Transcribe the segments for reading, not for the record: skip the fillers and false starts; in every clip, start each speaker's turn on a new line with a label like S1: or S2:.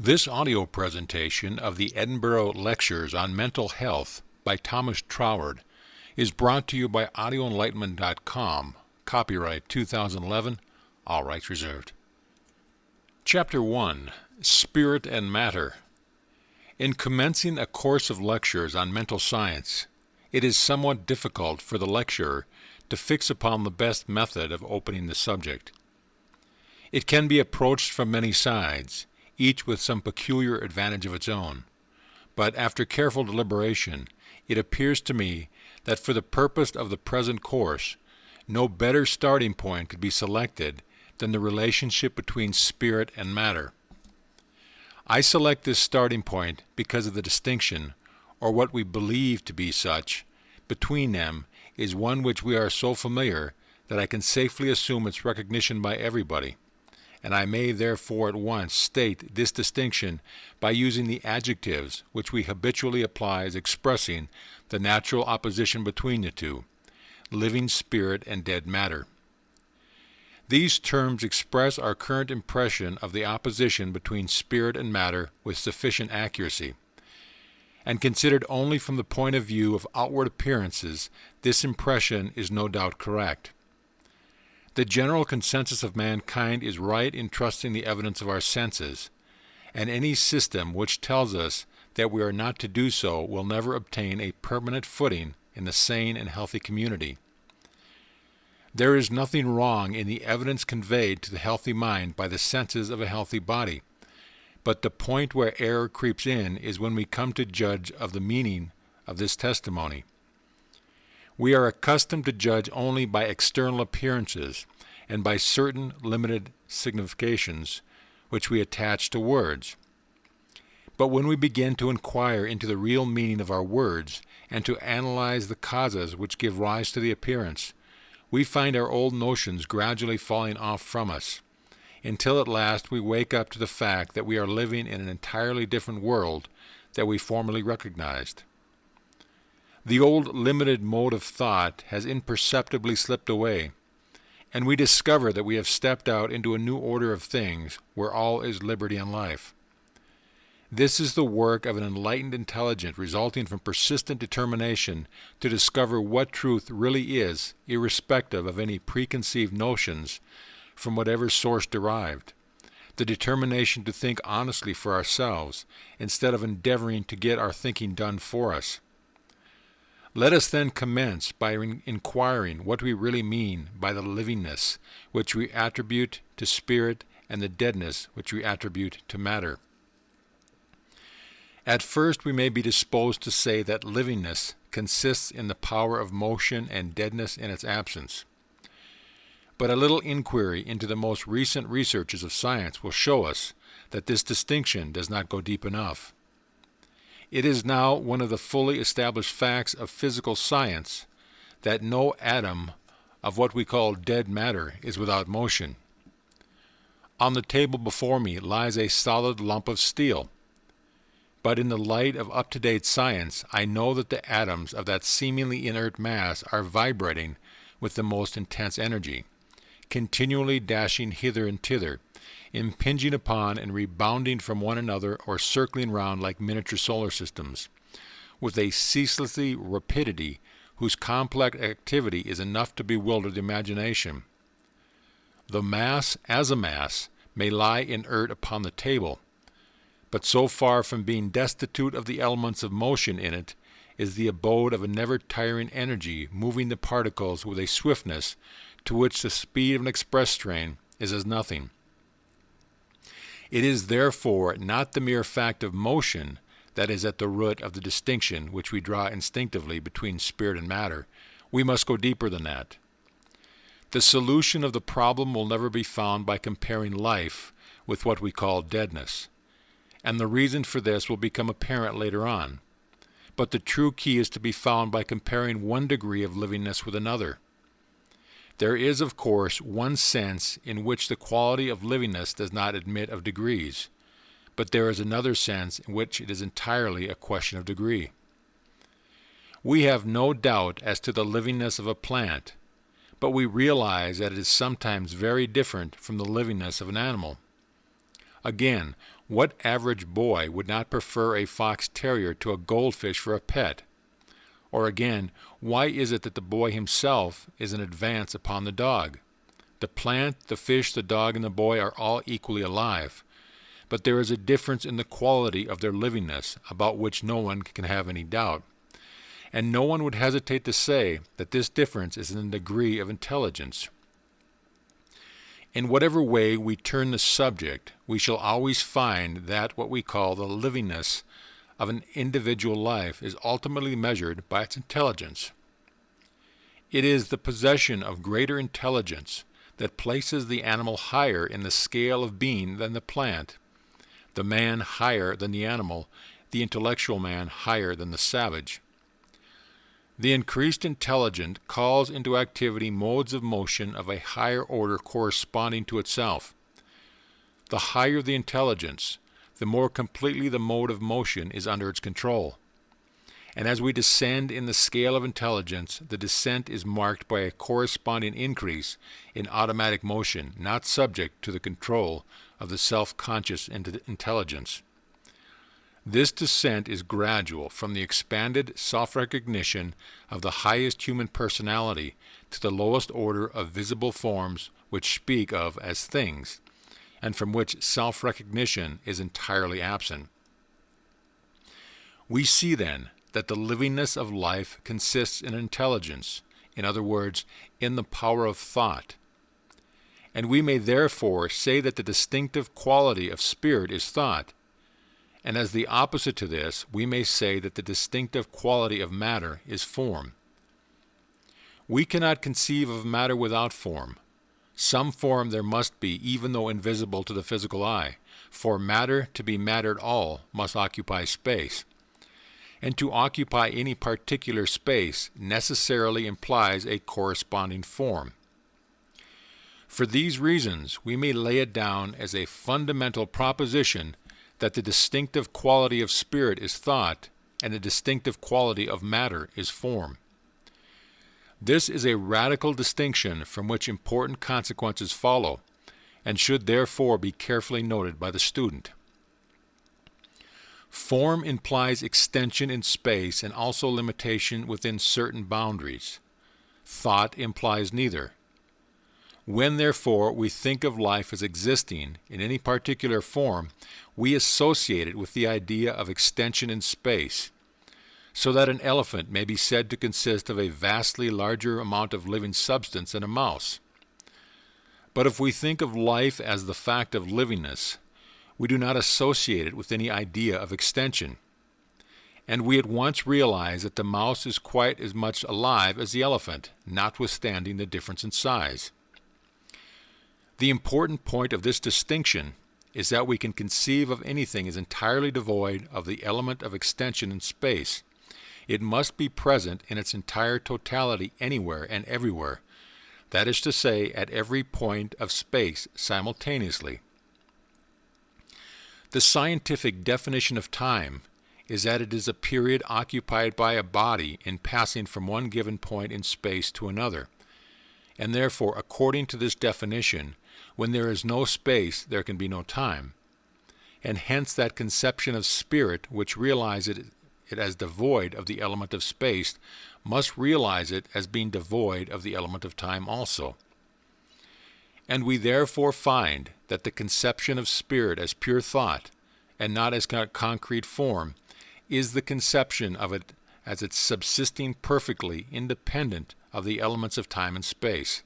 S1: This audio presentation of the Edinburgh Lectures on Mental Health by Thomas Troward is brought to you by audioenlightenment.com, copyright 2011, all rights reserved. Chapter 1, Spirit and Matter. In commencing a course of lectures on mental science, it is somewhat difficult for the lecturer to fix upon the best method of opening the subject. It can be approached from many sides, each with some peculiar advantage of its own. But after careful deliberation, it appears to me that for the purpose of the present course, no better starting point could be selected than the relationship between spirit and matter. I select this starting point because of the distinction, or what we believe to be such, between them is one which we are so familiar that I can safely assume its recognition by everybody, and I may therefore at once state this distinction by using the adjectives which we habitually apply as expressing the natural opposition between the two, living spirit and dead matter. These terms express our current impression of the opposition between spirit and matter with sufficient accuracy. And considered only from the point of view of outward appearances, this impression is no doubt correct. The general consensus of mankind is right in trusting the evidence of our senses, and any system which tells us that we are not to do so will never obtain a permanent footing in the sane and healthy community. There is nothing wrong in the evidence conveyed to the healthy mind by the senses of a healthy body, but the point where error creeps in is when we come to judge of the meaning of this testimony. We are accustomed to judge only by external appearances and by certain limited significations which we attach to words. But when we begin to inquire into the real meaning of our words and to analyze the causes which give rise to the appearance, we find our old notions gradually falling off from us, until at last we wake up to the fact that we are living in an entirely different world that we formerly recognized. The old limited mode of thought has imperceptibly slipped away, and we discover that we have stepped out into a new order of things where all is liberty and life. This is the work of an enlightened intelligence resulting from persistent determination to discover what truth really is, irrespective of any preconceived notions from whatever source derived, the determination to think honestly for ourselves instead of endeavoring to get our thinking done for us. Let us then commence by inquiring what we really mean by the livingness which we attribute to spirit and the deadness which we attribute to matter. At first we may be disposed to say that livingness consists in the power of motion and deadness in its absence. But a little inquiry into the most recent researches of science will show us that this distinction does not go deep enough. It is now one of the fully established facts of physical science that no atom of what we call dead matter is without motion. On the table before me lies a solid lump of steel, but in the light of up-to-date science I know that the atoms of that seemingly inert mass are vibrating with the most intense energy, continually dashing hither and thither, impinging upon and rebounding from one another or circling round like miniature solar systems, with a ceaselessly rapidity whose complex activity is enough to bewilder the imagination. The mass, as a mass, may lie inert upon the table, but so far from being destitute of the elements of motion in it, is the abode of a never-tiring energy moving the particles with a swiftness to which the speed of an express train is as nothing. It is therefore not the mere fact of motion that is at the root of the distinction which we draw instinctively between spirit and matter. We must go deeper than that. The solution of the problem will never be found by comparing life with what we call deadness, and the reason for this will become apparent later on. But the true key is to be found by comparing one degree of livingness with another. There is, of course, one sense in which the quality of livingness does not admit of degrees, but there is another sense in which it is entirely a question of degree. We have no doubt as to the livingness of a plant, but we realize that it is sometimes very different from the livingness of an animal. Again, What average boy would not prefer a fox terrier to a goldfish for a pet? Or again, why is it that the boy himself is an advance upon the dog? The plant, the fish, the dog, and the boy are all equally alive, but there is a difference in the quality of their livingness about which no one can have any doubt. And no one would hesitate to say that this difference is in the degree of intelligence. In whatever way we turn the subject, we shall always find that what we call the livingness of an individual life is ultimately measured by its intelligence. It is the possession of greater intelligence that places the animal higher in the scale of being than the plant, the man higher than the animal, the intellectual man higher than the savage. The increased intelligence calls into activity modes of motion of a higher order corresponding to itself. The higher the intelligence, the more completely the mode of motion is under its control. And as we descend in the scale of intelligence, the descent is marked by a corresponding increase in automatic motion, not subject to the control of the self-conscious intelligence. This descent is gradual from the expanded self-recognition of the highest human personality to the lowest order of visible forms which speak of as things, and from which self-recognition is entirely absent. We see then that the livingness of life consists in intelligence, in other words, in the power of thought. And we may therefore say that the distinctive quality of spirit is thought, and as the opposite to this, we may say that the distinctive quality of matter is form. We cannot conceive of matter without form. Some form there must be, even though invisible to the physical eye, for matter to be matter at all must occupy space. And to occupy any particular space necessarily implies a corresponding form. For these reasons, we may lay it down as a fundamental proposition that the distinctive quality of spirit is thought, and the distinctive quality of matter is form. This is a radical distinction from which important consequences follow, and should therefore be carefully noted by the student. Form implies extension in space and also limitation within certain boundaries. Thought implies neither. When, therefore, we think of life as existing in any particular form, we associate it with the idea of extension in space, so that an elephant may be said to consist of a vastly larger amount of living substance than a mouse. But if we think of life as the fact of livingness, we do not associate it with any idea of extension, and we at once realize that the mouse is quite as much alive as the elephant, notwithstanding the difference in size. The important point of this distinction is that we can conceive of anything as entirely devoid of the element of extension in space. It must be present in its entire totality anywhere and everywhere, that is to say, at every point of space simultaneously. The scientific definition of time is that it is a period occupied by a body in passing from one given point in space to another, and therefore, according to this definition, when there is no space, there can be no time. And hence that conception of spirit which realizes it as devoid of the element of space must realize it as being devoid of the element of time also. And we therefore find that the conception of spirit as pure thought, and not as concrete form, is the conception of it as its subsisting perfectly independent of the elements of time and space.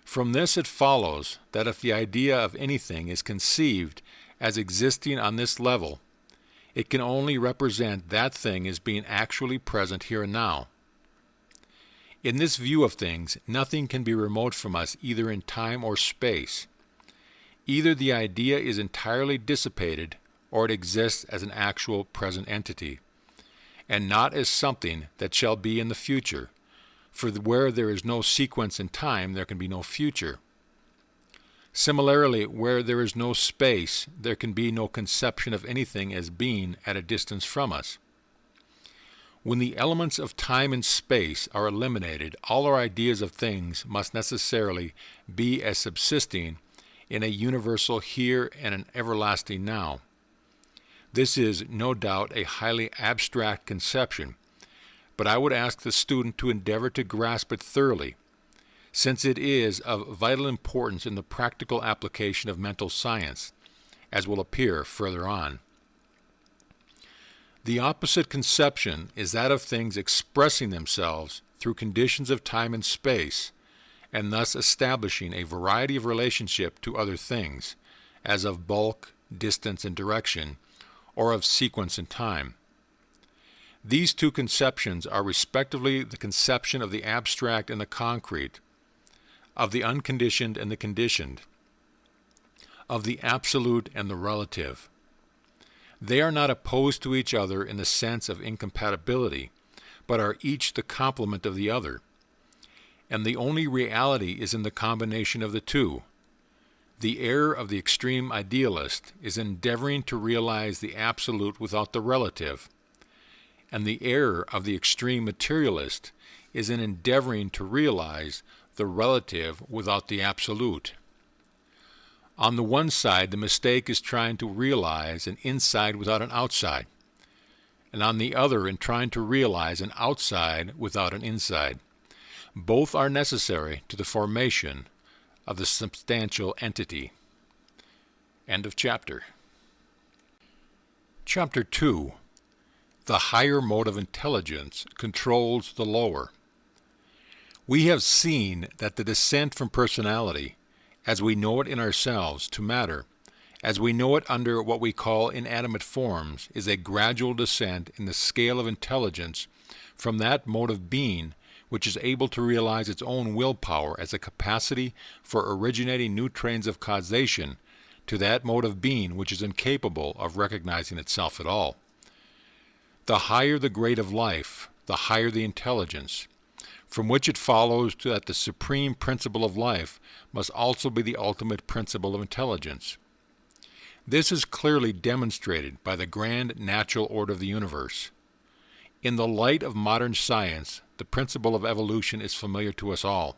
S1: From this it follows that if the idea of anything is conceived as existing on this level, it can only represent that thing as being actually present here and now. In this view of things, nothing can be remote from us either in time or space. Either the idea is entirely dissipated, or it exists as an actual present entity, and not as something that shall be in the future. For where there is no sequence in time, there can be no future. Similarly, where there is no space, there can be no conception of anything as being at a distance from us. When the elements of time and space are eliminated, all our ideas of things must necessarily be as subsisting in a universal here and an everlasting now. This is, no doubt, a highly abstract conception, but I would ask the student to endeavor to grasp it thoroughly, since it is of vital importance in the practical application of mental science, as will appear further on. The opposite conception is that of things expressing themselves through conditions of time and space, and thus establishing a variety of relationship to other things, as of bulk, distance, and direction, or of sequence and time. These two conceptions are respectively the conception of the abstract and the concrete, of the unconditioned and the conditioned, of the absolute and the relative. They are not opposed to each other in the sense of incompatibility, but are each the complement of the other. And the only reality is in the combination of the two. The error of the extreme idealist is endeavoring to realize the absolute without the relative, and the error of the extreme materialist is in endeavoring to realize the relative without the absolute. On the one side, the mistake is trying to realize an inside without an outside, and on the other in trying to realize an outside without an inside. Both are necessary to the formation of the substantial entity. End of chapter. Chapter 2. The higher mode of intelligence controls the lower. We have seen that the descent from personality, as we know it in ourselves, to matter, as we know it under what we call inanimate forms, is a gradual descent in the scale of intelligence from that mode of being which is able to realize its own willpower as a capacity for originating new trains of causation, to that mode of being which is incapable of recognizing itself at all. The higher the grade of life, the higher the intelligence, from which it follows that the supreme principle of life must also be the ultimate principle of intelligence. This is clearly demonstrated by the grand natural order of the universe. In the light of modern science, the principle of evolution is familiar to us all,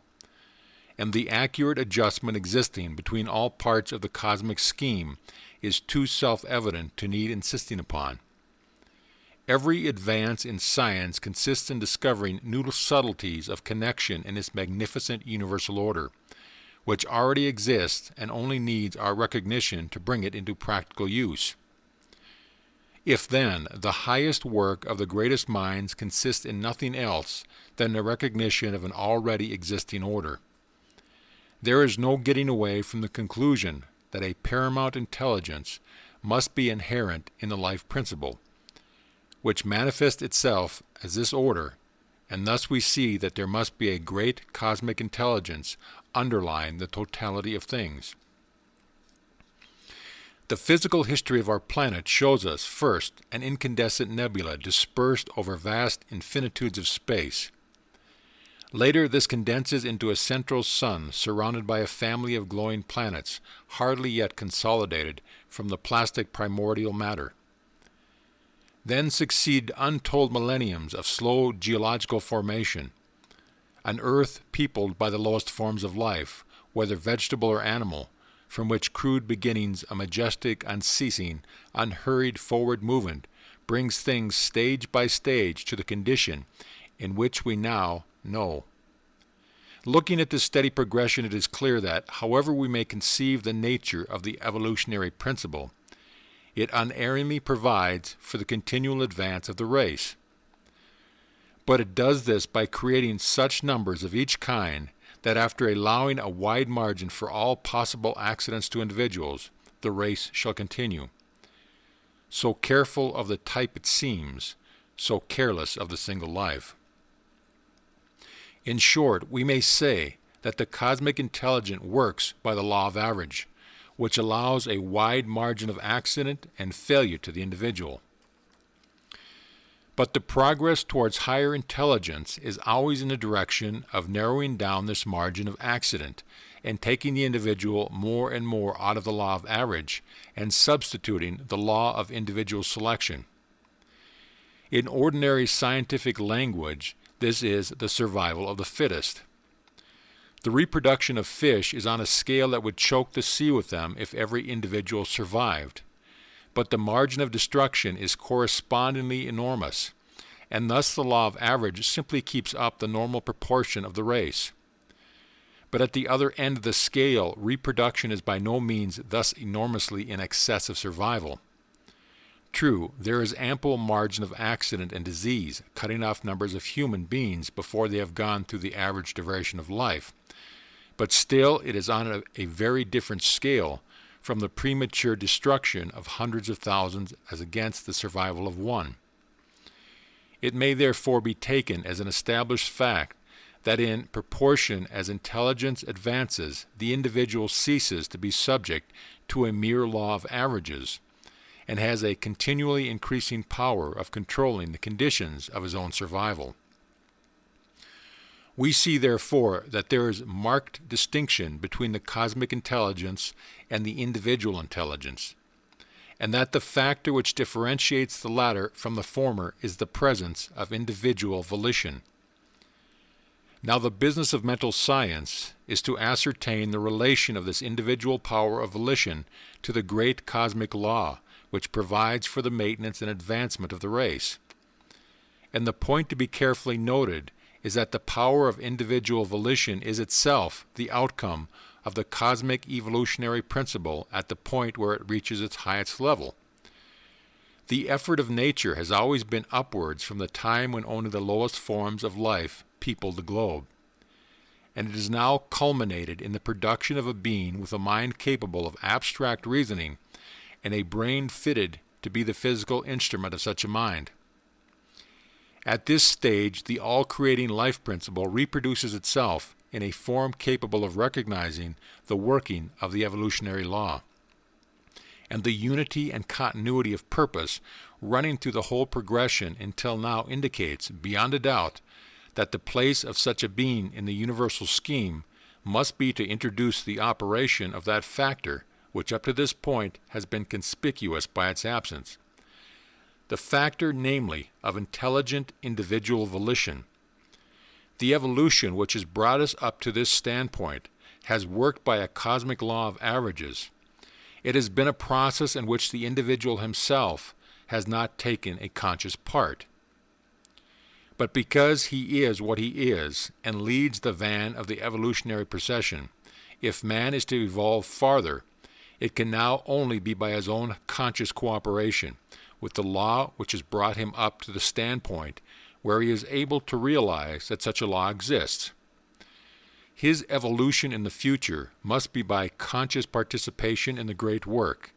S1: and the accurate adjustment existing between all parts of the cosmic scheme is too self-evident to need insisting upon. Every advance in science consists in discovering new subtleties of connection in this magnificent universal order, which already exists and only needs our recognition to bring it into practical use. If then the highest work of the greatest minds consists in nothing else than the recognition of an already existing order, there is no getting away from the conclusion that a paramount intelligence must be inherent in the life principle, which manifests itself as this order, and thus we see that there must be a great cosmic intelligence underlying the totality of things. The physical history of our planet shows us, first, an incandescent nebula dispersed over vast infinitudes of space. Later, this condenses into a central sun surrounded by a family of glowing planets, hardly yet consolidated from the plastic primordial matter. Then succeed untold millenniums of slow geological formation, an earth peopled by the lowest forms of life, whether vegetable or animal, from which crude beginnings a majestic, unceasing, unhurried forward movement brings things stage by stage to the condition in which we now know. Looking at this steady progression, it is clear that, however we may conceive the nature of the evolutionary principle, it unerringly provides for the continual advance of the race. But it does this by creating such numbers of each kind that after allowing a wide margin for all possible accidents to individuals, the race shall continue. So careful of the type it seems, so careless of the single life. In short, we may say that the cosmic intelligence works by the law of average, which allows a wide margin of accident and failure to the individual. But the progress towards higher intelligence is always in the direction of narrowing down this margin of accident and taking the individual more and more out of the law of average and substituting the law of individual selection. In ordinary scientific language, this is the survival of the fittest. The reproduction of fish is on a scale that would choke the sea with them if every individual survived. But the margin of destruction is correspondingly enormous, and thus the law of average simply keeps up the normal proportion of the race. But at the other end of the scale, reproduction is by no means thus enormously in excess of survival. True, there is ample margin of accident and disease, cutting off numbers of human beings before they have gone through the average duration of life, but still it is on a very different scale from the premature destruction of hundreds of thousands as against the survival of one. It may therefore be taken as an established fact that in proportion as intelligence advances, the individual ceases to be subject to a mere law of averages, and has a continually increasing power of controlling the conditions of his own survival. We see, therefore, that there is marked distinction between the cosmic intelligence and the individual intelligence, and that the factor which differentiates the latter from the former is the presence of individual volition. Now, the business of mental science is to ascertain the relation of this individual power of volition to the great cosmic law which provides for the maintenance and advancement of the race. And the point to be carefully noted is that the power of individual volition is itself the outcome of the cosmic evolutionary principle at the point where it reaches its highest level. The effort of nature has always been upwards from the time when only the lowest forms of life peopled the globe, and it is now culminated in the production of a being with a mind capable of abstract reasoning and a brain fitted to be the physical instrument of such a mind. At this stage, the all-creating life principle reproduces itself in a form capable of recognizing the working of the evolutionary law, and the unity and continuity of purpose running through the whole progression until now indicates, beyond a doubt, that the place of such a being in the universal scheme must be to introduce the operation of that factor which up to this point has been conspicuous by its absence. The factor, namely, of intelligent individual volition. The evolution which has brought us up to this standpoint has worked by a cosmic law of averages. It has been a process in which the individual himself has not taken a conscious part. But because he is what he is and leads the van of the evolutionary procession, if man is to evolve farther, it can now only be by his own conscious cooperation with the law which has brought him up to the standpoint where he is able to realize that such a law exists. His evolution in the future must be by conscious participation in the great work,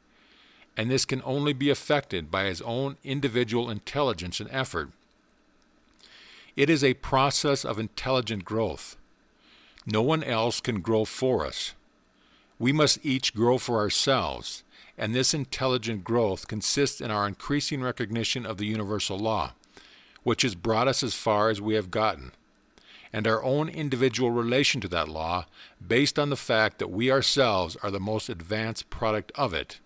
S1: and this can only be effected by his own individual intelligence and effort. It is a process of intelligent growth. No one else can grow for us. We must each grow for ourselves, and this intelligent growth consists in our increasing recognition of the universal law, which has brought us as far as we have gotten, and our own individual relation to that law based on the fact that we ourselves are the most advanced product of it.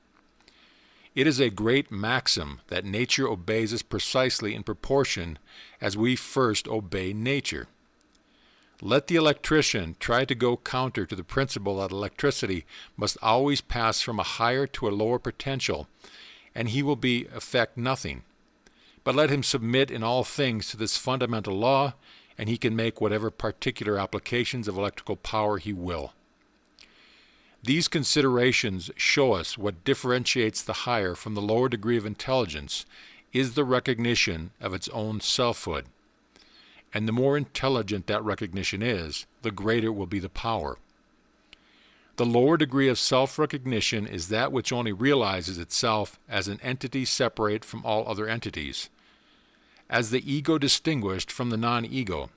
S1: It is a great maxim that nature obeys us precisely in proportion as we first obey nature. Let the electrician try to go counter to the principle that electricity must always pass from a higher to a lower potential, and he will effect nothing. But let him submit in all things to this fundamental law, and he can make whatever particular applications of electrical power he will. These considerations show us what differentiates the higher from the lower degree of intelligence is the recognition of its own selfhood. And the more intelligent that recognition is, the greater will be the power. The lower degree of self-recognition is that which only realizes itself as an entity separate from all other entities, as the ego distinguished from the non-ego.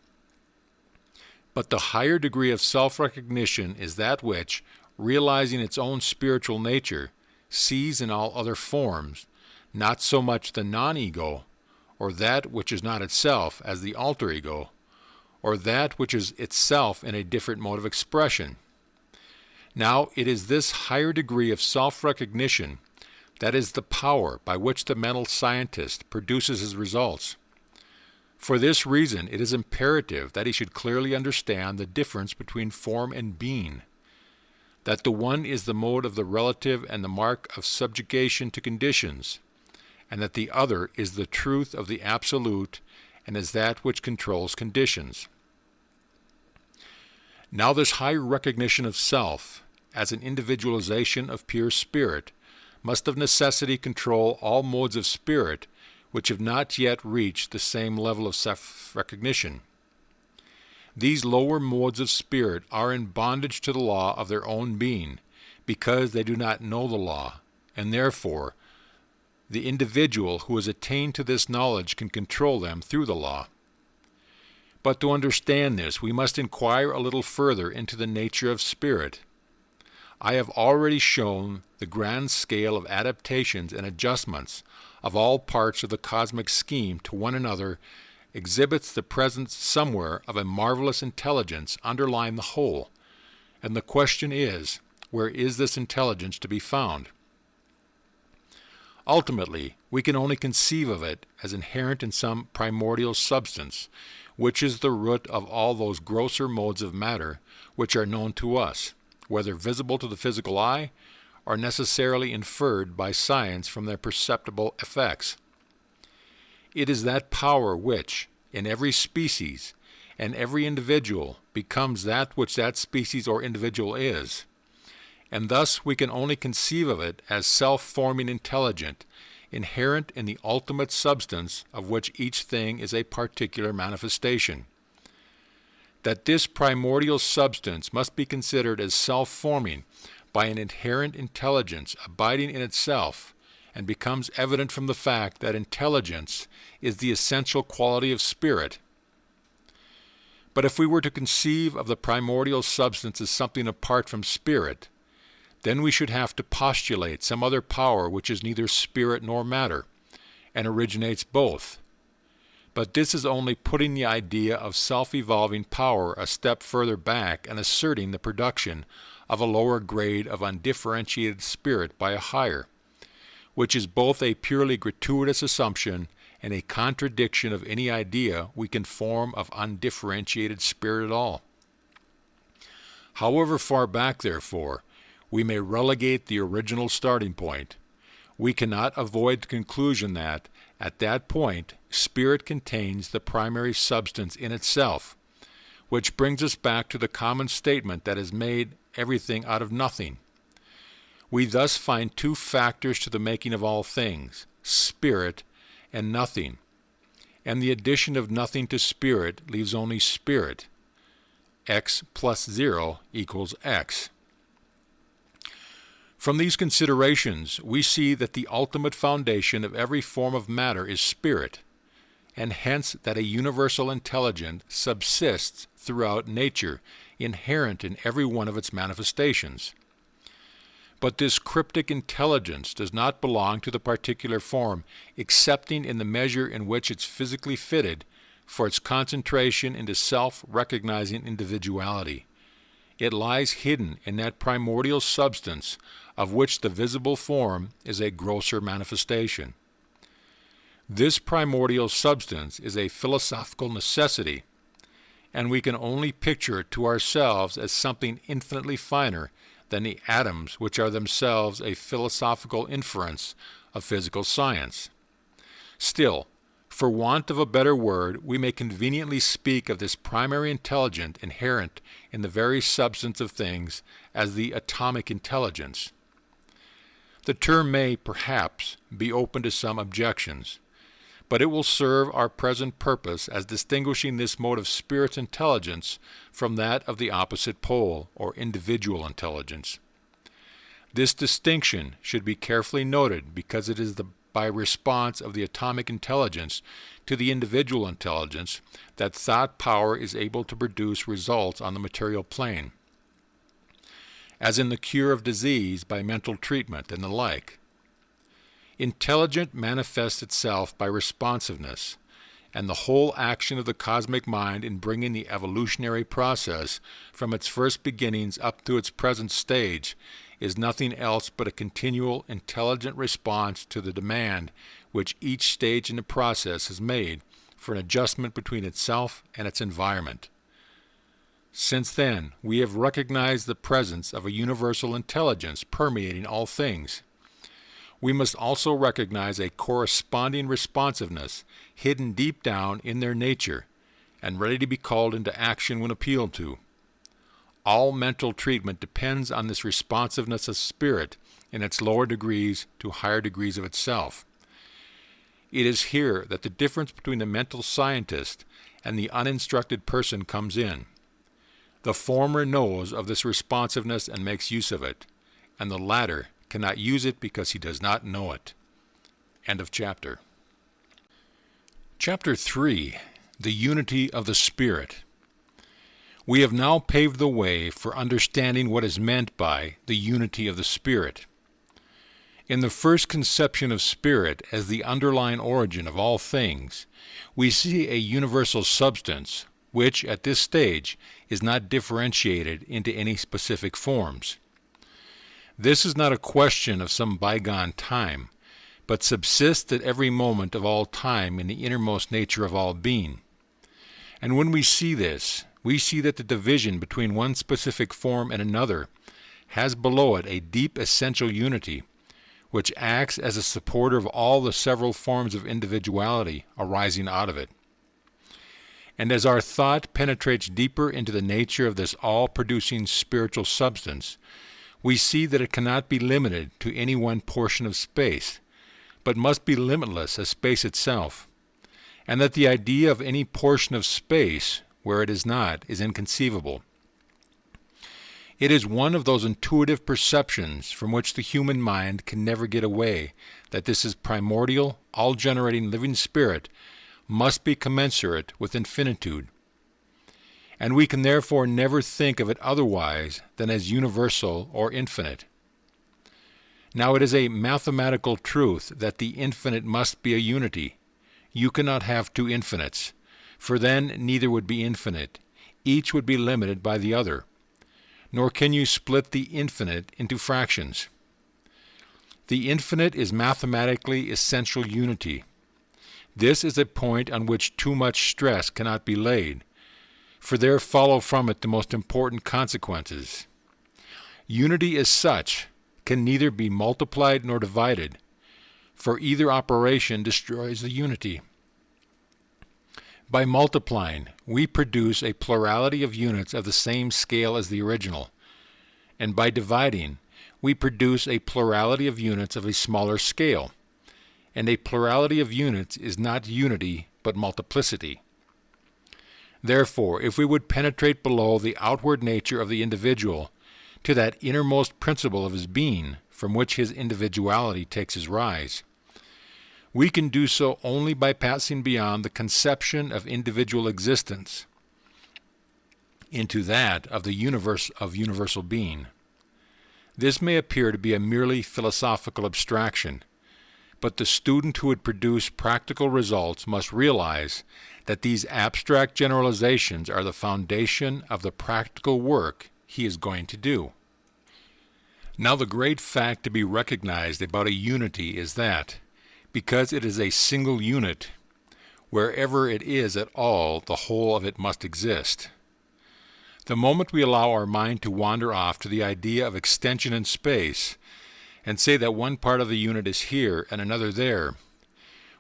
S1: But the higher degree of self-recognition is that which, realizing its own spiritual nature, sees in all other forms, not so much the non-ego, or that which is not itself as the alter ego, or that which is itself in a different mode of expression. Now, it is this higher degree of self-recognition that is the power by which the mental scientist produces his results. For this reason, it is imperative that he should clearly understand the difference between form and being, that the one is the mode of the relative and the mark of subjugation to conditions, and that the other is the truth of the absolute and is that which controls conditions. Now this high recognition of self as an individualization of pure spirit must of necessity control all modes of spirit which have not yet reached the same level of self-recognition. These lower modes of spirit are in bondage to the law of their own being, because they do not know the law, and therefore the individual who has attained to this knowledge can control them through the law. But to understand this, we must inquire a little further into the nature of spirit. I have already shown the grand scale of adaptations and adjustments of all parts of the cosmic scheme to one another exhibits the presence somewhere of a marvelous intelligence underlying the whole, and the question is, where is this intelligence to be found? Ultimately, we can only conceive of it as inherent in some primordial substance, which is the root of all those grosser modes of matter which are known to us, whether visible to the physical eye or necessarily inferred by science from their perceptible effects. It is that power which, in every species and every individual, becomes that which that species or individual is, and thus we can only conceive of it as self-forming intelligent, inherent in the ultimate substance of which each thing is a particular manifestation. That this primordial substance must be considered as self-forming by an inherent intelligence abiding in itself, and becomes evident from the fact that intelligence is the essential quality of spirit. But if we were to conceive of the primordial substance as something apart from spirit, then we should have to postulate some other power which is neither spirit nor matter, and originates both. But this is only putting the idea of self-evolving power a step further back and asserting the production of a lower grade of undifferentiated spirit by a higher, which is both a purely gratuitous assumption and a contradiction of any idea we can form of undifferentiated spirit at all. However far back, therefore, we may relegate the original starting point, we cannot avoid the conclusion that, at that point, spirit contains the primary substance in itself, which brings us back to the common statement that has made everything out of nothing. We thus find two factors to the making of all things, spirit and nothing, and the addition of nothing to spirit leaves only spirit. X plus 0 equals X. From these considerations, we see that the ultimate foundation of every form of matter is spirit, and hence that a universal intelligence subsists throughout nature, inherent in every one of its manifestations. But this cryptic intelligence does not belong to the particular form, excepting in the measure in which it's physically fitted for its concentration into self-recognizing individuality. It lies hidden in that primordial substance of which the visible form is a grosser manifestation. This primordial substance is a philosophical necessity, and we can only picture it to ourselves as something infinitely finer than the atoms, which are themselves a philosophical inference of physical science. Still, for want of a better word, we may conveniently speak of this primary intelligence inherent in the very substance of things as the atomic intelligence. The term may, perhaps, be open to some objections, but it will serve our present purpose as distinguishing this mode of spirit's intelligence from that of the opposite pole, or individual intelligence. This distinction should be carefully noted because it is by response of the atomic intelligence to the individual intelligence that thought power is able to produce results on the material plane, as in the cure of disease by mental treatment and the like. Intelligence manifests itself by responsiveness, and the whole action of the cosmic mind in bringing the evolutionary process from its first beginnings up to its present stage is nothing else but a continual intelligent response to the demand which each stage in the process has made for an adjustment between itself and its environment. Since then, we have recognized the presence of a universal intelligence permeating all things. We must also recognize a corresponding responsiveness hidden deep down in their nature and ready to be called into action when appealed to. All mental treatment depends on this responsiveness of spirit in its lower degrees to higher degrees of itself. It is here that the difference between the mental scientist and the uninstructed person comes in. The former knows of this responsiveness and makes use of it, and the latter cannot use it because he does not know it. End of chapter. Chapter 3. The Unity of the Spirit. We have now paved the way for understanding what is meant by the unity of the Spirit. In the first conception of spirit as the underlying origin of all things, we see a universal substance, which at this stage is not differentiated into any specific forms. This is not a question of some bygone time, but subsists at every moment of all time in the innermost nature of all being. And when we see this, we see that the division between one specific form and another has below it a deep essential unity, which acts as a supporter of all the several forms of individuality arising out of it. And as our thought penetrates deeper into the nature of this all-producing spiritual substance, we see that it cannot be limited to any one portion of space, but must be limitless as space itself, and that the idea of any portion of space, where it is not, is inconceivable. It is one of those intuitive perceptions from which the human mind can never get away, that this is primordial, all-generating living spirit must be commensurate with infinitude. And we can therefore never think of it otherwise than as universal or infinite. Now it is a mathematical truth that the infinite must be a unity. You cannot have two infinites, for then neither would be infinite. Each would be limited by the other. Nor can you split the infinite into fractions. The infinite is mathematically essential unity. This is a point on which too much stress cannot be laid, for there follow from it the most important consequences. Unity as such can neither be multiplied nor divided, for either operation destroys the unity. By multiplying, we produce a plurality of units of the same scale as the original, and by dividing, we produce a plurality of units of a smaller scale, and a plurality of units is not unity but multiplicity. Therefore, if we would penetrate below the outward nature of the individual to that innermost principle of his being from which his individuality takes his rise, we can do so only by passing beyond the conception of individual existence into that of the universe of universal being. This may appear to be a merely philosophical abstraction, but the student who would produce practical results must realize that these abstract generalizations are the foundation of the practical work he is going to do. Now the great fact to be recognized about a unity is that, because it is a single unit, wherever it is at all, the whole of it must exist. The moment we allow our mind to wander off to the idea of extension in space, and say that one part of the unit is here and another there,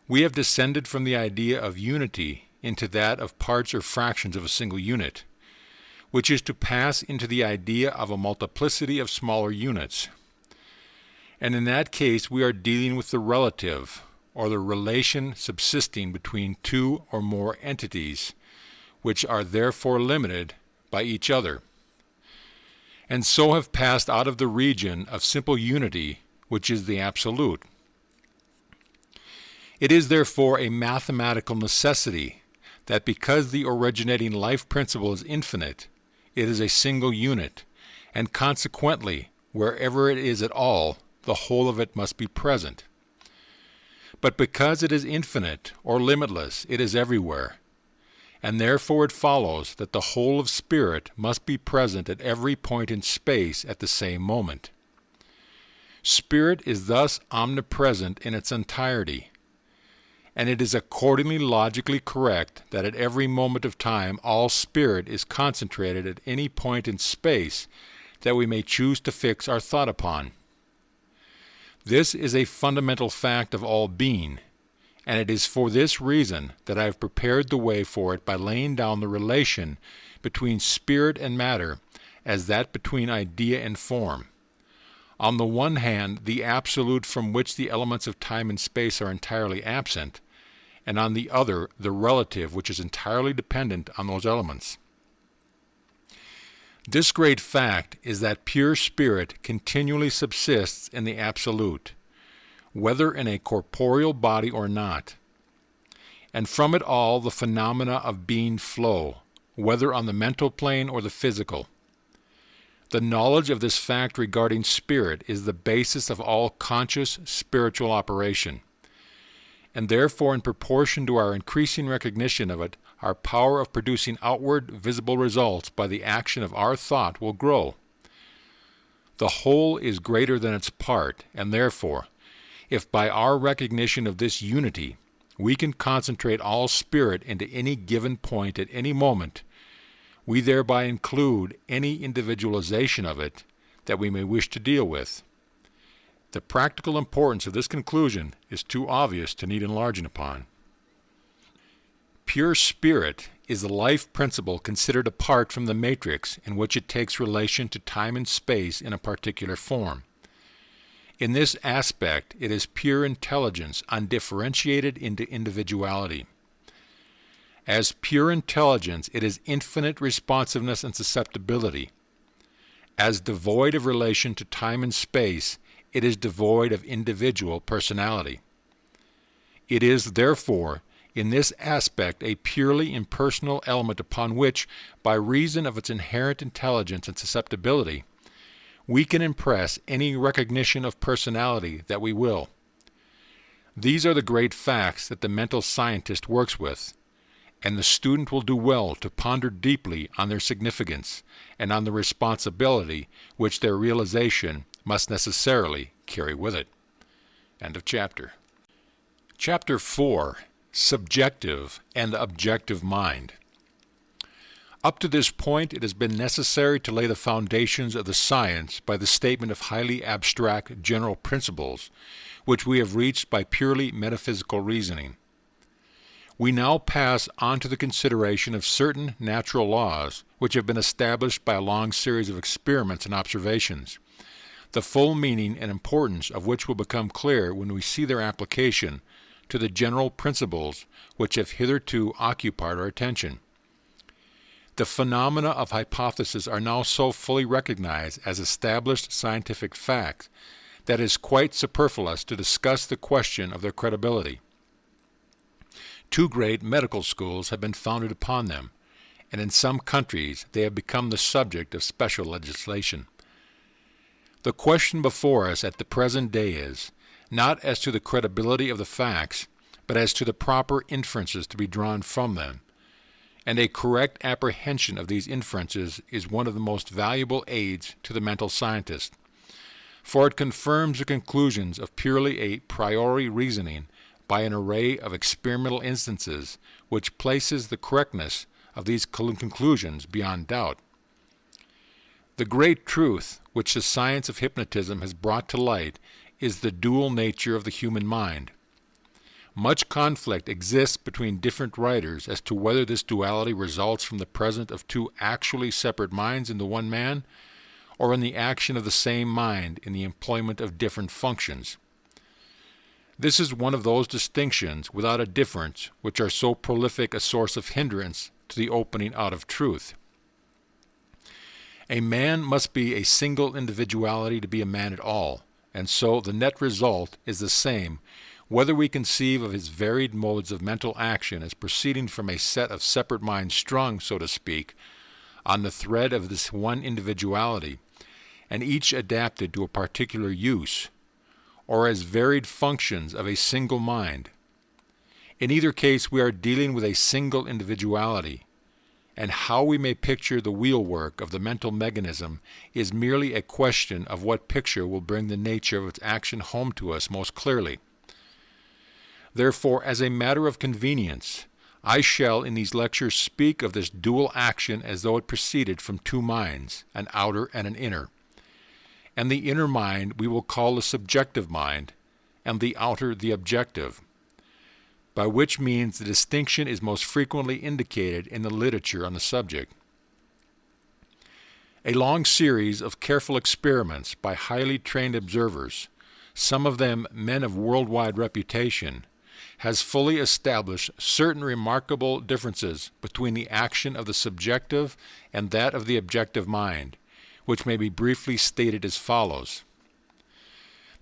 S1: we have descended from the idea of unity into that of parts or fractions of a single unit, which is to pass into the idea of a multiplicity of smaller units. And in that case we are dealing with the relative, or the relation subsisting between two or more entities, which are therefore limited by each other, and so have passed out of the region of simple unity, which is the absolute. It is therefore a mathematical necessity that because the originating life principle is infinite, it is a single unit, and consequently, wherever it is at all, the whole of it must be present. But because it is infinite or limitless, it is everywhere, and therefore it follows that the whole of spirit must be present at every point in space at the same moment. Spirit is thus omnipresent in its entirety, and it is accordingly logically correct that at every moment of time all spirit is concentrated at any point in space that we may choose to fix our thought upon. This is a fundamental fact of all being, and it is for this reason that I have prepared the way for it by laying down the relation between spirit and matter as that between idea and form. On the one hand, the absolute from which the elements of time and space are entirely absent, and on the other, the relative which is entirely dependent on those elements. This great fact is that pure spirit continually subsists in the absolute, whether in a corporeal body or not. And from it all the phenomena of being flow, whether on the mental plane or the physical. The knowledge of this fact regarding spirit is the basis of all conscious spiritual operation. And therefore, in proportion to our increasing recognition of it, our power of producing outward visible results by the action of our thought will grow. The whole is greater than its part, and therefore, if by our recognition of this unity we can concentrate all spirit into any given point at any moment, we thereby include any individualization of it that we may wish to deal with. The practical importance of this conclusion is too obvious to need enlarging upon. Pure spirit is the life principle considered apart from the matrix in which it takes relation to time and space in a particular form. In this aspect, it is pure intelligence undifferentiated into individuality. As pure intelligence, it is infinite responsiveness and susceptibility. As devoid of relation to time and space, it is devoid of individual personality. It is, therefore, in this aspect a purely impersonal element upon which, by reason of its inherent intelligence and susceptibility, we can impress any recognition of personality that we will. These are the great facts that the mental scientist works with, and the student will do well to ponder deeply on their significance and on the responsibility which their realization must necessarily carry with it. End of chapter. Chapter 4. Subjective and Objective Mind. Up to this point, it has been necessary to lay the foundations of the science by the statement of highly abstract general principles, which we have reached by purely metaphysical reasoning. We now pass on to the consideration of certain natural laws, which have been established by a long series of experiments and observations, the full meaning and importance of which will become clear when we see their application to the general principles which have hitherto occupied our attention. The phenomena of hypothesis are now so fully recognized as established scientific facts that it is quite superfluous to discuss the question of their credibility. 2 great medical schools have been founded upon them, and in some countries they have become the subject of special legislation. The question before us at the present day is, not as to the credibility of the facts, but as to the proper inferences to be drawn from them, and a correct apprehension of these inferences is one of the most valuable aids to the mental scientist, for it confirms the conclusions of purely a priori reasoning by an array of experimental instances which places the correctness of these conclusions beyond doubt. The great truth which the science of hypnotism has brought to light is the dual nature of the human mind. Much conflict exists between different writers as to whether this duality results from the presence of 2 actually separate minds in the one man, or in the action of the same mind in the employment of different functions. This is one of those distinctions without a difference which are so prolific a source of hindrance to the opening out of truth. A man must be a single individuality to be a man at all, and so the net result is the same whether we conceive of his varied modes of mental action as proceeding from a set of separate minds strung, so to speak, on the thread of this one individuality, and each adapted to a particular use, or as varied functions of a single mind. In either case, we are dealing with a single individuality, and how we may picture the wheelwork of the mental mechanism is merely a question of what picture will bring the nature of its action home to us most clearly. Therefore, as a matter of convenience, I shall in these lectures speak of this dual action as though it proceeded from two minds, an outer and an inner. And the inner mind we will call the subjective mind, and the outer the objective, by which means the distinction is most frequently indicated in the literature on the subject. A long series of careful experiments by highly trained observers, some of them men of worldwide reputation, has fully established certain remarkable differences between the action of the subjective and that of the objective mind, which may be briefly stated as follows.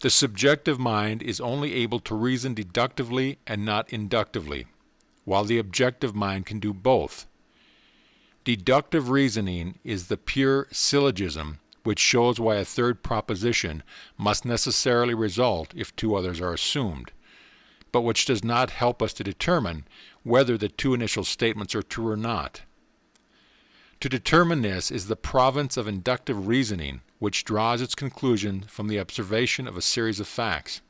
S1: The subjective mind is only able to reason deductively and not inductively, while the objective mind can do both. Deductive reasoning is the pure syllogism which shows why a third proposition must necessarily result if two others are assumed, but which does not help us to determine whether the two initial statements are true or not. To determine this is the province of inductive reasoning, which draws its conclusion from the observation of a series of facts.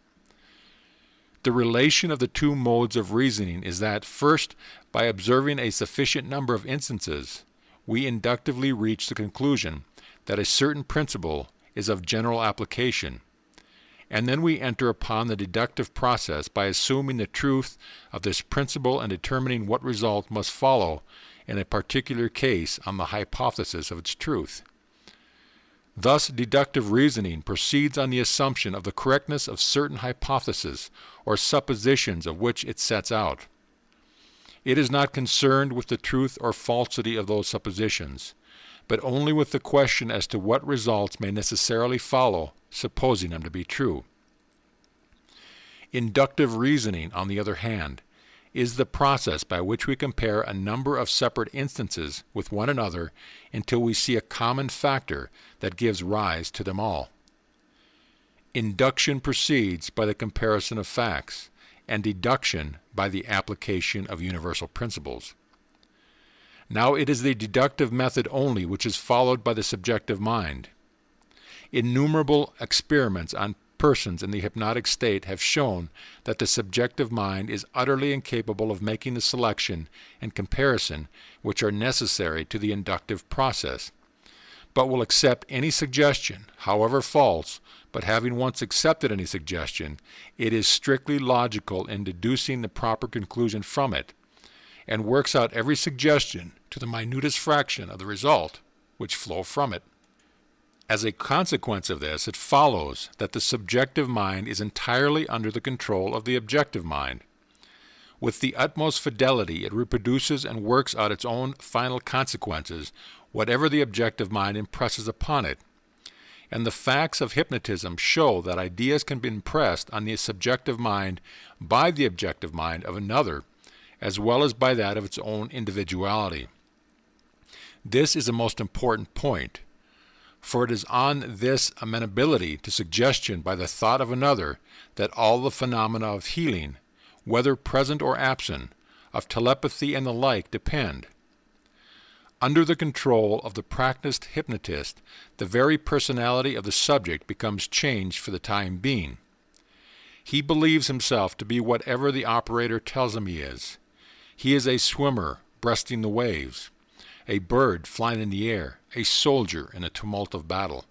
S1: The relation of the two modes of reasoning is that, first, by observing a sufficient number of instances, we inductively reach the conclusion that a certain principle is of general application, and then we enter upon the deductive process by assuming the truth of this principle and determining what result must follow in a particular case on the hypothesis of its truth. Thus, deductive reasoning proceeds on the assumption of the correctness of certain hypotheses or suppositions of which it sets out. It is not concerned with the truth or falsity of those suppositions, but only with the question as to what results may necessarily follow, supposing them to be true. Inductive reasoning, on the other hand, is the process by which we compare a number of separate instances with one another until we see a common factor that gives rise to them all. Induction proceeds by the comparison of facts, and deduction by the application of universal principles. Now it is the deductive method only which is followed by the subjective mind. Innumerable experiments on persons in the hypnotic state have shown that the subjective mind is utterly incapable of making the selection and comparison which are necessary to the inductive process, but will accept any suggestion, however false, but having once accepted any suggestion, it is strictly logical in deducing the proper conclusion from it, and works out every suggestion to the minutest fraction of the result which flow from it. As a consequence of this, it follows that the subjective mind is entirely under the control of the objective mind. With the utmost fidelity, it reproduces and works out its own final consequences, whatever the objective mind impresses upon it. And the facts of hypnotism show that ideas can be impressed on the subjective mind by the objective mind of another, as well as by that of its own individuality. This is a most important point, for it is on this amenability to suggestion by the thought of another that all the phenomena of healing, whether present or absent, of telepathy and the like, depend. Under the control of the practiced hypnotist, the very personality of the subject becomes changed for the time being. He believes himself to be whatever the operator tells him he is. He is a swimmer breasting the waves, a bird flying in the air, a soldier in a tumult of battle,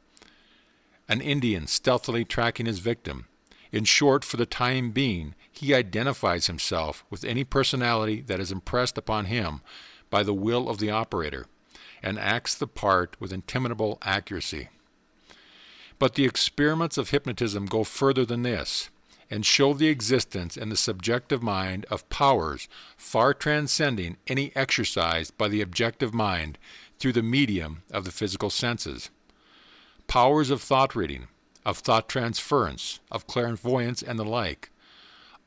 S1: an Indian stealthily tracking his victim. In short, for the time being, he identifies himself with any personality that is impressed upon him by the will of the operator, and acts the part with intimidable accuracy. But the experiments of hypnotism go further than this, and show the existence in the subjective mind of powers far transcending any exercised by the objective mind through the medium of the physical senses. Powers of thought reading, of thought transference, of clairvoyance, and the like,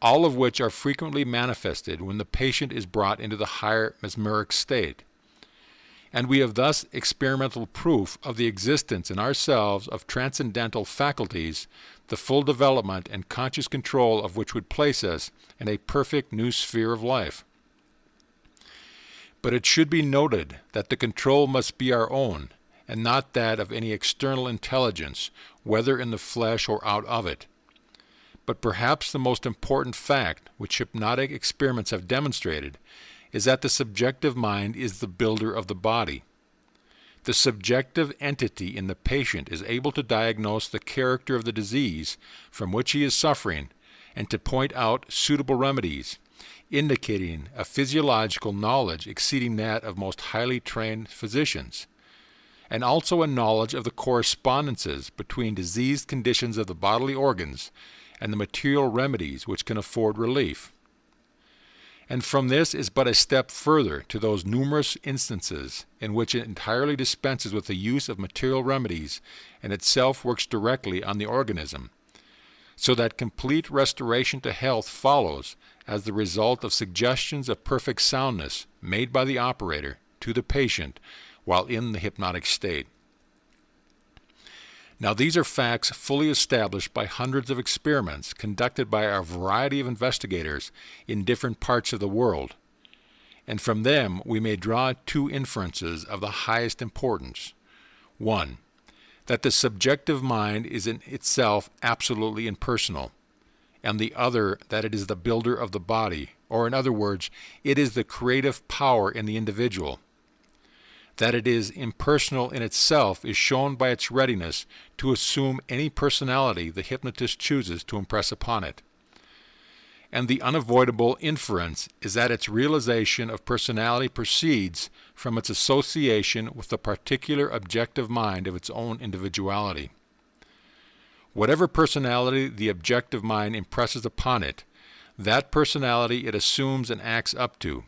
S1: all of which are frequently manifested when the patient is brought into the higher mesmeric state. And we have thus experimental proof of the existence in ourselves of transcendental faculties, the full development and conscious control of which would place us in a perfect new sphere of life. But it should be noted that the control must be our own, and not that of any external intelligence, whether in the flesh or out of it. But perhaps the most important fact which hypnotic experiments have demonstrated is that the subjective mind is the builder of the body. The subjective entity in the patient is able to diagnose the character of the disease from which he is suffering and to point out suitable remedies, indicating a physiological knowledge exceeding that of most highly trained physicians, and also a knowledge of the correspondences between diseased conditions of the bodily organs and the material remedies which can afford relief. And from this is but a step further to those numerous instances in which it entirely dispenses with the use of material remedies and itself works directly on the organism, so that complete restoration to health follows as the result of suggestions of perfect soundness made by the operator to the patient while in the hypnotic state. Now these are facts fully established by hundreds of experiments conducted by a variety of investigators in different parts of the world, and from them we may draw two inferences of the highest importance. One, that the subjective mind is in itself absolutely impersonal, and the other that it is the builder of the body, or in other words, it is the creative power in the individual. That it is impersonal in itself is shown by its readiness to assume any personality the hypnotist chooses to impress upon it. And the unavoidable inference is that its realization of personality proceeds from its association with the particular objective mind of its own individuality. Whatever personality the objective mind impresses upon it, that personality it assumes and acts up to.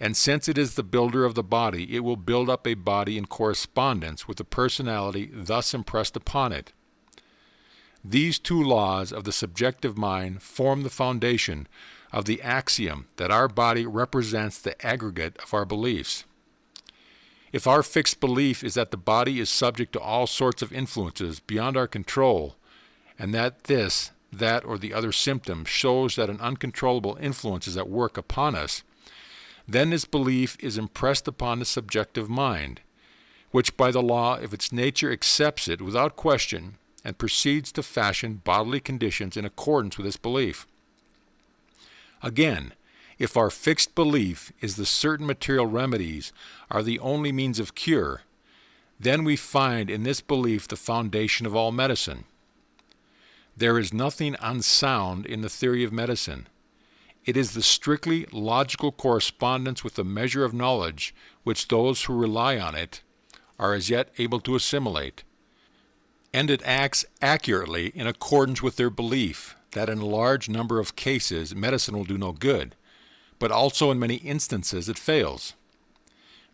S1: And since it is the builder of the body, it will build up a body in correspondence with the personality thus impressed upon it. These two laws of the subjective mind form the foundation of the axiom that our body represents the aggregate of our beliefs. If our fixed belief is that the body is subject to all sorts of influences beyond our control, and that this, that, or the other symptom shows that an uncontrollable influence is at work upon us, then this belief is impressed upon the subjective mind, which by the law of its nature accepts it without question and proceeds to fashion bodily conditions in accordance with this belief. Again, if our fixed belief is that certain material remedies are the only means of cure, then we find in this belief the foundation of all medicine. There is nothing unsound in the theory of medicine. It is the strictly logical correspondence with the measure of knowledge which those who rely on it are as yet able to assimilate. And it acts accurately in accordance with their belief that in a large number of cases medicine will do no good, but also in many instances it fails.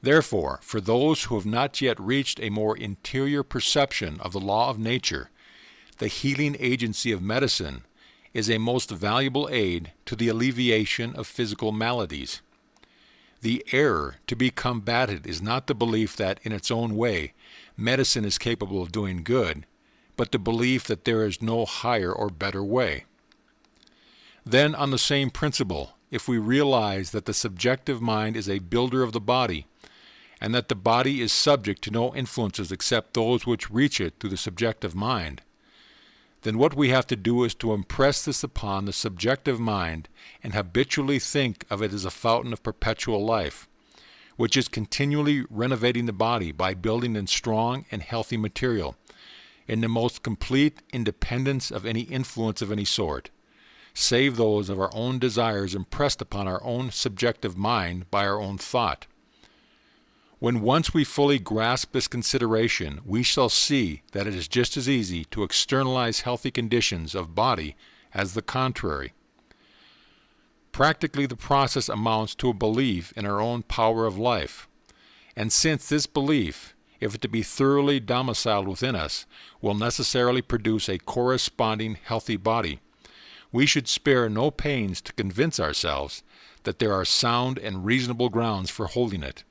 S1: Therefore, for those who have not yet reached a more interior perception of the law of nature, the healing agency of medicine is a most valuable aid to the alleviation of physical maladies. The error to be combated is not the belief that, in its own way, medicine is capable of doing good, but the belief that there is no higher or better way. Then, on the same principle, if we realize that the subjective mind is a builder of the body, and that the body is subject to no influences except those which reach it through the subjective mind, then what we have to do is to impress this upon the subjective mind and habitually think of it as a fountain of perpetual life, which is continually renovating the body by building in strong and healthy material, in the most complete independence of any influence of any sort, save those of our own desires impressed upon our own subjective mind by our own thought. When once we fully grasp this consideration, we shall see that it is just as easy to externalize healthy conditions of body as the contrary. Practically, the process amounts to a belief in our own power of life, and since this belief, if it to be thoroughly domiciled within us, will necessarily produce a corresponding healthy body, we should spare no pains to convince ourselves that there are sound and reasonable grounds for holding it,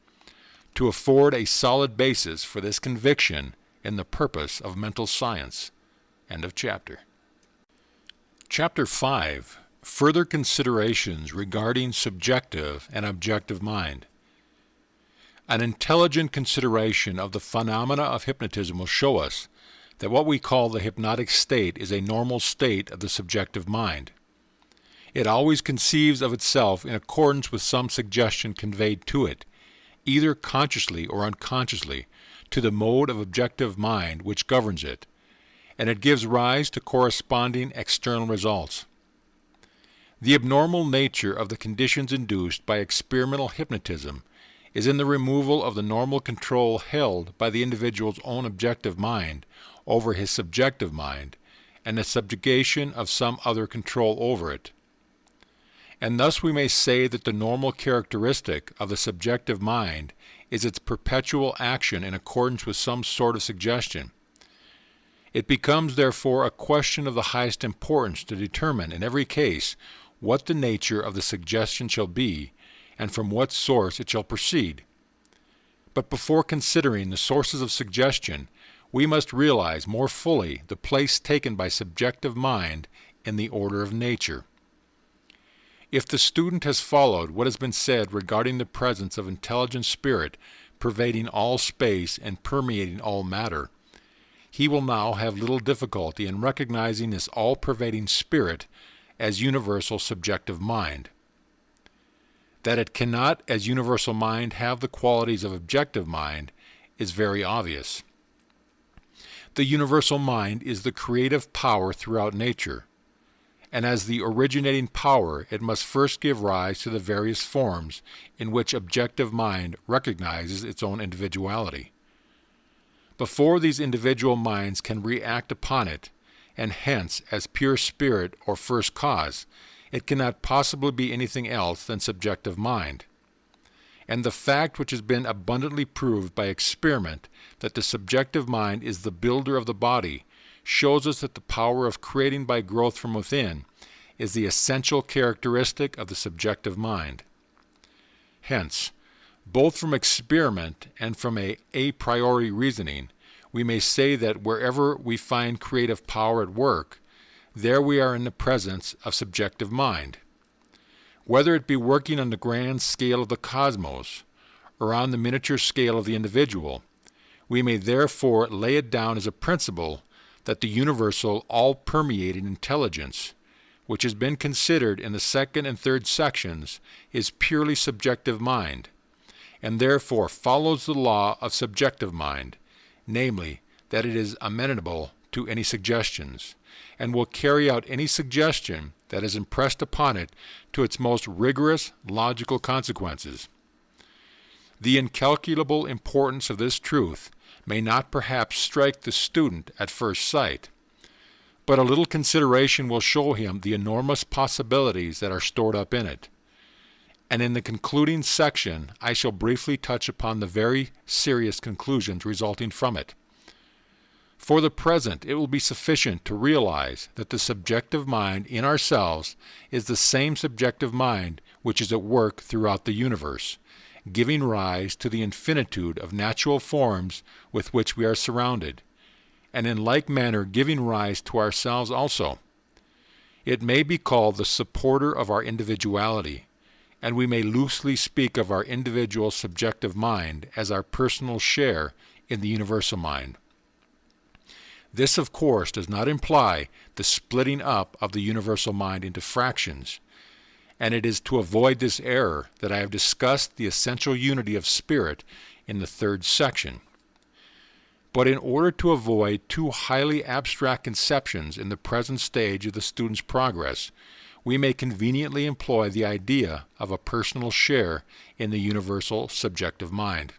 S1: to afford a solid basis for this conviction in the purpose of mental science. End of chapter. Chapter 5. Further considerations regarding subjective and objective mind. An intelligent consideration of the phenomena of hypnotism will show us that what we call the hypnotic state is a normal state of the subjective mind. It always conceives of itself in accordance with some suggestion conveyed to it, either consciously or unconsciously, to the mode of objective mind which governs it, and it gives rise to corresponding external results. The abnormal nature of the conditions induced by experimental hypnotism is in the removal of the normal control held by the individual's own objective mind over his subjective mind, and the subjugation of some other control over it. And thus we may say that the normal characteristic of the subjective mind is its perpetual action in accordance with some sort of suggestion. It becomes therefore a question of the highest importance to determine in every case what the nature of the suggestion shall be, and from what source it shall proceed. But before considering the sources of suggestion, we must realize more fully the place taken by subjective mind in the order of nature. If the student has followed what has been said regarding the presence of intelligent spirit pervading all space and permeating all matter, he will now have little difficulty in recognizing this all-pervading spirit as universal subjective mind. That it cannot, as universal mind, have the qualities of objective mind is very obvious. The universal mind is the creative power throughout nature, and as the originating power it must first give rise to the various forms in which objective mind recognizes its own individuality. Before these individual minds can react upon it, and hence as pure spirit or first cause, it cannot possibly be anything else than subjective mind. And the fact which has been abundantly proved by experiment that the subjective mind is the builder of the body shows us that the power of creating by growth from within is the essential characteristic of the subjective mind. Hence, both from experiment and from a priori reasoning, we may say that wherever we find creative power at work, there we are in the presence of subjective mind. Whether it be working on the grand scale of the cosmos or on the miniature scale of the individual, we may therefore lay it down as a principle that the universal all-permeating intelligence, which has been considered in the second and third sections, is purely subjective mind, and therefore follows the law of subjective mind, namely, that it is amenable to any suggestions, and will carry out any suggestion that is impressed upon it to its most rigorous logical consequences. The incalculable importance of this truth may not perhaps strike the student at first sight, but a little consideration will show him the enormous possibilities that are stored up in it. And in the concluding section, I shall briefly touch upon the very serious conclusions resulting from it. For the present, it will be sufficient to realize that the subjective mind in ourselves is the same subjective mind which is at work throughout the universe, giving rise to the infinitude of natural forms with which we are surrounded, and in like manner giving rise to ourselves also. It may be called the supporter of our individuality, and we may loosely speak of our individual subjective mind as our personal share in the universal mind. This, of course, does not imply the splitting up of the universal mind into fractions, and it is to avoid this error that I have discussed the essential unity of spirit in the third section. But in order to avoid too highly abstract conceptions in the present stage of the student's progress, we may conveniently employ the idea of a personal share in the universal subjective mind.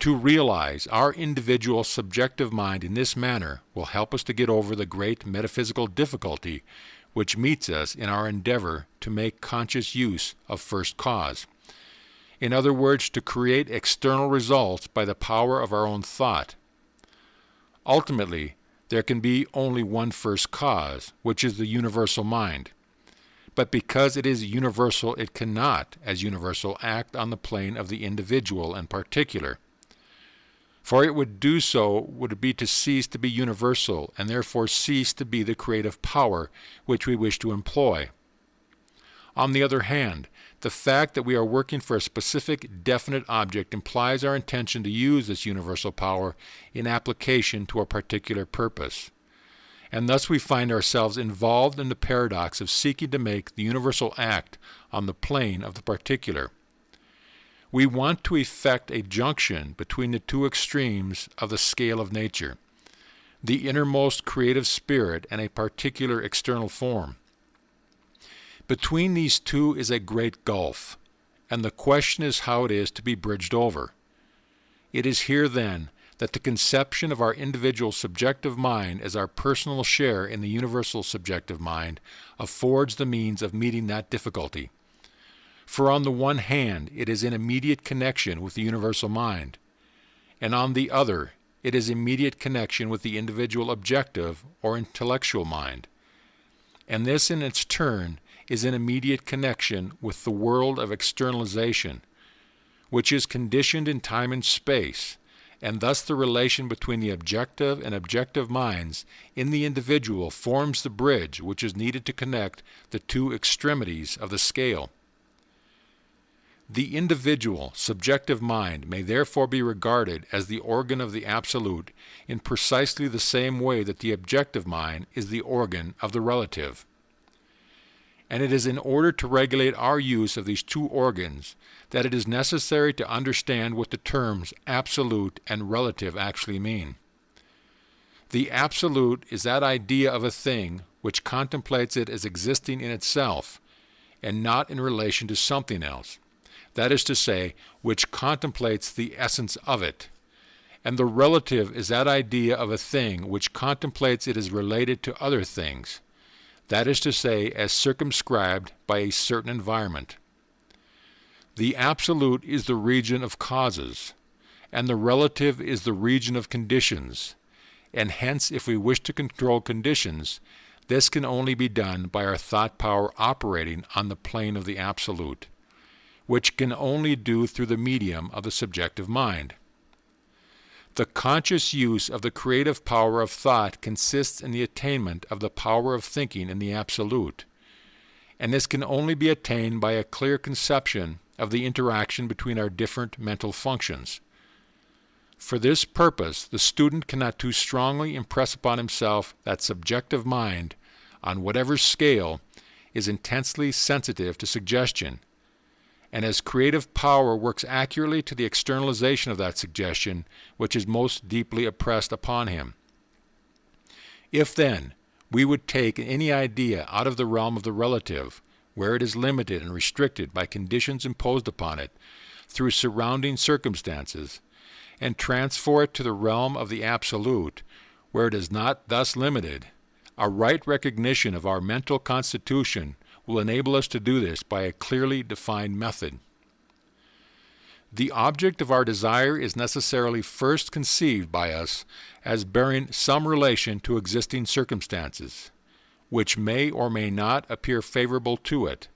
S1: To realize our individual subjective mind in this manner will help us to get over the great metaphysical difficulty which meets us in our endeavor to make conscious use of first cause. In other words, to create external results by the power of our own thought. Ultimately, there can be only one first cause, which is the universal mind. But because it is universal, it cannot, as universal, act on the plane of the individual and particular. For it would do so would be to cease to be universal, and therefore cease to be the creative power which we wish to employ. On the other hand, the fact that we are working for a specific, definite object implies our intention to use this universal power in application to a particular purpose. And thus we find ourselves involved in the paradox of seeking to make the universal act on the plane of the particular. We want to effect a junction between the two extremes of the scale of nature, the innermost creative spirit and a particular external form. Between these two is a great gulf, and the question is how it is to be bridged over. It is here, then, that the conception of our individual subjective mind as our personal share in the universal subjective mind affords the means of meeting that difficulty. For on the one hand, it is in immediate connection with the universal mind, and on the other, it is immediate connection with the individual objective or intellectual mind. And this, in its turn, is in immediate connection with the world of externalization, which is conditioned in time and space, and thus the relation between the objective and objective minds in the individual forms the bridge which is needed to connect the two extremities of the scale. The individual, subjective mind may therefore be regarded as the organ of the Absolute in precisely the same way that the objective mind is the organ of the relative. And it is in order to regulate our use of these two organs that it is necessary to understand what the terms absolute and relative actually mean. The absolute is that idea of a thing which contemplates it as existing in itself and not in relation to something else. That is to say, which contemplates the essence of it. And the relative is that idea of a thing which contemplates it as related to other things. That is to say, as circumscribed by a certain environment. The absolute is the region of causes, and the relative is the region of conditions, and hence if we wish to control conditions, this can only be done by our thought power operating on the plane of the absolute, which can only do through the medium of the subjective mind. The conscious use of the creative power of thought consists in the attainment of the power of thinking in the absolute, and this can only be attained by a clear conception of the interaction between our different mental functions. For this purpose, the student cannot too strongly impress upon himself that subjective mind, on whatever scale, is intensely sensitive to suggestion, and as creative power works accurately to the externalization of that suggestion which is most deeply impressed upon him. If, then, we would take any idea out of the realm of the relative, where it is limited and restricted by conditions imposed upon it through surrounding circumstances, and transfer it to the realm of the absolute, where it is not thus limited, a right recognition of our mental constitution will enable us to do this by a clearly defined method. The object of our desire is necessarily first conceived by us as bearing some relation to existing circumstances, which may or may not appear favorable to it,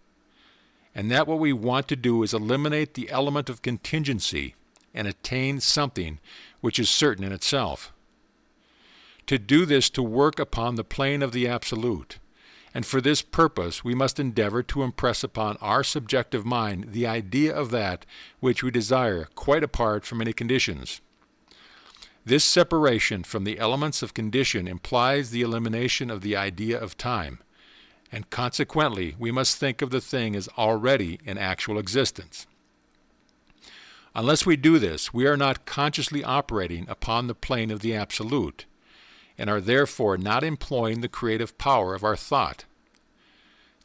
S1: and that what we want to do is eliminate the element of contingency and attain something which is certain in itself. To do this to work upon the plane of the absolute, and for this purpose we must endeavor to impress upon our subjective mind the idea of that which we desire quite apart from any conditions. This separation from the elements of condition implies the elimination of the idea of time, and consequently we must think of the thing as already in actual existence. Unless we do this, we are not consciously operating upon the plane of the absolute, and are therefore not employing the creative power of our thought.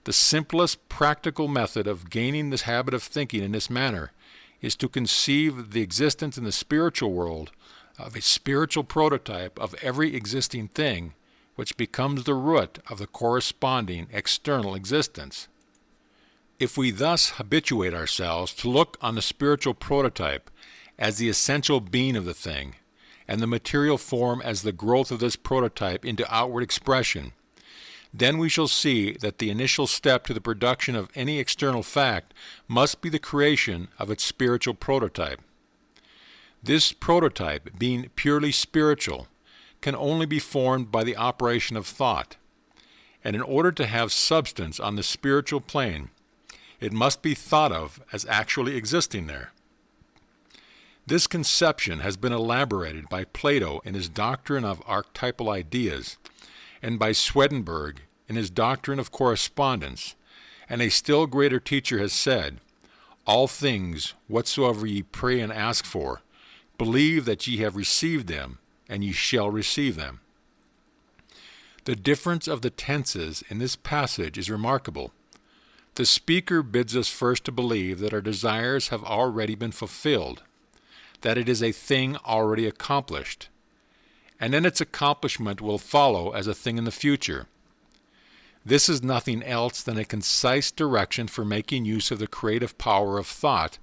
S1: The simplest practical method of gaining this habit of thinking in this manner is to conceive the existence in the spiritual world of a spiritual prototype of every existing thing, which becomes the root of the corresponding external existence. If we thus habituate ourselves to look on the spiritual prototype as the essential being of the thing, and the material form as the growth of this prototype into outward expression, then we shall see that the initial step to the production of any external fact must be the creation of its spiritual prototype. This prototype, being purely spiritual, can only be formed by the operation of thought, and in order to have substance on the spiritual plane, It must be thought of as actually existing there. This conception has been elaborated by Plato in his doctrine of archetypal ideas, and by Swedenborg in his doctrine of correspondence, and a still greater teacher has said, "All things whatsoever ye pray and ask for, believe that ye have received them, and ye shall receive them." The difference of the tenses in this passage is remarkable. The speaker bids us first to believe that our desires have already been fulfilled, that it is a thing already accomplished, and then its accomplishment will follow as a thing in the future. This is nothing else than a concise direction for making use of the creative power of thought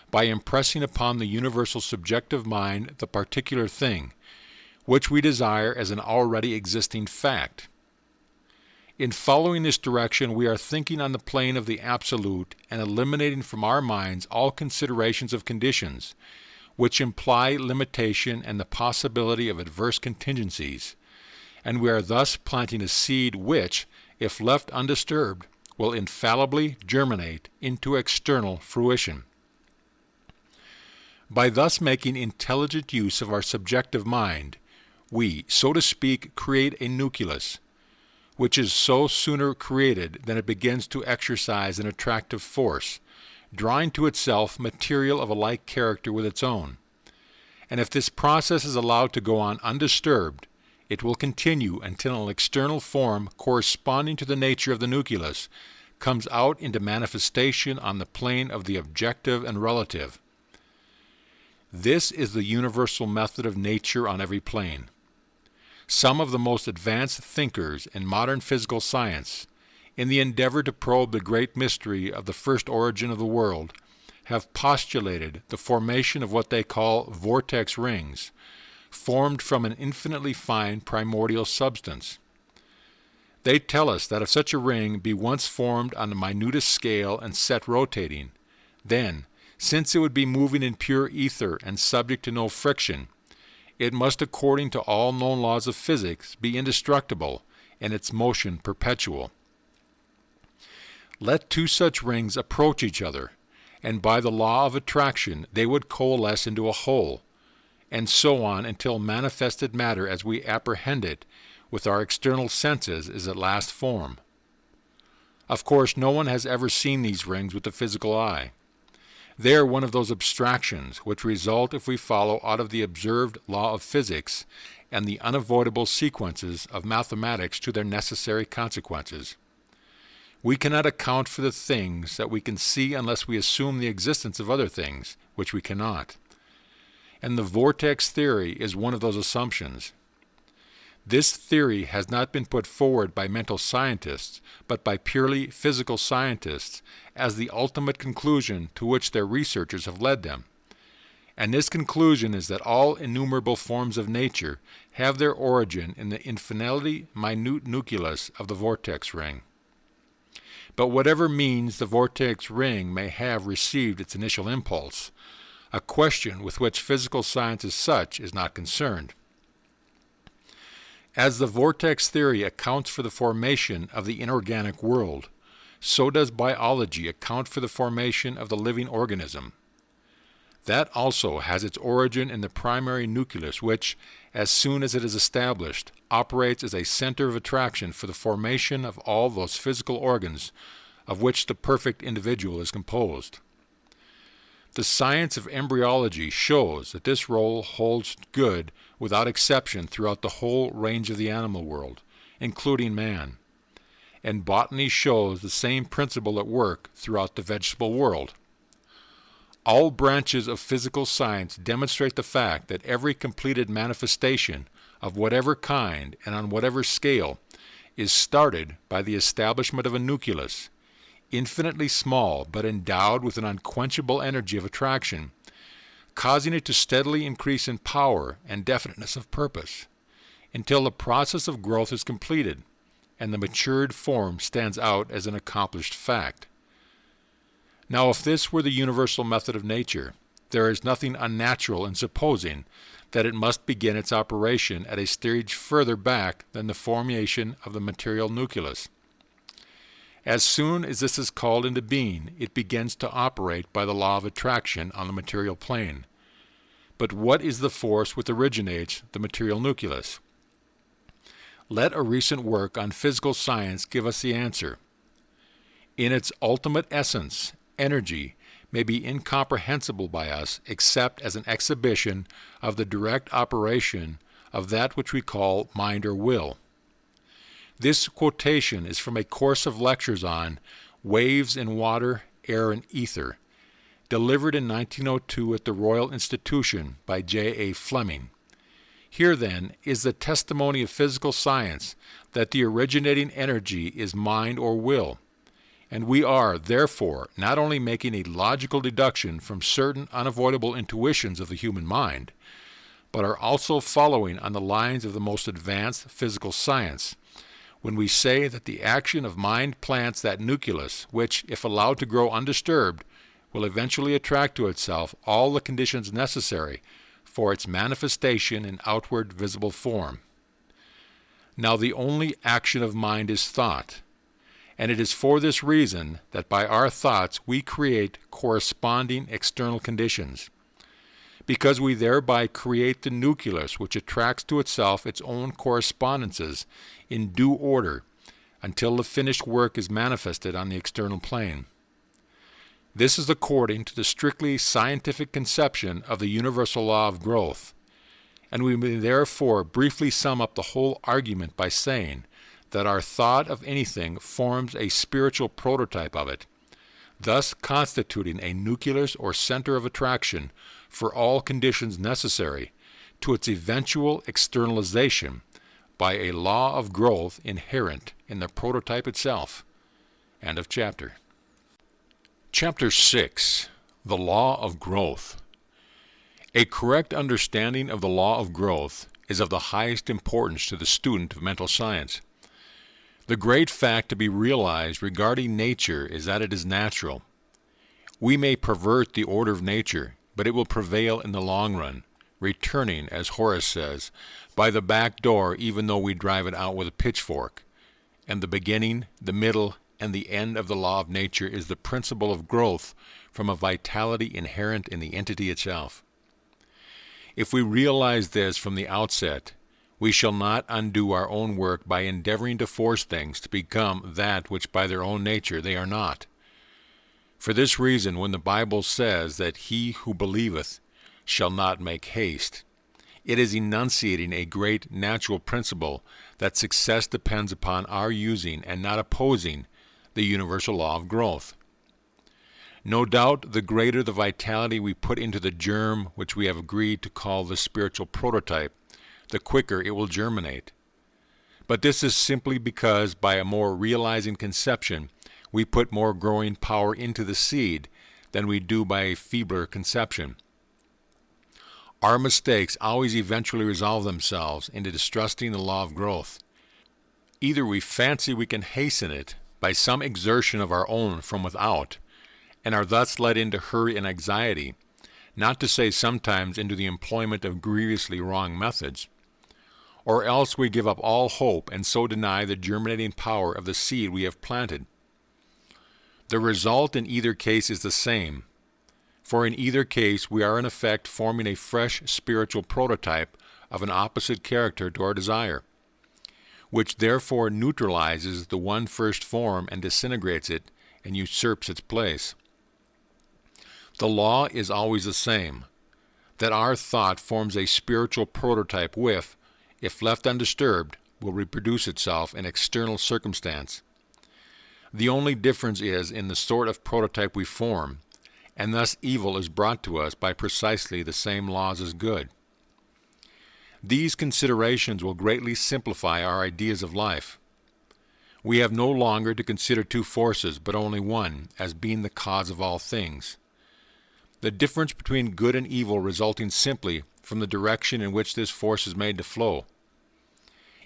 S1: by impressing upon the universal subjective mind the particular thing, which we desire as an already existing fact. In following this direction, we are thinking on the plane of the absolute and eliminating from our minds all considerations of conditions, which imply limitation and the possibility of adverse contingencies, and we are thus planting a seed which, if left undisturbed, will infallibly germinate into external fruition. By thus making intelligent use of our subjective mind, we, so to speak, create a nucleus, which is so sooner created than it begins to exercise an attractive force, drawing to itself material of a like character with its own. And if this process is allowed to go on undisturbed, it will continue until an external form corresponding to the nature of the nucleus comes out into manifestation on the plane of the objective and relative. This is the universal method of nature on every plane. Some of the most advanced thinkers in modern physical science, in the endeavor to probe the great mystery of the first origin of the world, have postulated the formation of what they call vortex rings, formed from an infinitely fine primordial substance. They tell us that if such a ring be once formed on the minutest scale and set rotating, then, since it would be moving in pure ether and subject to no friction, it must, according to all known laws of physics, be indestructible and its motion perpetual. Let two such rings approach each other, and by the law of attraction they would coalesce into a whole, and so on until manifested matter as we apprehend it with our external senses is at last formed. Of course, no one has ever seen these rings with the physical eye. They are one of those abstractions which result if we follow out of the observed law of physics and the unavoidable sequences of mathematics to their necessary consequences. We cannot account for the things that we can see unless we assume the existence of other things, which we cannot. And the vortex theory is one of those assumptions. This theory has not been put forward by mental scientists, but by purely physical scientists, as the ultimate conclusion to which their researchers have led them. And this conclusion is that all innumerable forms of nature have their origin in the infinitely minute nucleus of the vortex ring. But whatever means the vortex ring may have received its initial impulse, a question with which physical science as such is not concerned. As the vortex theory accounts for the formation of the inorganic world, so does biology account for the formation of the living organism. That also has its origin in the primary nucleus which, as soon as it is established, operates as a center of attraction for the formation of all those physical organs of which the perfect individual is composed. The science of embryology shows that this role holds good without exception throughout the whole range of the animal world, including man. And botany shows the same principle at work throughout the vegetable world. All branches of physical science demonstrate the fact that every completed manifestation of whatever kind and on whatever scale is started by the establishment of a nucleus, infinitely small but endowed with an unquenchable energy of attraction, causing it to steadily increase in power and definiteness of purpose, until the process of growth is completed and the matured form stands out as an accomplished fact. Now, if this were the universal method of nature, there is nothing unnatural in supposing that it must begin its operation at a stage further back than the formation of the material nucleus. As soon as this is called into being, it begins to operate by the law of attraction on the material plane. But what is the force which originates the material nucleus? Let a recent work on physical science give us the answer. In its ultimate essence, energy may be incomprehensible by us except as an exhibition of the direct operation of that which we call mind or will. This quotation is from a course of lectures on Waves in Water, Air, and Ether, delivered in 1902 at the Royal Institution by J.A. Fleming. Here, then, is the testimony of physical science that the originating energy is mind or will, and we are, therefore, not only making a logical deduction from certain unavoidable intuitions of the human mind, but are also following on the lines of the most advanced physical science, when we say that the action of mind plants that nucleus, which, if allowed to grow undisturbed, will eventually attract to itself all the conditions necessary for its manifestation in outward visible form. Now the only action of mind is thought, and it is for this reason that by our thoughts we create corresponding external conditions, because we thereby create the nucleus which attracts to itself its own correspondences in due order until the finished work is manifested on the external plane. This is according to the strictly scientific conception of the universal law of growth, and we may therefore briefly sum up the whole argument by saying that our thought of anything forms a spiritual prototype of it, thus constituting a nucleus or center of attraction for all conditions necessary to its eventual externalization by a law of growth inherent in the prototype itself. End of chapter. Chapter 6. The Law of Growth. A correct understanding of the law of growth is of the highest importance to the student of mental science. The great fact to be realized regarding nature is that it is natural. We may pervert the order of nature, but it will prevail in the long run, returning, as Horace says, by the back door even though we drive it out with a pitchfork. And the beginning, the middle, and the end of the law of nature is the principle of growth from a vitality inherent in the entity itself. If we realize this from the outset, we shall not undo our own work by endeavoring to force things to become that which by their own nature they are not. For this reason, when the Bible says that he who believeth shall not make haste, it is enunciating a great natural principle that success depends upon our using and not opposing the universal law of growth. No doubt the greater the vitality we put into the germ which we have agreed to call the spiritual prototype, the quicker it will germinate. But this is simply because by a more realizing conception we put more growing power into the seed than we do by a feebler conception. Our mistakes always eventually resolve themselves into distrusting the law of growth. Either we fancy we can hasten it by some exertion of our own from without, and are thus led into hurry and anxiety, not to say sometimes into the employment of grievously wrong methods, or else we give up all hope and so deny the germinating power of the seed we have planted. The result in either case is the same, for in either case we are in effect forming a fresh spiritual prototype of an opposite character to our desire, which therefore neutralizes the one first form and disintegrates it and usurps its place. The law is always the same, that our thought forms a spiritual prototype which, if left undisturbed, will reproduce itself in external circumstance. The only difference is in the sort of prototype we form, and thus evil is brought to us by precisely the same laws as good. These considerations will greatly simplify our ideas of life. We have no longer to consider two forces, but only one, as being the cause of all things. The difference between good and evil resulting simply from the direction in which this force is made to flow.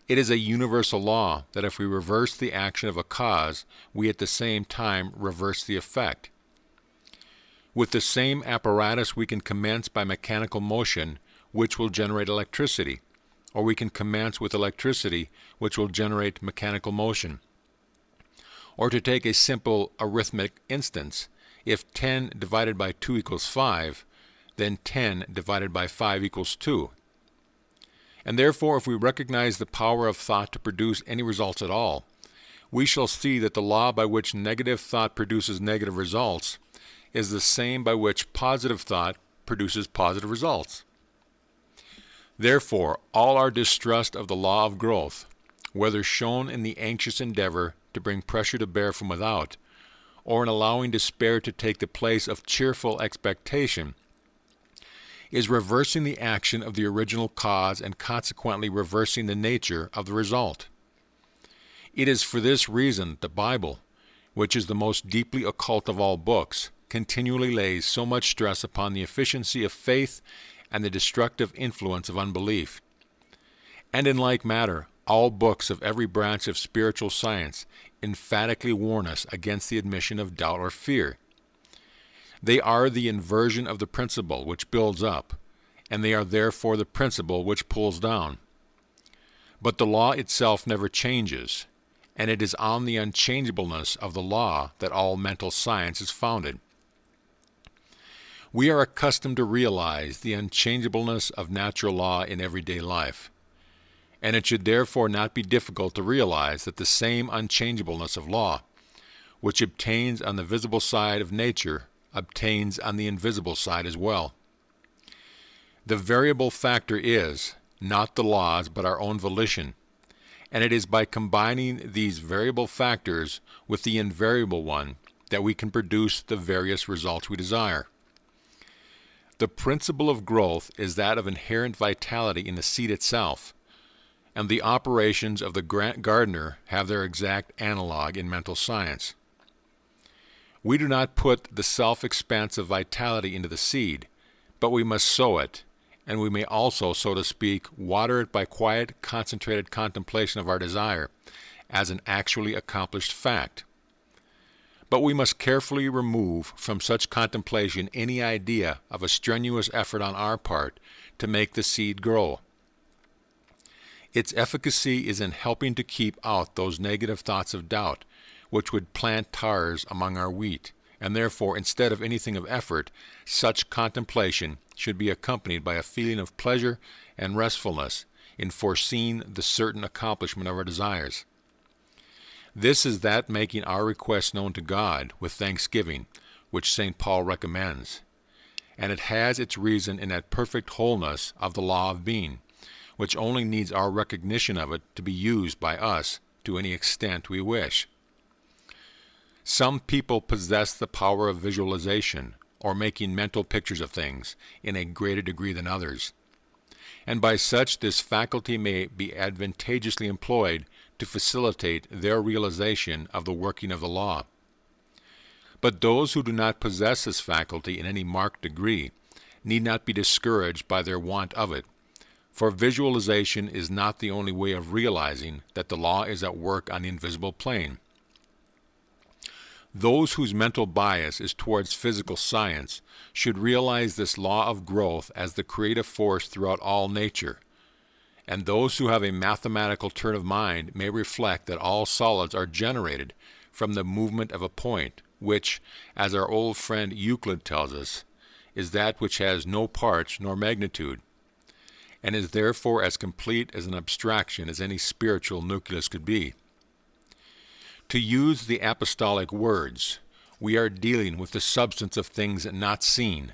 S1: It is a universal law that if we reverse the action of a cause, we at the same time reverse the effect. With the same apparatus we can commence by mechanical motion, which will generate electricity, or we can commence with electricity, which will generate mechanical motion. Or to take a simple arithmetic instance, if 10 divided by 2 equals 5, then 10 divided by 5 equals 2. And therefore, if we recognize the power of thought to produce any results at all, we shall see that the law by which negative thought produces negative results is the same by which positive thought produces positive results. Therefore, all our distrust of the law of growth, whether shown in the anxious endeavor to bring pressure to bear from without, or in allowing despair to take the place of cheerful expectation, is reversing the action of the original cause and consequently reversing the nature of the result. It is for this reason the Bible, which is the most deeply occult of all books, continually lays so much stress upon the efficiency of faith and the destructive influence of unbelief. And in like matter, all books of every branch of spiritual science emphatically warn us against the admission of doubt or fear. They are the inversion of the principle which builds up, and they are therefore the principle which pulls down. But the law itself never changes, and it is on the unchangeableness of the law that all mental science is founded. We are accustomed to realize the unchangeableness of natural law in everyday life, and it should therefore not be difficult to realize that the same unchangeableness of law, which obtains on the visible side of nature, obtains on the invisible side as well. The variable factor is not the laws but our own volition, and it is by combining these variable factors with the invariable one that we can produce the various results we desire. The principle of growth is that of inherent vitality in the seed itself, and the operations of the gardener have their exact analog in mental science. We do not put the self-expansive vitality into the seed, but we must sow it, and we may also, so to speak, water it by quiet, concentrated contemplation of our desire as an actually accomplished fact. But we must carefully remove from such contemplation any idea of a strenuous effort on our part to make the seed grow. Its efficacy is in helping to keep out those negative thoughts of doubt which would plant tares among our wheat, and therefore, instead of anything of effort, such contemplation should be accompanied by a feeling of pleasure and restfulness in foreseeing the certain accomplishment of our desires. This is that making our requests known to God with thanksgiving, which St. Paul recommends, and it has its reason in that perfect wholeness of the law of being, which only needs our recognition of it to be used by us to any extent we wish. Some people possess the power of visualization, or making mental pictures of things, in a greater degree than others, and by such this faculty may be advantageously employed to facilitate their realization of the working of the law. But those who do not possess this faculty in any marked degree need not be discouraged by their want of it, for visualization is not the only way of realizing that the law is at work on the invisible plane. Those whose mental bias is towards physical science should realize this law of growth as the creative force throughout all nature, and those who have a mathematical turn of mind may reflect that all solids are generated from the movement of a point, which, as our old friend Euclid tells us, is that which has no parts nor magnitude, and is therefore as complete as an abstraction as any spiritual nucleus could be. To use the apostolic words, we are dealing with the substance of things not seen,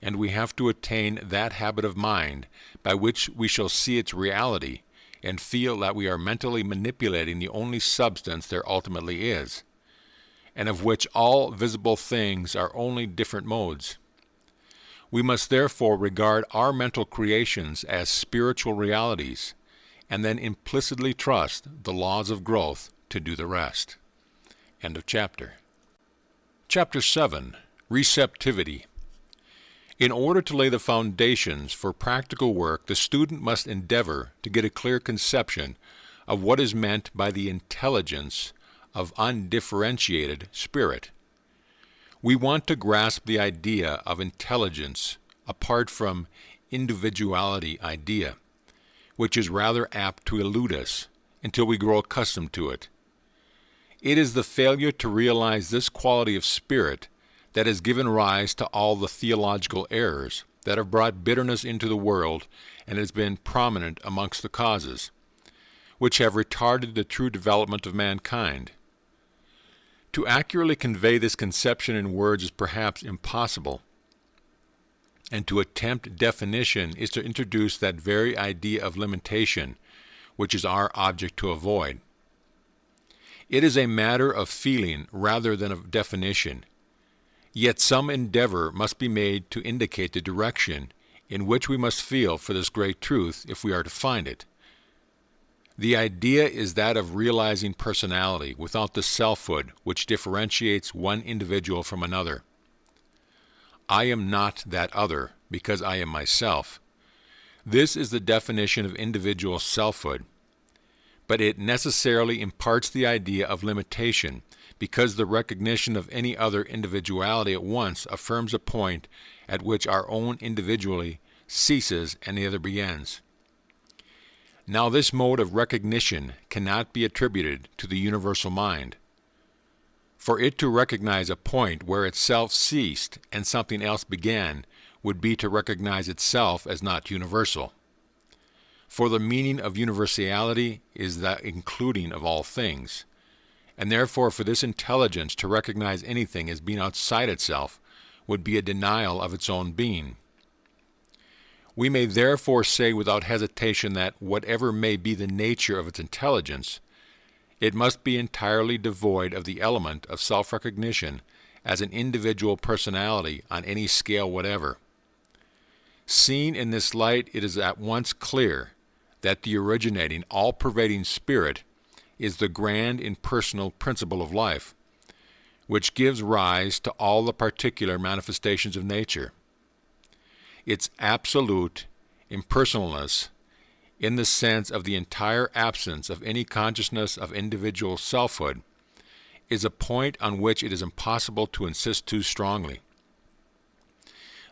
S1: and we have to attain that habit of mind by which we shall see its reality and feel that we are mentally manipulating the only substance there ultimately is, and of which all visible things are only different modes. We must therefore regard our mental creations as spiritual realities, and then implicitly trust the laws of growth to do the rest. End of chapter. Chapter 7. Receptivity. In order to lay the foundations for practical work, the student must endeavor to get a clear conception of what is meant by the intelligence of undifferentiated spirit. We want to grasp the idea of intelligence apart from individuality idea, which is rather apt to elude us until we grow accustomed to it. It is the failure to realize this quality of spirit that has given rise to all the theological errors that have brought bitterness into the world and has been prominent amongst the causes, which have retarded the true development of mankind. To accurately convey this conception in words is perhaps impossible, and to attempt definition is to introduce that very idea of limitation, which is our object to avoid. It is a matter of feeling rather than of definition, yet some endeavor must be made to indicate the direction in which we must feel for this great truth if we are to find it. The idea is that of realizing personality without the selfhood which differentiates one individual from another. I am not that other because I am myself. This is the definition of individual selfhood, but it necessarily imparts the idea of limitation because the recognition of any other individuality at once affirms a point at which our own individuality ceases and the other begins. Now this mode of recognition cannot be attributed to the universal mind. For it to recognize a point where itself ceased and something else began would be to recognize itself as not universal. For the meaning of universality is the including of all things, and therefore for this intelligence to recognize anything as being outside itself would be a denial of its own being. We may therefore say without hesitation that whatever may be the nature of its intelligence, it must be entirely devoid of the element of self-recognition as an individual personality on any scale whatever. Seen in this light, it is at once clear that the originating, all-pervading spirit is the grand impersonal principle of life, which gives rise to all the particular manifestations of nature. Its absolute impersonalness, in the sense of the entire absence of any consciousness of individual selfhood, is a point on which it is impossible to insist too strongly.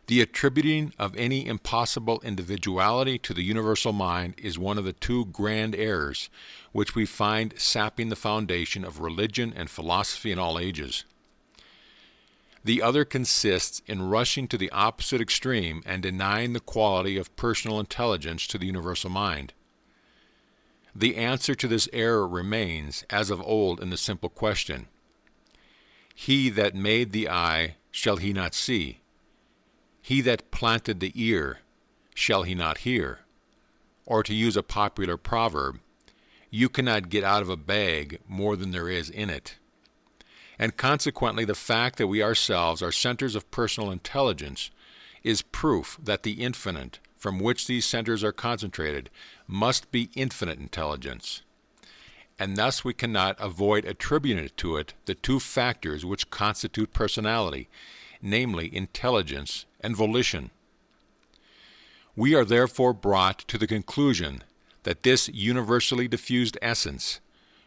S1: The attributing of any impossible individuality to the universal mind is one of the two grand errors which we find sapping the foundation of religion and philosophy in all ages. The other consists in rushing to the opposite extreme and denying the quality of personal intelligence to the universal mind. The answer to this error remains, as of old, in the simple question, He that made the eye, shall he not see? He that planted the ear, shall he not hear? Or to use a popular proverb, you cannot get out of a bag more than there is in it. And consequently the fact that we ourselves are centers of personal intelligence is proof that the infinite, from which these centers are concentrated, must be infinite intelligence. And thus we cannot avoid attributing to it the two factors which constitute personality, namely intelligence and volition. We are therefore brought to the conclusion that this universally diffused essence,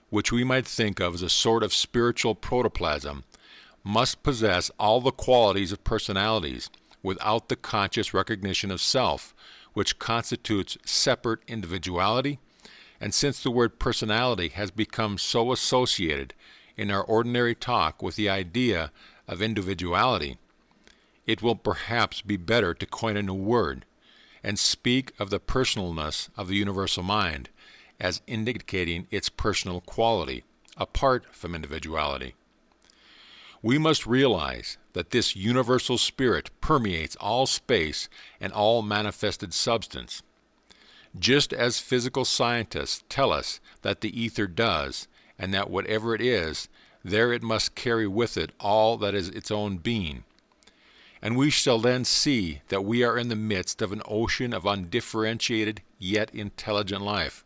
S1: which we might think of as a sort of spiritual protoplasm, must possess all the qualities of personalities without the conscious recognition of self, which constitutes separate individuality, and since the word personality has become so associated in our ordinary talk with the idea of individuality, it will perhaps be better to coin a new word and speak of the personalness of the universal mind as indicating its personal quality, apart from individuality. We must realize that this universal spirit permeates all space and all manifested substance. Just as physical scientists tell us that the ether does, and that whatever it is, there it must carry with it all that is its own being. And we shall then see that we are in the midst of an ocean of undifferentiated yet intelligent life,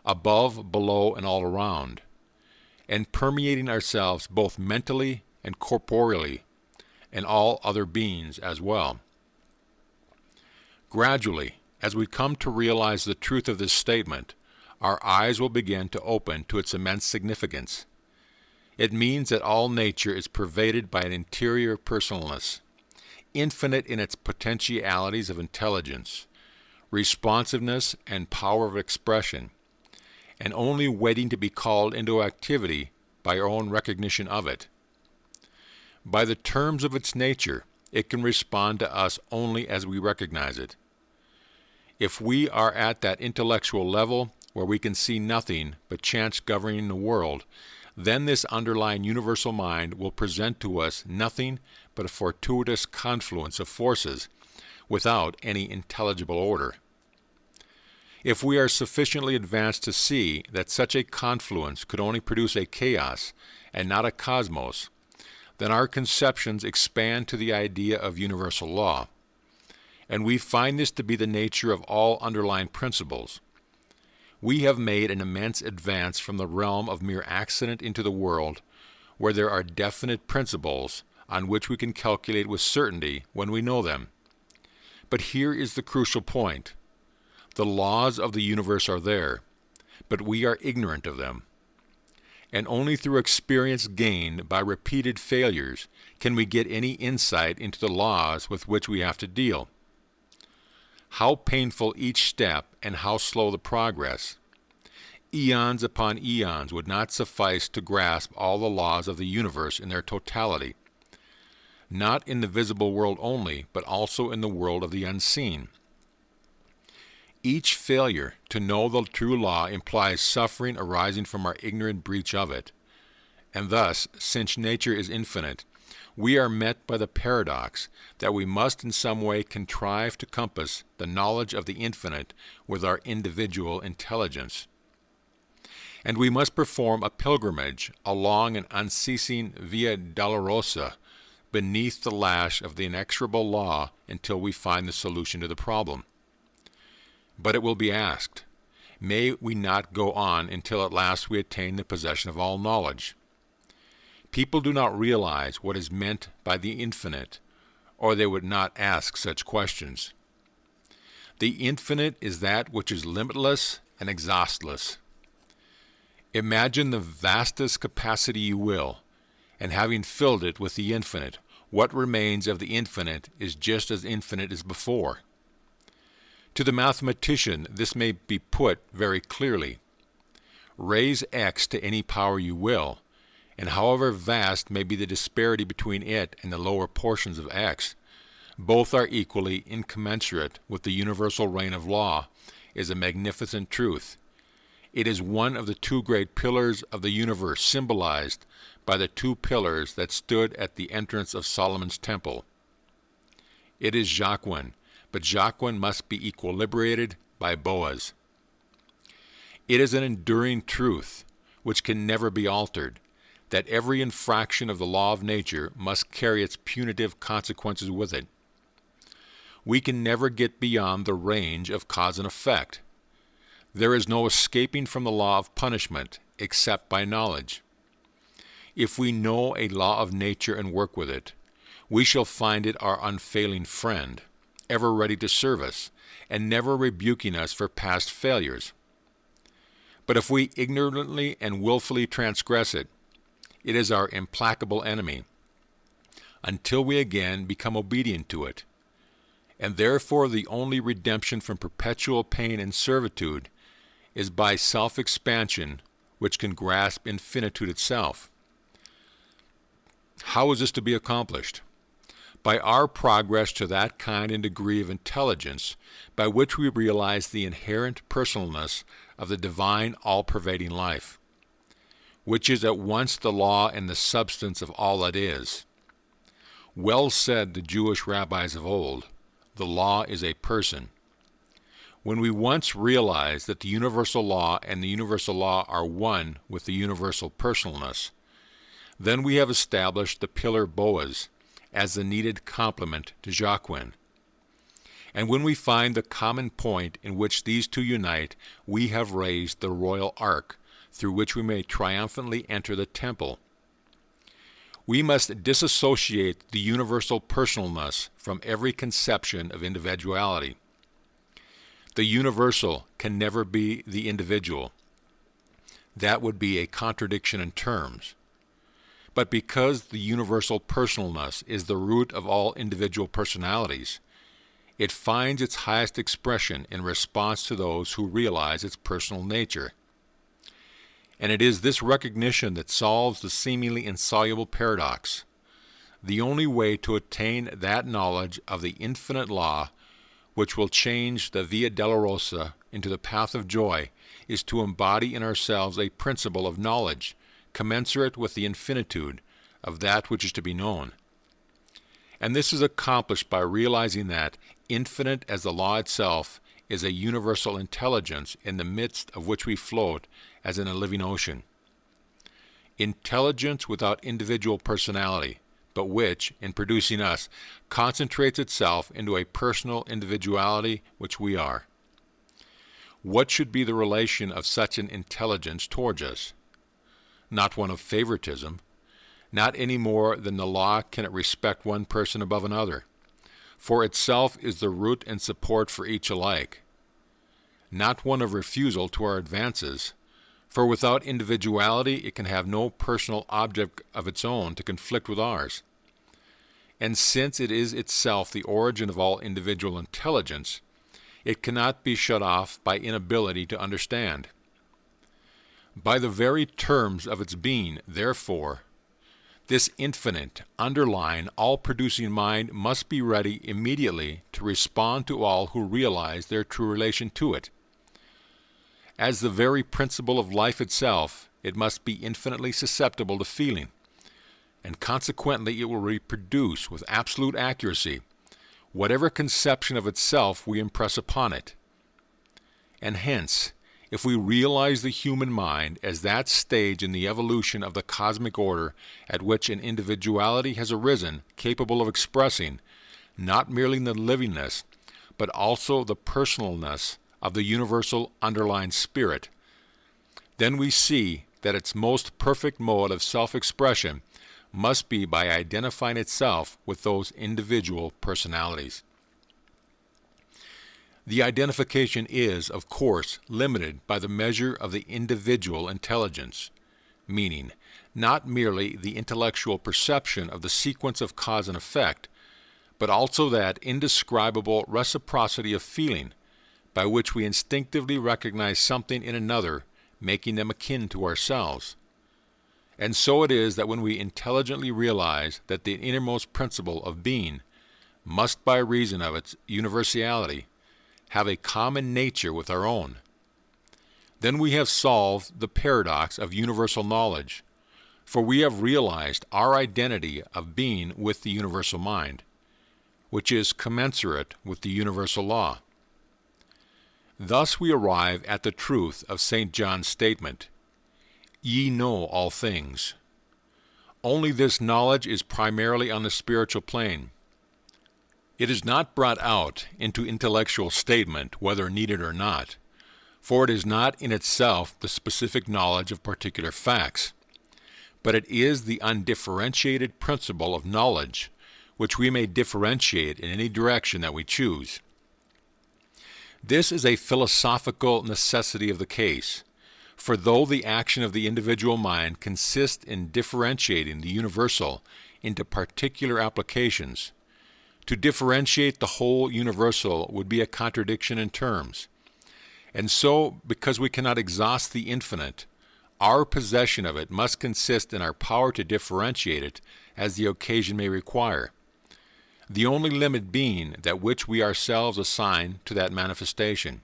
S1: above, below, and all around, and permeating ourselves both mentally and corporeally, and all other beings as well. Gradually, as we come to realize the truth of this statement, our eyes will begin to open to its immense significance. It means that all nature is pervaded by an interior personalness, infinite in its potentialities of intelligence, responsiveness, and power of expression, and only waiting to be called into activity by our own recognition of it. By the terms of its nature, it can respond to us only as we recognize it. If we are at that intellectual level where we can see nothing but chance governing the world, then this underlying universal mind will present to us nothing but a fortuitous confluence of forces without any intelligible order. If we are sufficiently advanced to see that such a confluence could only produce a chaos and not a cosmos, then our conceptions expand to the idea of universal law. And we find this to be the nature of all underlying principles. We have made an immense advance from the realm of mere accident into the world where there are definite principles on which we can calculate with certainty when we know them. But here is the crucial point. The laws of the universe are there, but we are ignorant of them. And only through experience gained by repeated failures can we get any insight into the laws with which we have to deal. How painful each step and how slow the progress. Eons upon eons would not suffice to grasp all the laws of the universe in their totality, not in the visible world only, but also in the world of the unseen. Each failure to know the true law implies suffering arising from our ignorant breach of it. And thus, since nature is infinite, we are met by the paradox that we must in some way contrive to compass the knowledge of the infinite with our individual intelligence. And we must perform a pilgrimage along an unceasing via dolorosa beneath the lash of the inexorable law until we find the solution to the problem. But it will be asked, may we not go on until at last we attain the possession of all knowledge? People do not realize what is meant by the infinite, or they would not ask such questions. The infinite is that which is limitless and exhaustless. Imagine the vastest capacity you will, and having filled it with the infinite, what remains of the infinite is just as infinite as before. To the mathematician, this may be put very clearly. Raise x to any power you will, and however vast may be the disparity between it and the lower portions of x, both are equally incommensurate with the universal reign of law, is a magnificent truth. It is one of the two great pillars of the universe symbolized by the two pillars that stood at the entrance of Solomon's temple. It is Jacquin, but Jacquin must be equilibrated by Boaz. It is an enduring truth, which can never be altered, that every infraction of the law of nature must carry its punitive consequences with it. We can never get beyond the range of cause and effect. There is no escaping from the law of punishment except by knowledge. If we know a law of nature and work with it, we shall find it our unfailing friend, ever ready to serve us, and never rebuking us for past failures. But if we ignorantly and willfully transgress it, it is our implacable enemy, until we again become obedient to it. And therefore the only redemption from perpetual pain and servitude is by self-expansion, which can grasp infinitude itself. How is this to be accomplished? By our progress to that kind and degree of intelligence by which we realize the inherent personalness of the divine all-pervading life, which is at once the law and the substance of all that is. Well said the Jewish rabbis of old, the law is a person. When we once realize that the universal law and the universal law are one with the universal personalness, then we have established the pillar Boaz as the needed complement to Jacquin. And when we find the common point in which these two unite, we have raised the royal ark through which we may triumphantly enter the temple. We must disassociate the universal personalness from every conception of individuality. The universal can never be the individual. That would be a contradiction in terms. But because the universal personalness is the root of all individual personalities, it finds its highest expression in response to those who realize its personal nature. And it is this recognition that solves the seemingly insoluble paradox. The only way to attain that knowledge of the infinite law which will change the Via Dolorosa into the path of joy is to embody in ourselves a principle of knowledge commensurate with the infinitude of that which is to be known. And this is accomplished by realizing that, infinite as the law itself, is a universal intelligence in the midst of which we float as in a living ocean. Intelligence without individual personality, but which, in producing us, concentrates itself into a personal individuality which we are. What should be the relation of such an intelligence towards us? Not one of favoritism, not any more than the law can it respect one person above another, for itself is the root and support for each alike. Not one of refusal to our advances, for without individuality it can have no personal object of its own to conflict with ours. And since it is itself the origin of all individual intelligence, it cannot be shut off by inability to understand. By the very terms of its being, therefore, this infinite, underlying, all-producing mind must be ready immediately to respond to all who realize their true relation to it. As the very principle of life itself, it must be infinitely susceptible to feeling, and consequently it will reproduce with absolute accuracy whatever conception of itself we impress upon it. And hence, if we realize the human mind as that stage in the evolution of the cosmic order at which an individuality has arisen capable of expressing not merely the livingness, but also the personalness of the universal underlying spirit, then we see that its most perfect mode of self-expression must be by identifying itself with those individual personalities. The identification is, of course, limited by the measure of the individual intelligence, meaning not merely the intellectual perception of the sequence of cause and effect, but also that indescribable reciprocity of feeling by which we instinctively recognize something in another, making them akin to ourselves. And so it is that when we intelligently realize that the innermost principle of being must, by reason of its universality, have a common nature with our own, then we have solved the paradox of universal knowledge, for we have realized our identity of being with the universal mind, which is commensurate with the universal law. Thus we arrive at the truth of St. John's statement, "Ye know all things." Only this knowledge is primarily on the spiritual plane. It is not brought out into intellectual statement whether needed or not, for it is not in itself the specific knowledge of particular facts, but it is the undifferentiated principle of knowledge which we may differentiate in any direction that we choose. This is a philosophical necessity of the case, for though the action of the individual mind consists in differentiating the universal into particular applications, to differentiate the whole universal would be a contradiction in terms. And so, because we cannot exhaust the infinite, our possession of it must consist in our power to differentiate it as the occasion may require, the only limit being that which we ourselves assign to that manifestation.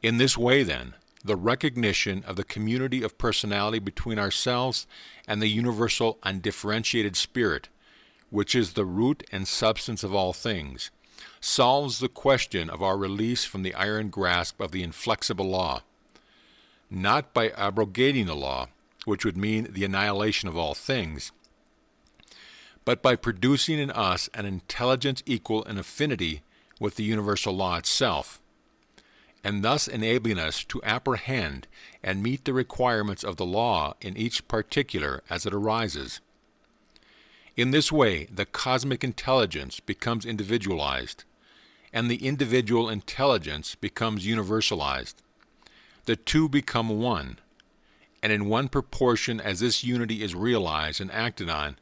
S1: In this way, then, the recognition of the community of personality between ourselves and the universal undifferentiated spirit, which is the root and substance of all things, solves the question of our release from the iron grasp of the inflexible law, not by abrogating the law, which would mean the annihilation of all things, but by producing in us an intelligence equal in affinity with the universal law itself, and thus enabling us to apprehend and meet the requirements of the law in each particular as it arises. In this way, the cosmic intelligence becomes individualized, and the individual intelligence becomes universalized. The two become one, and in one proportion as this unity is realized and acted on,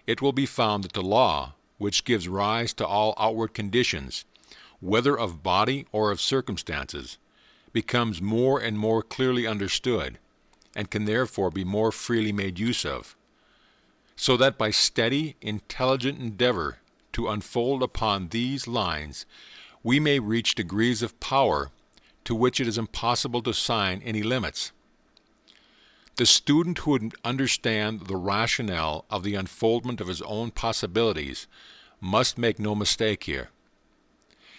S1: it will be found that the law, which gives rise to all outward conditions, whether of body or of circumstances, becomes more and more clearly understood, and can therefore be more freely made use of, so that by steady, intelligent endeavor to unfold upon these lines, we may reach degrees of power to which it is impossible to assign any limits. The student who would understand the rationale of the unfoldment of his own possibilities must make no mistake here.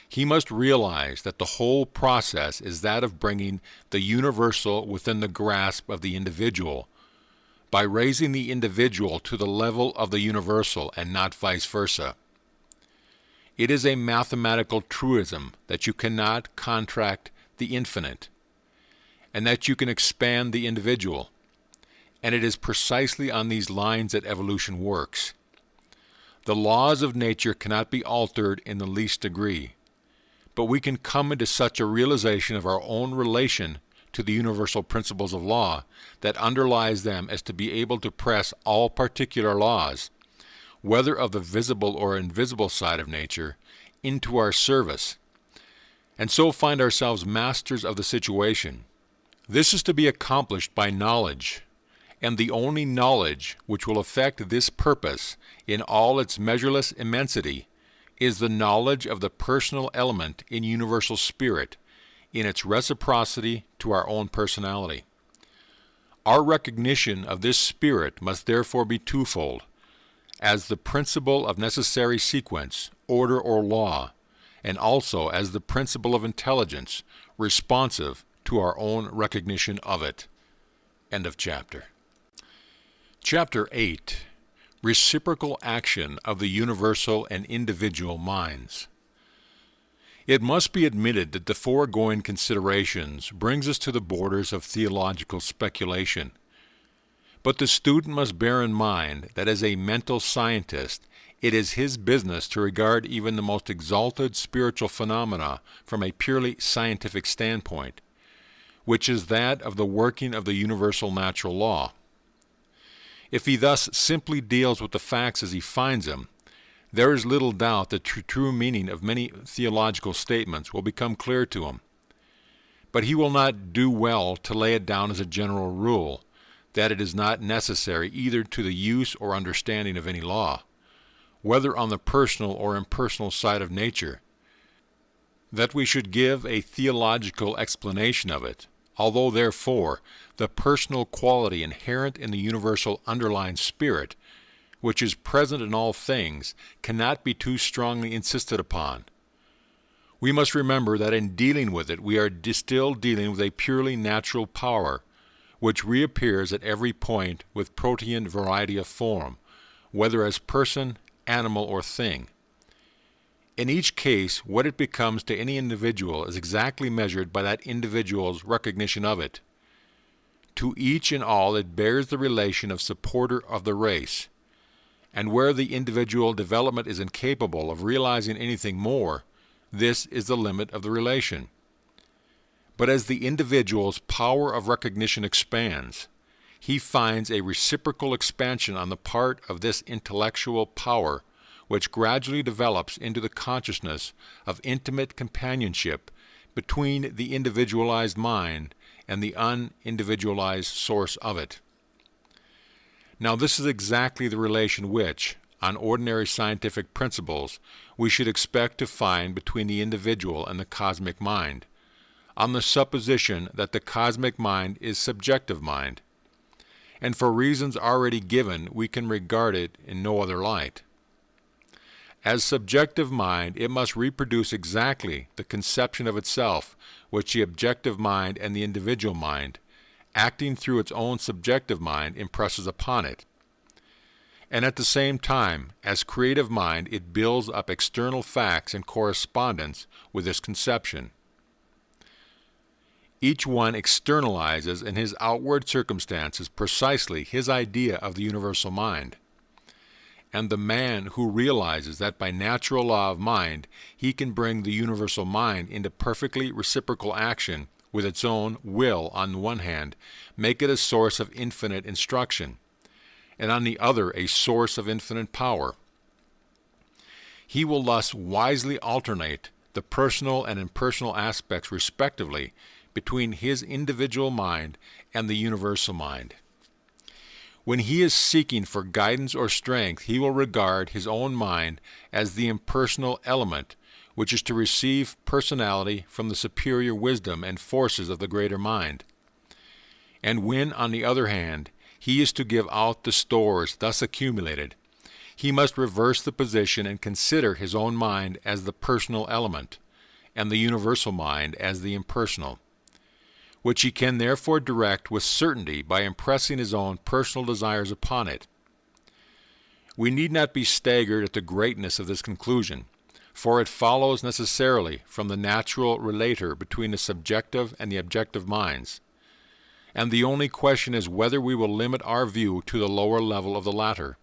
S1: He must realize that the whole process is that of bringing the universal within the grasp of the individual, by raising the individual to the level of the universal and not vice versa. It is a mathematical truism that you cannot contract the infinite, and that you can expand the individual, and it is precisely on these lines that evolution works. The laws of nature cannot be altered in the least degree, but we can come into such a realization of our own relation to the universal principles of law that underlies them as to be able to press all particular laws, whether of the visible or invisible side of nature, into our service, and so find ourselves masters of the situation. This is to be accomplished by knowledge, and the only knowledge which will effect this purpose in all its measureless immensity is the knowledge of the personal element in universal spirit, in its reciprocity to our own personality. Our recognition of this spirit must therefore be twofold, as the principle of necessary sequence, order, or law, and also as the principle of intelligence, responsive to our own recognition of it. End of chapter. Chapter 8. Reciprocal action of the universal and individual minds. It must be admitted that the foregoing considerations brings us to the borders of theological speculation. But the student must bear in mind that as a mental scientist, it is his business to regard even the most exalted spiritual phenomena from a purely scientific standpoint, which is that of the working of the universal natural law. If he thus simply deals with the facts as he finds them, there is little doubt that the true meaning of many theological statements will become clear to him. But he will not do well to lay it down as a general rule that it is not necessary either to the use or understanding of any law, whether on the personal or impersonal side of nature, that we should give a theological explanation of it, although therefore the personal quality inherent in the universal underlying spirit, which is present in all things, cannot be too strongly insisted upon. We must remember that in dealing with it we are still dealing with a purely natural power, which reappears at every point with protean variety of form, whether as person, animal, or thing. In each case, what it becomes to any individual is exactly measured by that individual's recognition of it. To each and all it bears the relation of supporter of the race, and where the individual development is incapable of realizing anything more, this is the limit of the relation. But as the individual's power of recognition expands, he finds a reciprocal expansion on the part of this intellectual power, which gradually develops into the consciousness of intimate companionship between the individualized mind and the unindividualized source of it. Now this is exactly the relation which, on ordinary scientific principles, we should expect to find between the individual and the cosmic mind, on the supposition that the cosmic mind is subjective mind, and for reasons already given we can regard it in no other light. As subjective mind, it must reproduce exactly the conception of itself which the objective mind and the individual mind, acting through its own subjective mind, impresses upon it. And at the same time, as creative mind, it builds up external facts in correspondence with this conception. Each one externalizes in his outward circumstances precisely his idea of the universal mind. And the man who realizes that by natural law of mind he can bring the universal mind into perfectly reciprocal action with its own will on the one hand, make it a source of infinite instruction, and on the other a source of infinite power. He will thus wisely alternate the personal and impersonal aspects respectively between his individual mind and the universal mind. When he is seeking for guidance or strength, he will regard his own mind as the impersonal element, which is to receive personality from the superior wisdom and forces of the greater mind. And when, on the other hand, he is to give out the stores thus accumulated, he must reverse the position and consider his own mind as the personal element, and the universal mind as the impersonal, which he can therefore direct with certainty by impressing his own personal desires upon it. We need not be staggered at the greatness of this conclusion, for it follows necessarily from the natural relator between the subjective and the objective minds, and the only question is whether we will limit our view to the lower level of the latter,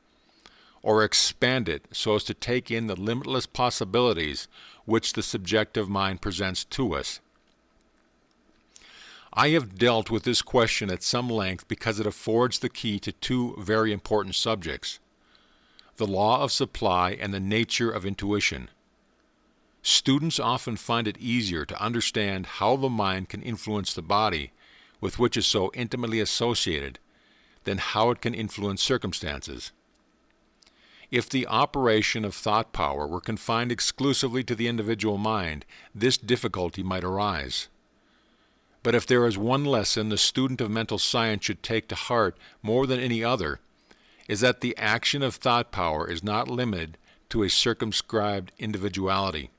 S1: or expand it so as to take in the limitless possibilities which the subjective mind presents to us. I have dealt with this question at some length because it affords the key to two very important subjects: the law of supply and the nature of intuition. Students often find it easier to understand how the mind can influence the body, with which is so intimately associated, than how it can influence circumstances. If the operation of thought power were confined exclusively to the individual mind, this difficulty might arise. But if there is one lesson the student of mental science should take to heart more than any other, is that the action of thought power is not limited to a circumscribed individuality.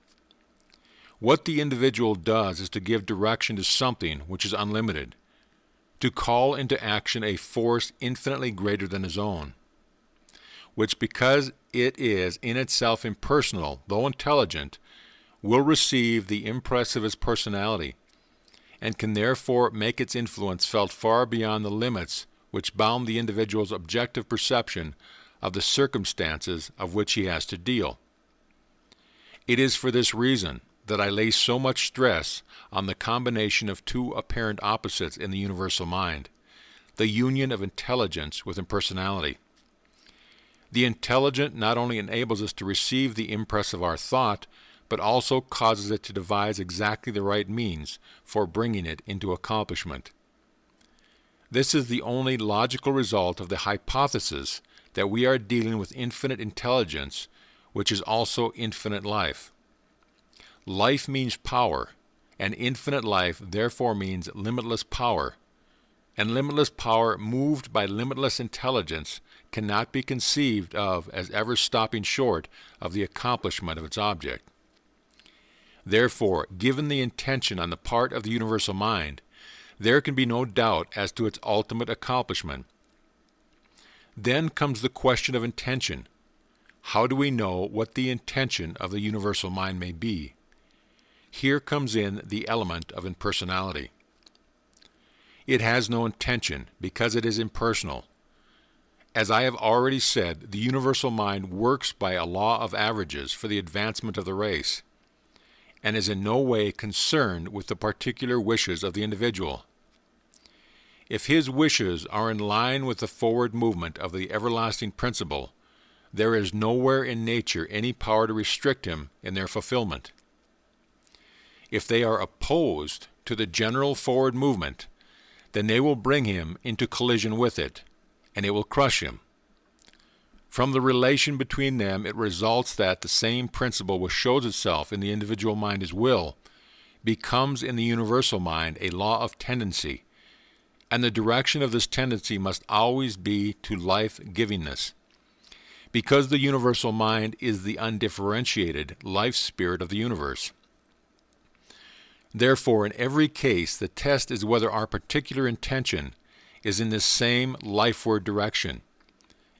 S1: What the individual does is to give direction to something which is unlimited, to call into action a force infinitely greater than his own, which, because it is in itself impersonal, though intelligent, will receive the impress of his personality, and can therefore make its influence felt far beyond the limits which bound the individual's objective perception of the circumstances of which he has to deal. It is for this reason that I lay so much stress on the combination of two apparent opposites in the universal mind, the union of intelligence with impersonality. The intelligent not only enables us to receive the impress of our thought, but also causes it to devise exactly the right means for bringing it into accomplishment. This is the only logical result of the hypothesis that we are dealing with infinite intelligence, which is also infinite life. Life means power, and infinite life therefore means limitless power, and limitless power moved by limitless intelligence cannot be conceived of as ever stopping short of the accomplishment of its object. Therefore, given the intention on the part of the universal mind, there can be no doubt as to its ultimate accomplishment. Then comes the question of intention. How do we know what the intention of the universal mind may be? Here comes in the element of impersonality. It has no intention because it is impersonal. As I have already said, the universal mind works by a law of averages for the advancement of the race, and is in no way concerned with the particular wishes of the individual. If his wishes are in line with the forward movement of the everlasting principle, there is nowhere in nature any power to restrict him in their fulfillment. If they are opposed to the general forward movement, then they will bring him into collision with it, and it will crush him. From the relation between them, it results that the same principle which shows itself in the individual mind as will becomes in the universal mind a law of tendency, and the direction of this tendency must always be to life-givingness, because the universal mind is the undifferentiated life spirit of the universe. Therefore, in every case, the test is whether our particular intention is in this same lifeward direction,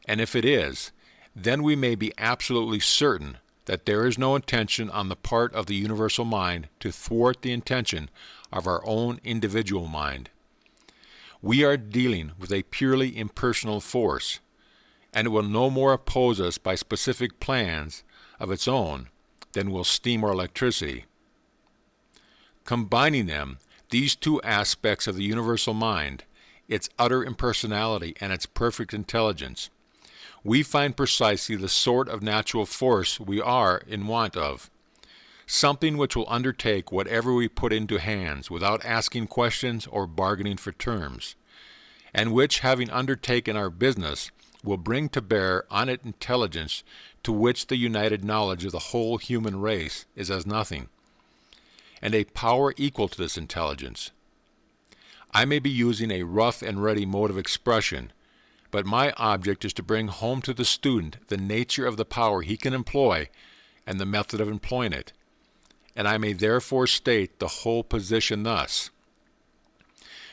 S1: and if it is, then we may be absolutely certain that there is no intention on the part of the universal mind to thwart the intention of our own individual mind. We are dealing with a purely impersonal force, and it will no more oppose us by specific plans of its own than will steam or electricity. Combining them, these two aspects of the universal mind, its utter impersonality and its perfect intelligence, we find precisely the sort of natural force we are in want of, something which will undertake whatever we put into hands without asking questions or bargaining for terms, and which, having undertaken our business, will bring to bear on it intelligence to which the united knowledge of the whole human race is as nothing, and a power equal to this intelligence. I may be using a rough and ready mode of expression, but my object is to bring home to the student the nature of the power he can employ and the method of employing it, and I may therefore state the whole position thus.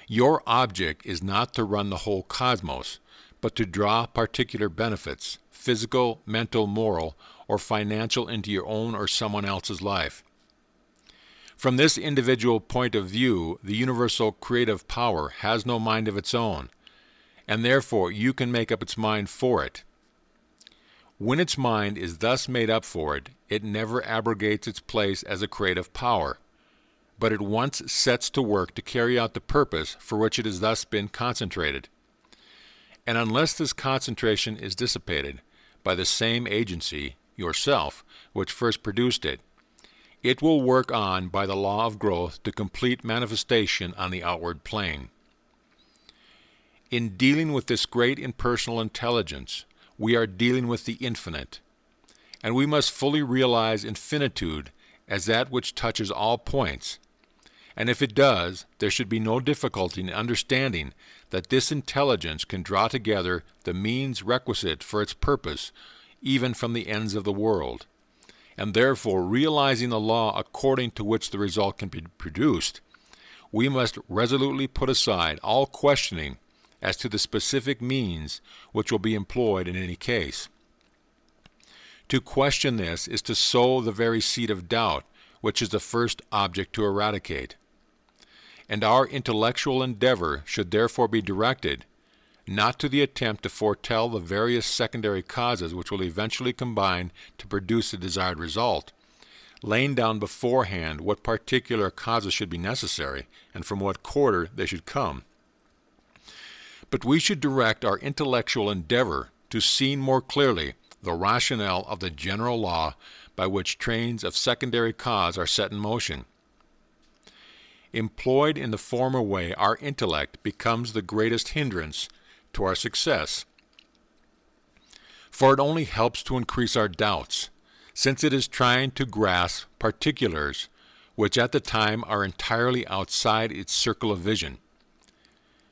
S1: Your object is not to run the whole cosmos, but to draw particular benefits, physical, mental, moral, or financial, into your own or someone else's life. From this individual point of view, the universal creative power has no mind of its own, and therefore you can make up its mind for it. When its mind is thus made up for it, it never abrogates its place as a creative power, but at once sets to work to carry out the purpose for which it has thus been concentrated. And unless this concentration is dissipated by the same agency, yourself, which first produced it, it will work on by the law of growth to complete manifestation on the outward plane. In dealing with this great impersonal intelligence, we are dealing with the infinite, and we must fully realize infinitude as that which touches all points, and if it does, there should be no difficulty in understanding that this intelligence can draw together the means requisite for its purpose, even from the ends of the world, and therefore, realizing the law according to which the result can be produced, we must resolutely put aside all questioning as to the specific means which will be employed in any case. To question this is to sow the very seed of doubt, which is the first object to eradicate. And our intellectual endeavor should therefore be directed, not to the attempt to foretell the various secondary causes which will eventually combine to produce the desired result, laying down beforehand what particular causes should be necessary, and from what quarter they should come. But we should direct our intellectual endeavor to see more clearly the rationale of the general law by which trains of secondary cause are set in motion. Employed in the former way, our intellect becomes the greatest hindrance to our success, for it only helps to increase our doubts, since it is trying to grasp particulars which at the time are entirely outside its circle of vision.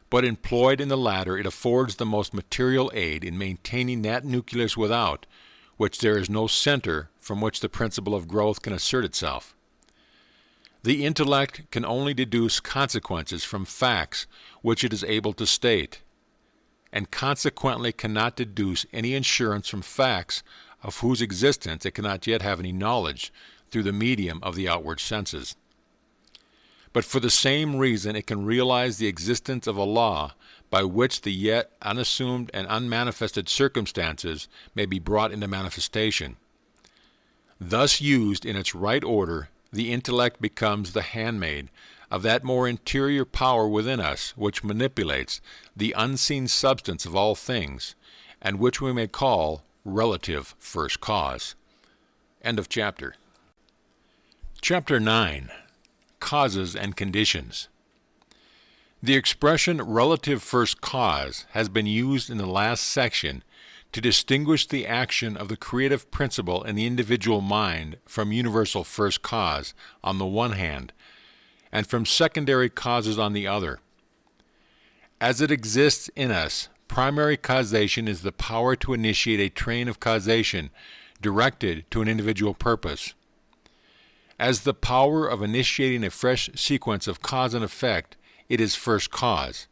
S1: But employed in the latter, it affords the most material aid in maintaining that nucleus without which there is no center from which the principle of growth can assert itself. The intellect can only deduce consequences from facts which it is able to state, and consequently cannot deduce any insurance from facts of whose existence it cannot yet have any knowledge through the medium of the outward senses. But for the same reason it can realize the existence of a law by which the yet unassumed and unmanifested circumstances may be brought into manifestation. Thus used in its right order, the intellect becomes the handmaid of that more interior power within us which manipulates the unseen substance of all things, and which we may call relative first cause. End of chapter. Chapter 9. Causes and Conditions. The expression relative first cause has been used in the last section to distinguish the action of the creative principle in the individual mind from universal first cause on the one hand, and from secondary causes on the other. As it exists in us, primary causation is the power to initiate a train of causation directed to an individual purpose. As the power of initiating a fresh sequence of cause and effect, it is first cause.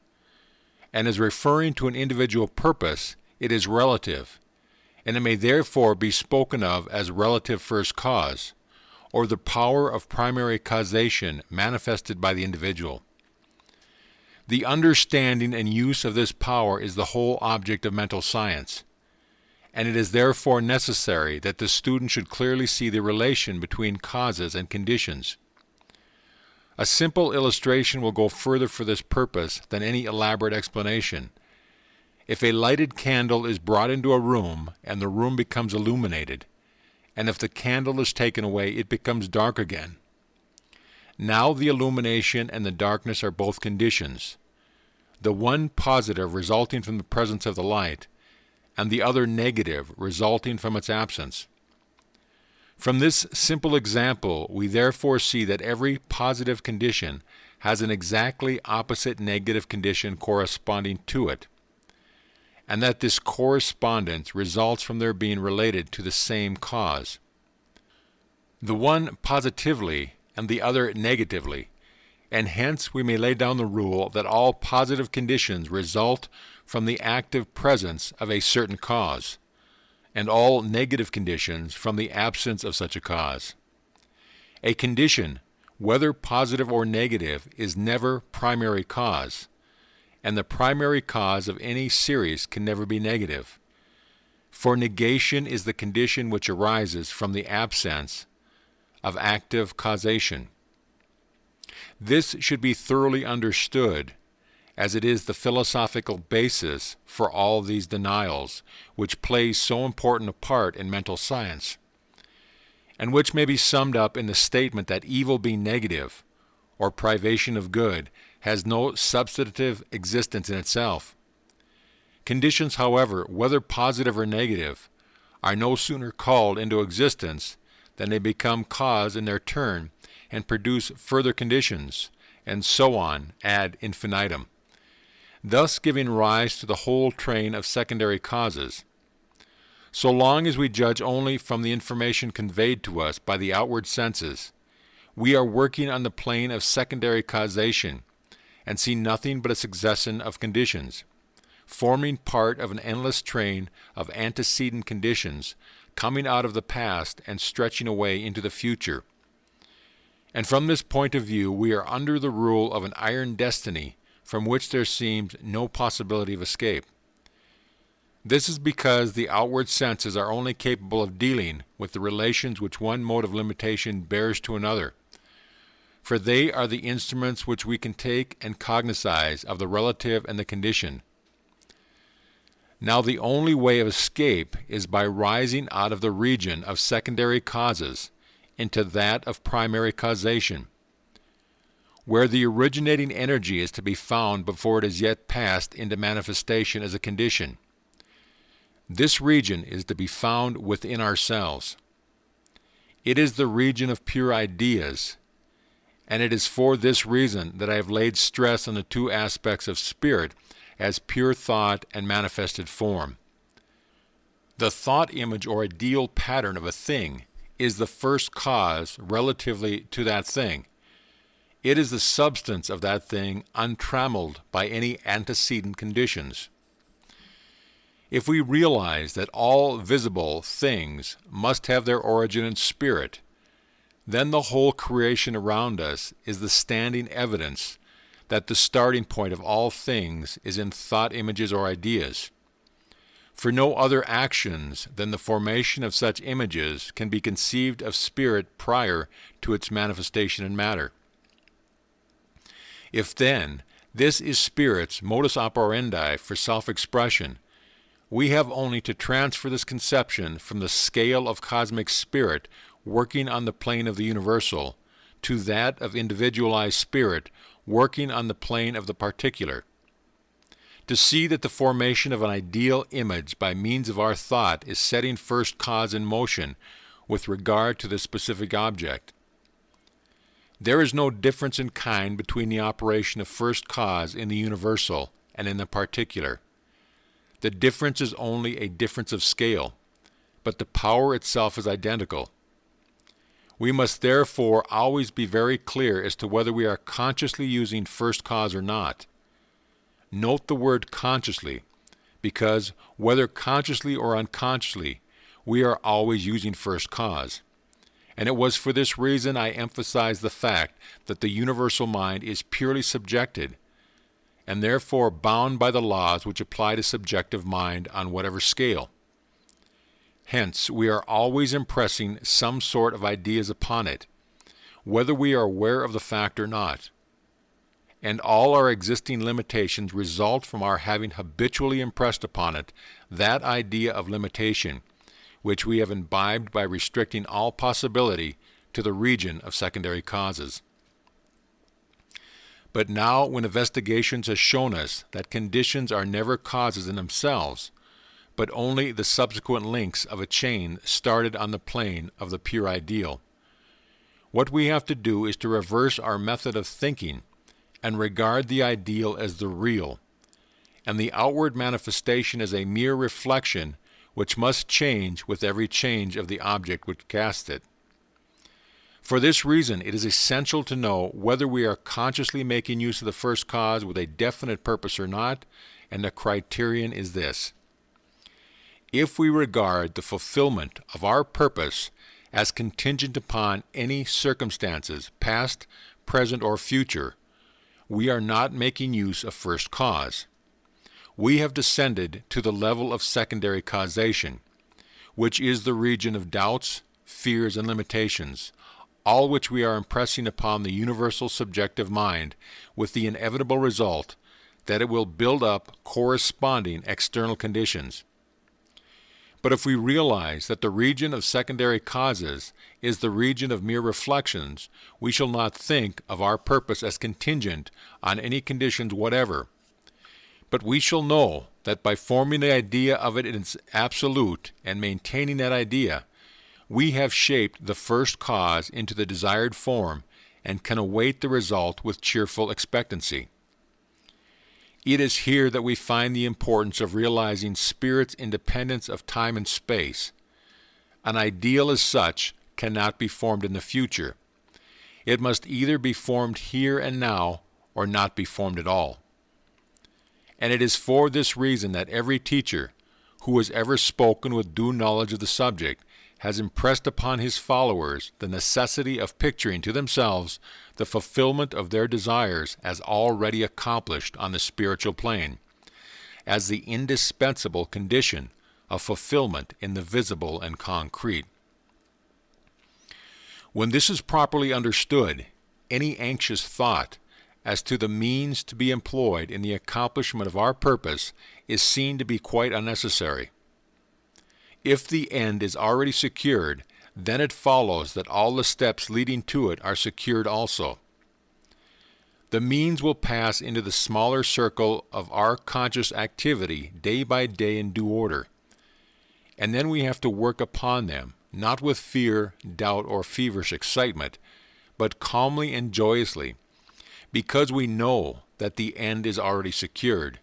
S1: And as referring to an individual purpose, it is relative, and it may therefore be spoken of as relative first cause, or the power of primary causation manifested by the individual. The understanding and use of this power is the whole object of mental science, and it is therefore necessary that the student should clearly see the relation between causes and conditions. A simple illustration will go further for this purpose than any elaborate explanation. If a lighted candle is brought into a room and the room becomes illuminated, and if the candle is taken away, it becomes dark again. Now the illumination and the darkness are both conditions, the one positive resulting from the presence of the light, and the other negative resulting from its absence. From this simple example, we therefore see that every positive condition has an exactly opposite negative condition corresponding to it, and that this correspondence results from their being related to the same cause. The one positively and the other negatively, and hence we may lay down the rule that all positive conditions result from the active presence of a certain cause, and all negative conditions from the absence of such a cause. A condition, whether positive or negative, is never primary cause, and the primary cause of any series can never be negative. For negation is the condition which arises from the absence of active causation. This should be thoroughly understood, as it is the philosophical basis for all these denials, which play so important a part in mental science, and which may be summed up in the statement that evil being negative, or privation of good, has no substantive existence in itself. Conditions, however, whether positive or negative, are no sooner called into existence than they become cause in their turn and produce further conditions, and so on ad infinitum, thus giving rise to the whole train of secondary causes. So long as we judge only from the information conveyed to us by the outward senses, we are working on the plane of secondary causation, and see nothing but a succession of conditions, forming part of an endless train of antecedent conditions coming out of the past and stretching away into the future. And from this point of view, we are under the rule of an iron destiny from which there seems no possibility of escape. This is because the outward senses are only capable of dealing with the relations which one mode of limitation bears to another, for they are the instruments which we can take and cognize of the relative and the condition. Now the only way of escape is by rising out of the region of secondary causes into that of primary causation, where the originating energy is to be found before it is yet passed into manifestation as a condition. This region is to be found within ourselves. It is the region of pure ideas, and it is for this reason that I have laid stress on the two aspects of spirit as pure thought and manifested form. The thought image or ideal pattern of a thing is the first cause relatively to that thing. It is the substance of that thing untrammeled by any antecedent conditions. If we realize that all visible things must have their origin in spirit, then the whole creation around us is the standing evidence that the starting point of all things is in thought images or ideas. For no other actions than the formation of such images can be conceived of spirit prior to its manifestation in matter. If then this is spirit's modus operandi for self-expression, we have only to transfer this conception from the scale of cosmic spirit working on the plane of the universal to that of individualized spirit working on the plane of the particular, to see that the formation of an ideal image by means of our thought is setting first cause in motion with regard to the specific object. There is no difference in kind between the operation of first cause in the universal and in the particular. The difference is only a difference of scale, but the power itself is identical. We must therefore always be very clear as to whether we are consciously using first cause or not. Note the word consciously, because whether consciously or unconsciously, we are always using first cause. And it was for this reason I emphasized the fact that the universal mind is purely subjected, and therefore bound by the laws which apply to subjective mind on whatever scale. Hence, we are always impressing some sort of ideas upon it, whether we are aware of the fact or not. And all our existing limitations result from our having habitually impressed upon it that idea of limitation, which we have imbibed by restricting all possibility to the region of secondary causes. But now, when investigations have shown us that conditions are never causes in themselves, but only the subsequent links of a chain started on the plane of the pure ideal, what we have to do is to reverse our method of thinking and regard the ideal as the real, and the outward manifestation as a mere reflection which must change with every change of the object which casts it. For this reason, it is essential to know whether we are consciously making use of the first cause with a definite purpose or not, and the criterion is this. If we regard the fulfillment of our purpose as contingent upon any circumstances, past, present, or future, we are not making use of first cause. We have descended to the level of secondary causation, which is the region of doubts, fears, and limitations, all which we are impressing upon the universal subjective mind, with the inevitable result that it will build up corresponding external conditions. But if we realize that the region of secondary causes is the region of mere reflections, we shall not think of our purpose as contingent on any conditions whatever. But we shall know that by forming the idea of it in its absolute and maintaining that idea, we have shaped the first cause into the desired form and can await the result with cheerful expectancy. It is here that we find the importance of realizing spirit's independence of time and space. An ideal as such cannot be formed in the future. It must either be formed here and now or not be formed at all. And it is for this reason that every teacher who has ever spoken with due knowledge of the subject has impressed upon his followers the necessity of picturing to themselves the fulfillment of their desires as already accomplished on the spiritual plane, as the indispensable condition of fulfillment in the visible and concrete. When this is properly understood, any anxious thought as to the means to be employed in the accomplishment of our purpose is seen to be quite unnecessary. If the end is already secured, then it follows that all the steps leading to it are secured also. The means will pass into the smaller circle of our conscious activity day by day in due order, and then we have to work upon them, not with fear, doubt, or feverish excitement, but calmly and joyously, because we know that the end is already secured,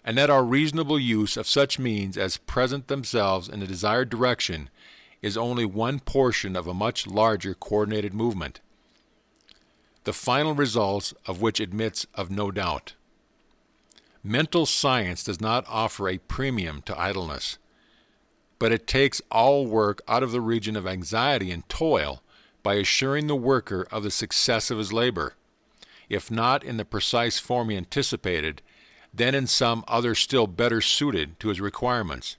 S1: and that our reasonable use of such means as present themselves in the desired direction is only one portion of a much larger coordinated movement, the final results of which admits of no doubt. Mental science does not offer a premium to idleness, but it takes all work out of the region of anxiety and toil by assuring the worker of the success of his labor, if not in the precise form he anticipated, then in some other still better suited to his requirements.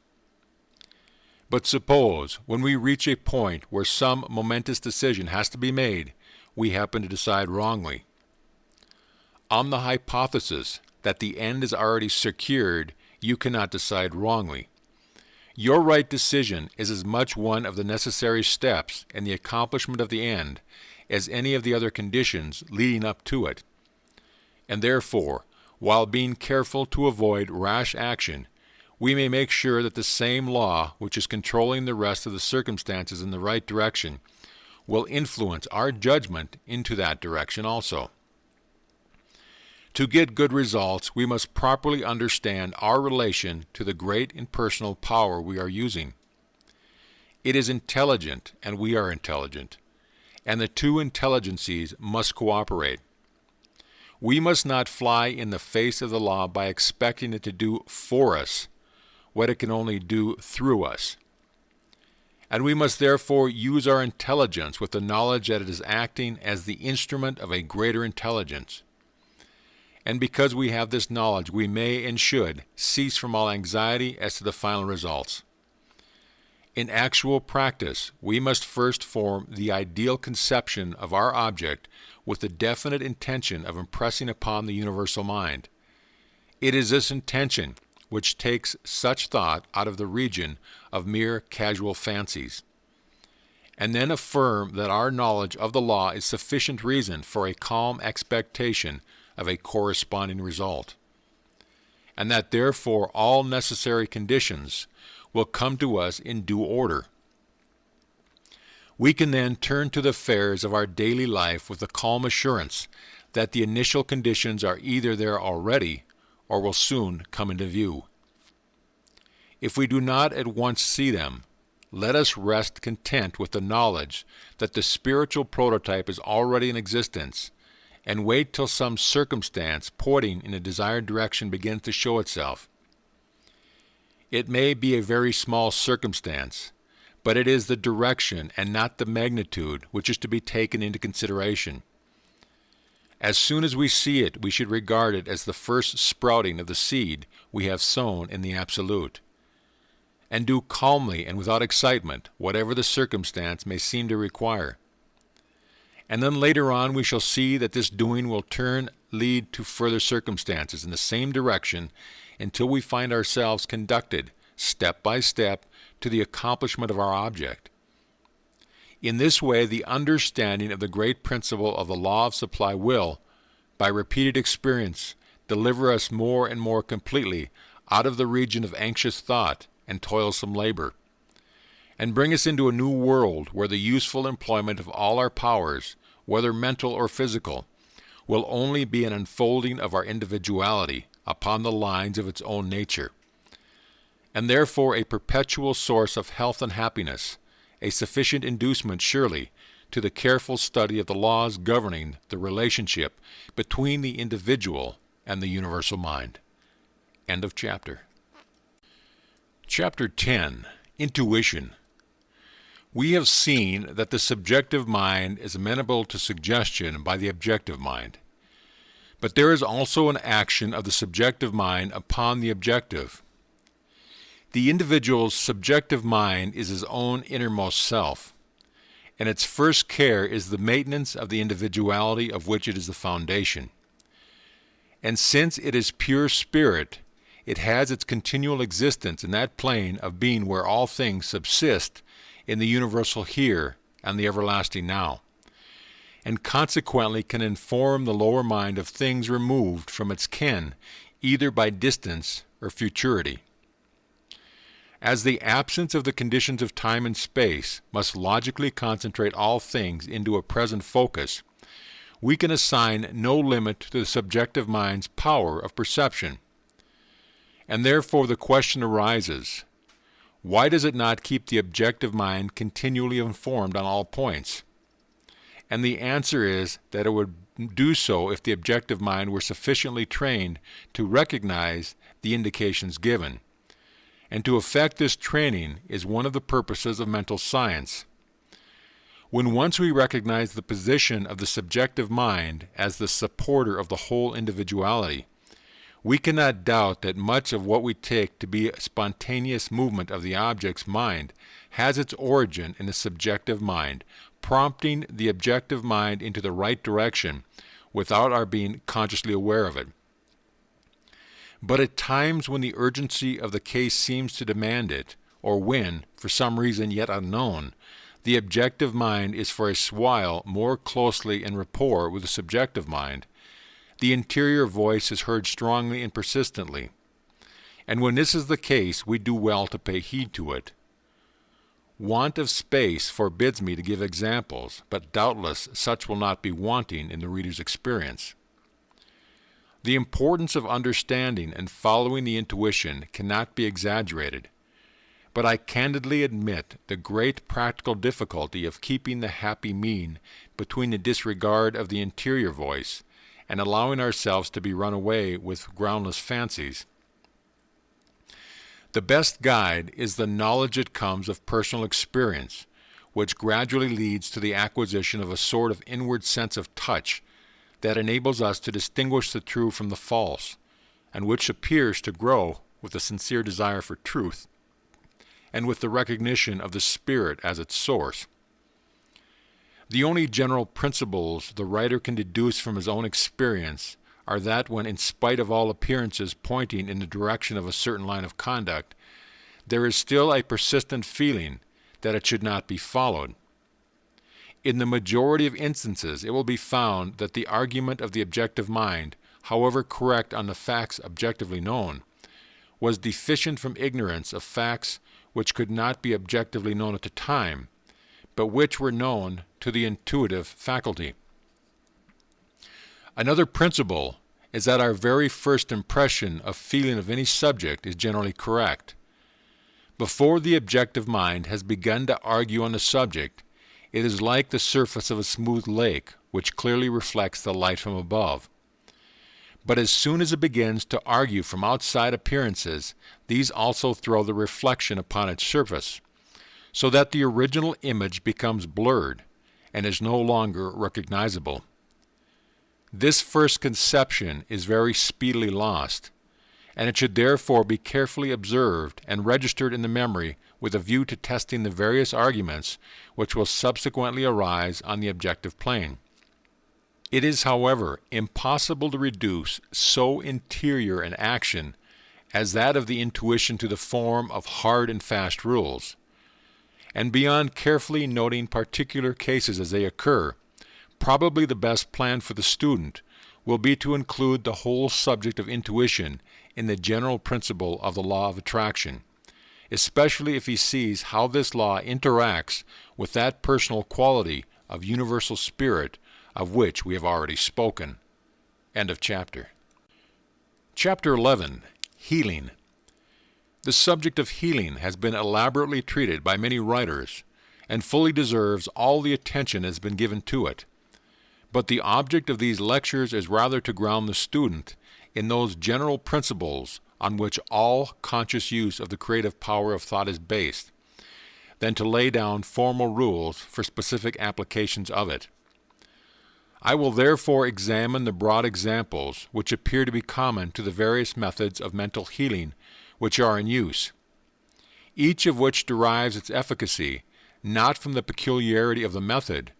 S1: But suppose, when we reach a point where some momentous decision has to be made, we happen to decide wrongly. On the hypothesis that the end is already secured, you cannot decide wrongly. Your right decision is as much one of the necessary steps in the accomplishment of the end as any of the other conditions leading up to it. And therefore, while being careful to avoid rash action, we may make sure that the same law which is controlling the rest of the circumstances in the right direction will influence our judgment into that direction also. To get good results, we must properly understand our relation to the great impersonal power we are using. It is intelligent, and we are intelligent, and the two intelligencies must cooperate. We must not fly in the face of the law by expecting it to do for us what it can only do through us. And we must therefore use our intelligence with the knowledge that it is acting as the instrument of a greater intelligence. And because we have this knowledge, we may and should cease from all anxiety as to the final results. In actual practice, we must first form the ideal conception of our object with the definite intention of impressing upon the universal mind. It is this intention which takes such thought out of the region of mere casual fancies, and then affirm that our knowledge of the law is sufficient reason for a calm expectation of a corresponding result, and that therefore all necessary conditions will come to us in due order. We can then turn to the affairs of our daily life with the calm assurance that the initial conditions are either there already or will soon come into view. If we do not at once see them, let us rest content with the knowledge that the spiritual prototype is already in existence, and wait till some circumstance pointing in a desired direction begins to show itself. It may be a very small circumstance, but it is the direction and not the magnitude which is to be taken into consideration. As soon as we see it, we should regard it as the first sprouting of the seed we have sown in the Absolute, and do calmly and without excitement whatever the circumstance may seem to require. And then later on we shall see that this doing will lead to further circumstances in the same direction until we find ourselves conducted, step by step, to the accomplishment of our object. In this way, the understanding of the great principle of the law of supply will, by repeated experience, deliver us more and more completely out of the region of anxious thought and toilsome labor, and bring us into a new world where the useful employment of all our powers, whether mental or physical, will only be an unfolding of our individuality upon the lines of its own nature, and therefore a perpetual source of health and happiness, a sufficient inducement, surely, to the careful study of the laws governing the relationship between the individual and the universal mind. End of chapter. Chapter 10. Intuition. We have seen that the subjective mind is amenable to suggestion by the objective mind. But there is also an action of the subjective mind upon the objective. The individual's subjective mind is his own innermost self, and its first care is the maintenance of the individuality of which it is the foundation. And since it is pure spirit, it has its continual existence in that plane of being where all things subsist in the universal here and the everlasting now, and consequently can inform the lower mind of things removed from its ken, either by distance or futurity. As the absence of the conditions of time and space must logically concentrate all things into a present focus, we can assign no limit to the subjective mind's power of perception. And therefore the question arises, why does it not keep the objective mind continually informed on all points? And the answer is that it would do so if the objective mind were sufficiently trained to recognize the indications given. And to effect this training is one of the purposes of mental science. When once we recognize the position of the subjective mind as the supporter of the whole individuality, we cannot doubt that much of what we take to be a spontaneous movement of the object's mind has its origin in the subjective mind, prompting the objective mind into the right direction without our being consciously aware of it. But at times when the urgency of the case seems to demand it, or when, for some reason yet unknown, the objective mind is for a while more closely in rapport with the subjective mind, the interior voice is heard strongly and persistently. And when this is the case, we do well to pay heed to it. Want of space forbids me to give examples, but doubtless such will not be wanting in the reader's experience. The importance of understanding and following the intuition cannot be exaggerated, but I candidly admit the great practical difficulty of keeping the happy mean between the disregard of the interior voice and allowing ourselves to be run away with groundless fancies. The best guide is the knowledge that comes of personal experience, which gradually leads to the acquisition of a sort of inward sense of touch that enables us to distinguish the true from the false, and which appears to grow with a sincere desire for truth, and with the recognition of the Spirit as its source. The only general principles the writer can deduce from his own experience are that when, in spite of all appearances pointing in the direction of a certain line of conduct, there is still a persistent feeling that it should not be followed. In the majority of instances, it will be found that the argument of the objective mind, however correct on the facts objectively known, was deficient from ignorance of facts which could not be objectively known at the time, but which were known to the intuitive faculty. Another principle is that our very first impression of feeling of any subject is generally correct. Before the objective mind has begun to argue on the subject, it is like the surface of a smooth lake, which clearly reflects the light from above. But as soon as it begins to argue from outside appearances, these also throw the reflection upon its surface, so that the original image becomes blurred and is no longer recognizable. This first conception is very speedily lost, and it should therefore be carefully observed and registered in the memory with a view to testing the various arguments which will subsequently arise on the objective plane. It is, however, impossible to reduce so interior an action as that of the intuition to the form of hard and fast rules. And beyond carefully noting particular cases as they occur, probably the best plan for the student will be to include the whole subject of intuition in the general principle of the law of attraction, especially if he sees how this law interacts with that personal quality of universal spirit of which we have already spoken. End of chapter. Chapter 11. Healing. The subject of healing has been elaborately treated by many writers and fully deserves all the attention that has been given to it. But the object of these lectures is rather to ground the student in those general principles on which all conscious use of the creative power of thought is based, than to lay down formal rules for specific applications of it. I will therefore examine the broad examples which appear to be common to the various methods of mental healing which are in use, each of which derives its efficacy not from the peculiarity of the method,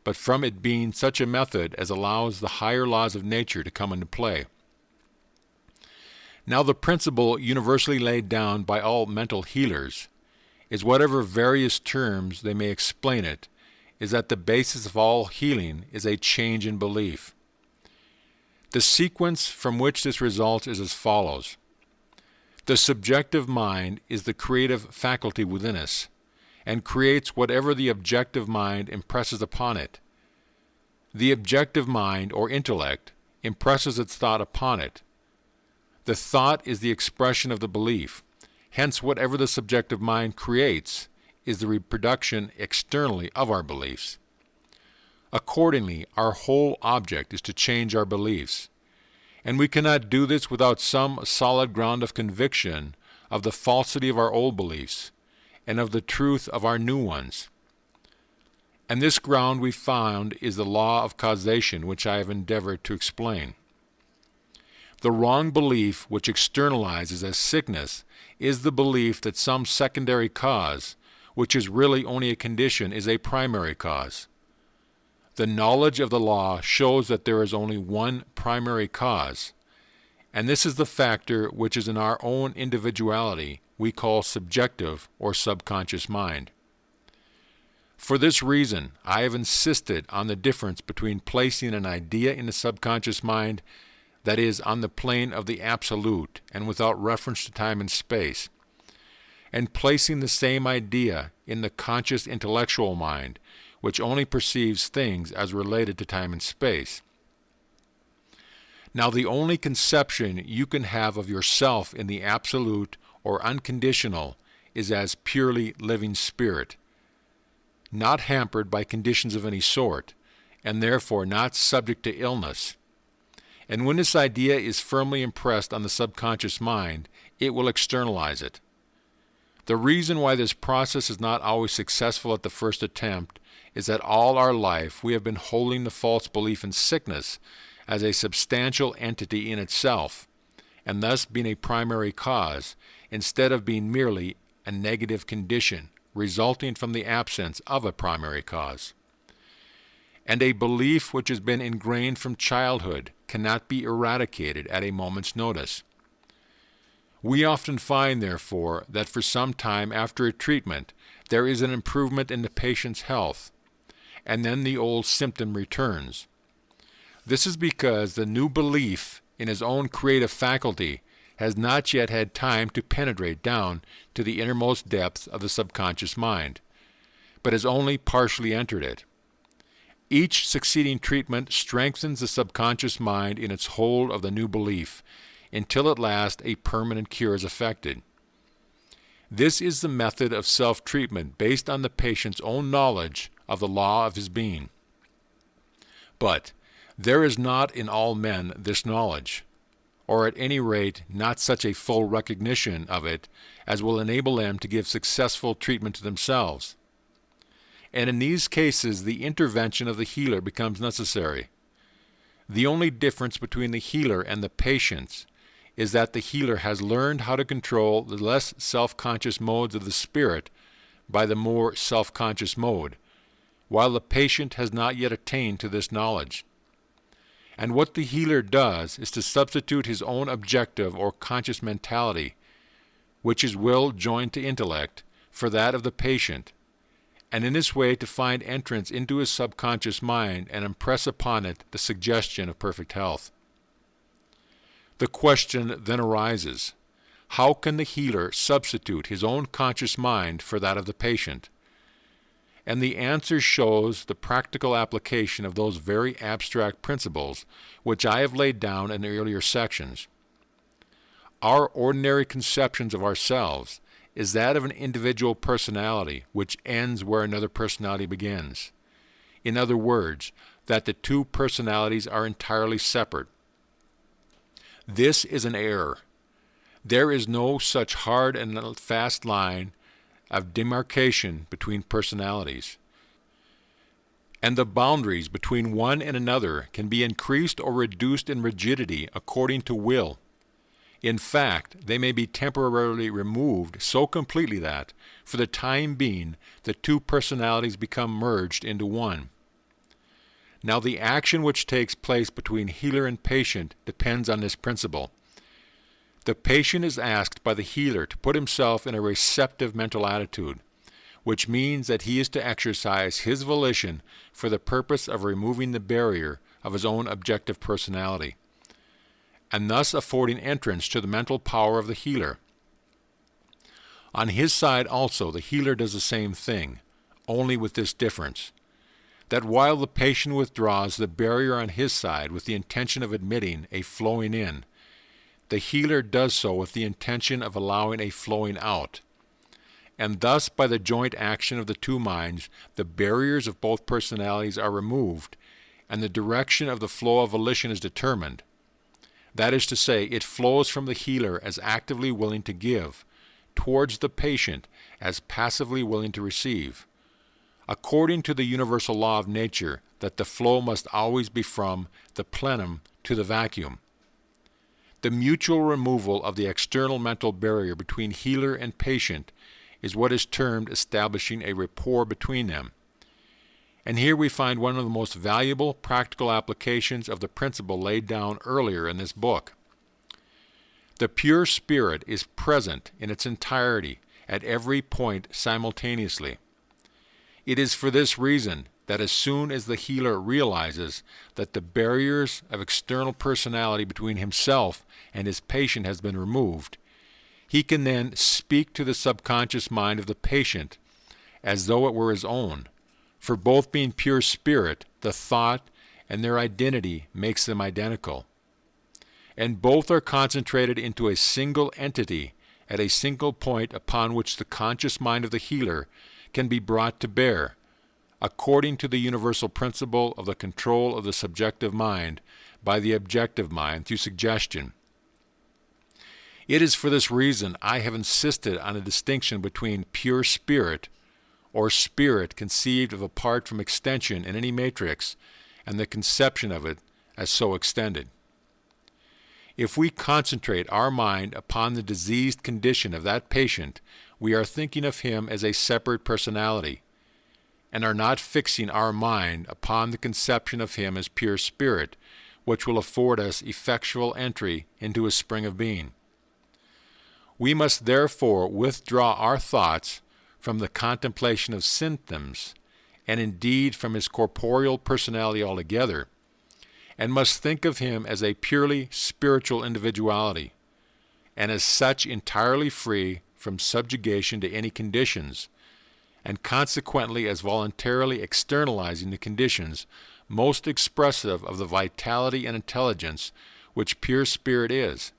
S1: but from it being such a method as allows the higher laws of nature to come into play. Now the principle universally laid down by all mental healers is, whatever various terms they may explain it, is that the basis of all healing is a change in belief. The sequence from which this results is as follows. The subjective mind is the creative faculty within us, and creates whatever the objective mind impresses upon it. The objective mind, or intellect, impresses its thought upon it. The thought is the expression of the belief. Hence, whatever the subjective mind creates is the reproduction externally of our beliefs. Accordingly, our whole object is to change our beliefs, and we cannot do this without some solid ground of conviction of the falsity of our old beliefs and of the truth of our new ones. And this ground we found is the law of causation, which I have endeavored to explain. The wrong belief which externalizes as sickness is the belief that some secondary cause, which is really only a condition, is a primary cause. The knowledge of the law shows that there is only one primary cause, and this is the factor which is in our own individuality we call subjective or subconscious mind. For this reason, I have insisted on the difference between placing an idea in the subconscious mind, that is, on the plane of the absolute and without reference to time and space, and placing the same idea in the conscious intellectual mind, which only perceives things as related to time and space. Now, the only conception you can have of yourself in the absolute or unconditional is as purely living spirit, not hampered by conditions of any sort, and therefore not subject to illness. And when this idea is firmly impressed on the subconscious mind, it will externalize it. The reason why this process is not always successful at the first attempt is that all our life we have been holding the false belief in sickness as a substantial entity in itself, and thus being a primary cause, instead of being merely a negative condition resulting from the absence of a primary cause. And a belief which has been ingrained from childhood cannot be eradicated at a moment's notice. We often find, therefore, that for some time after a treatment there is an improvement in the patient's health, and then the old symptom returns. This is because the new belief in his own creative faculty has not yet had time to penetrate down to the innermost depths of the subconscious mind, but has only partially entered it. Each succeeding treatment strengthens the subconscious mind in its hold of the new belief, until at last a permanent cure is effected. This is the method of self-treatment based on the patient's own knowledge of the law of his being. But there is not in all men this knowledge, or at any rate not such a full recognition of it as will enable them to give successful treatment to themselves. And in these cases the intervention of the healer becomes necessary. The only difference between the healer and the patient is that the healer has learned how to control the less self-conscious modes of the spirit by the more self-conscious mode, while the patient has not yet attained to this knowledge. And what the healer does is to substitute his own objective or conscious mentality, which is will joined to intellect, for that of the patient, and in this way to find entrance into his subconscious mind and impress upon it the suggestion of perfect health. The question then arises, how can the healer substitute his own conscious mind for that of the patient? And the answer shows the practical application of those very abstract principles which I have laid down in the earlier sections. Our ordinary conceptions of ourselves is that of an individual personality which ends where another personality begins. In other words, that the two personalities are entirely separate. This is an error. There is no such hard and fast line of demarcation between personalities, and the boundaries between one and another can be increased or reduced in rigidity according to will. In fact, they may be temporarily removed so completely that, for the time being, the two personalities become merged into one. Now, the action which takes place between healer and patient depends on this principle. The patient is asked by the healer to put himself in a receptive mental attitude, which means that he is to exercise his volition for the purpose of removing the barrier of his own objective personality, and thus affording entrance to the mental power of the healer. On his side also the healer does the same thing, only with this difference, that while the patient withdraws the barrier on his side with the intention of admitting a flowing in, the healer does so with the intention of allowing a flowing out. And thus, by the joint action of the two minds, the barriers of both personalities are removed, and the direction of the flow of volition is determined. That is to say, it flows from the healer as actively willing to give, towards the patient as passively willing to receive, according to the universal law of nature that the flow must always be from the plenum to the vacuum. The mutual removal of the external mental barrier between healer and patient is what is termed establishing a rapport between them. And here we find one of the most valuable practical applications of the principle laid down earlier in this book. The pure spirit is present in its entirety at every point simultaneously. It is for this reason that as soon as the healer realizes that the barriers of external personality between himself and his patient has been removed, he can then speak to the subconscious mind of the patient as though it were his own. For both being pure spirit, the thought and their identity makes them identical. And both are concentrated into a single entity at a single point upon which the conscious mind of the healer can be brought to bear, according to the universal principle of the control of the subjective mind by the objective mind through suggestion. It is for this reason I have insisted on a distinction between pure spirit, or spirit conceived of apart from extension in any matrix, and the conception of it as so extended. If we concentrate our mind upon the diseased condition of that patient, we are thinking of him as a separate personality, and are not fixing our mind upon the conception of him as pure spirit, which will afford us effectual entry into his spring of being. We must therefore withdraw our thoughts from the contemplation of symptoms, and indeed from his corporeal personality altogether, and must think of him as a purely spiritual individuality, and as such entirely free from subjugation to any conditions, and consequently as voluntarily externalizing the conditions most expressive of the vitality and intelligence which pure spirit is.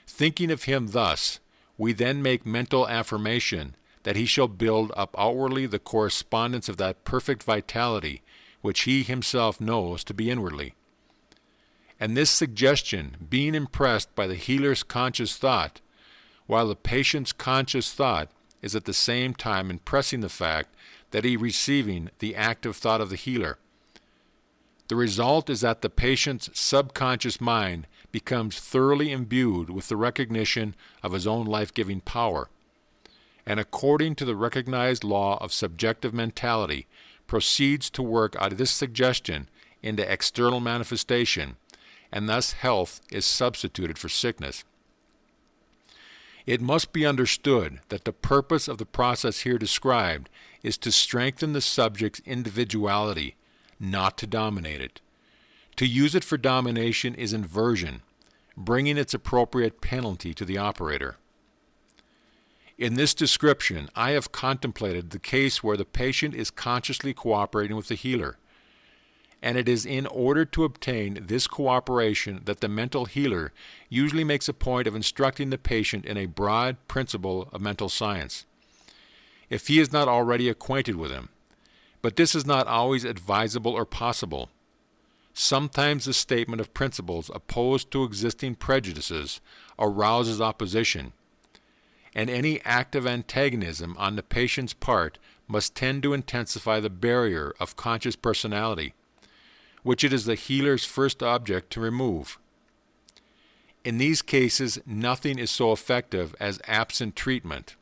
S1: Thinking of him thus, we then make mental affirmation that he shall build up outwardly the correspondence of that perfect vitality which he himself knows to be inwardly. And this suggestion, being impressed by the healer's conscious thought, while the patient's conscious thought is at the same time impressing the fact that he is receiving the active thought of the healer, the result is that the patient's subconscious mind becomes thoroughly imbued with the recognition of his own life-giving power, and according to the recognized law of subjective mentality, proceeds to work out of this suggestion into external manifestation, and thus health is substituted for sickness. It must be understood that the purpose of the process here described is to strengthen the subject's individuality, not to dominate it. To use it for domination is inversion, bringing its appropriate penalty to the operator. In this description, I have contemplated the case where the patient is consciously cooperating with the healer, and it is in order to obtain this cooperation that the mental healer usually makes a point of instructing the patient in a broad principle of mental science, if he is not already acquainted with him. But this is not always advisable or possible. Sometimes the statement of principles opposed to existing prejudices arouses opposition, and any active antagonism on the patient's part must tend to intensify the barrier of conscious personality, which it is the healer's first object to remove. In these cases, nothing is so effective as absent treatment.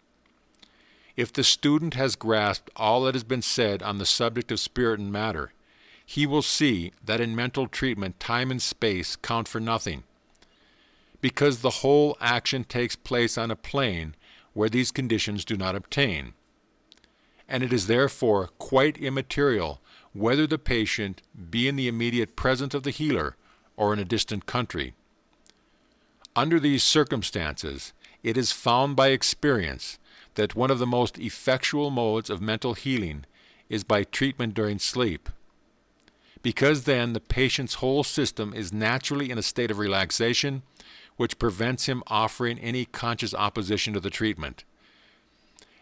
S1: If the student has grasped all that has been said on the subject of spirit and matter, he will see that in mental treatment time and space count for nothing, because the whole action takes place on a plane where these conditions do not obtain, and it is therefore quite immaterial whether the patient be in the immediate presence of the healer or in a distant country. Under these circumstances, it is found by experience that one of the most effectual modes of mental healing is by treatment during sleep, because then the patient's whole system is naturally in a state of relaxation, which prevents him offering any conscious opposition to the treatment.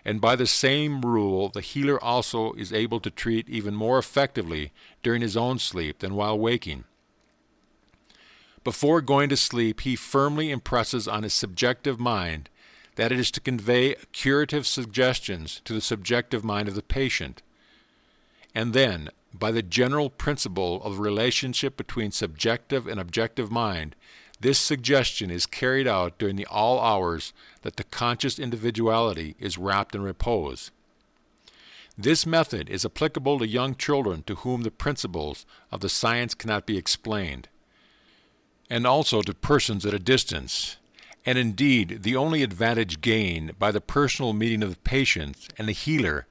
S1: And by the same rule, the healer also is able to treat even more effectively during his own sleep than while waking. Before going to sleep, he firmly impresses on his subjective mind that it is to convey curative suggestions to the subjective mind of the patient. And then, by the general principle of the relationship between subjective and objective mind, this suggestion is carried out during the all hours that the conscious individuality is wrapped in repose. This method is applicable to young children to whom the principles of the science cannot be explained, and also to persons at a distance. And indeed, the only advantage gained by the personal meeting of the patient and the healer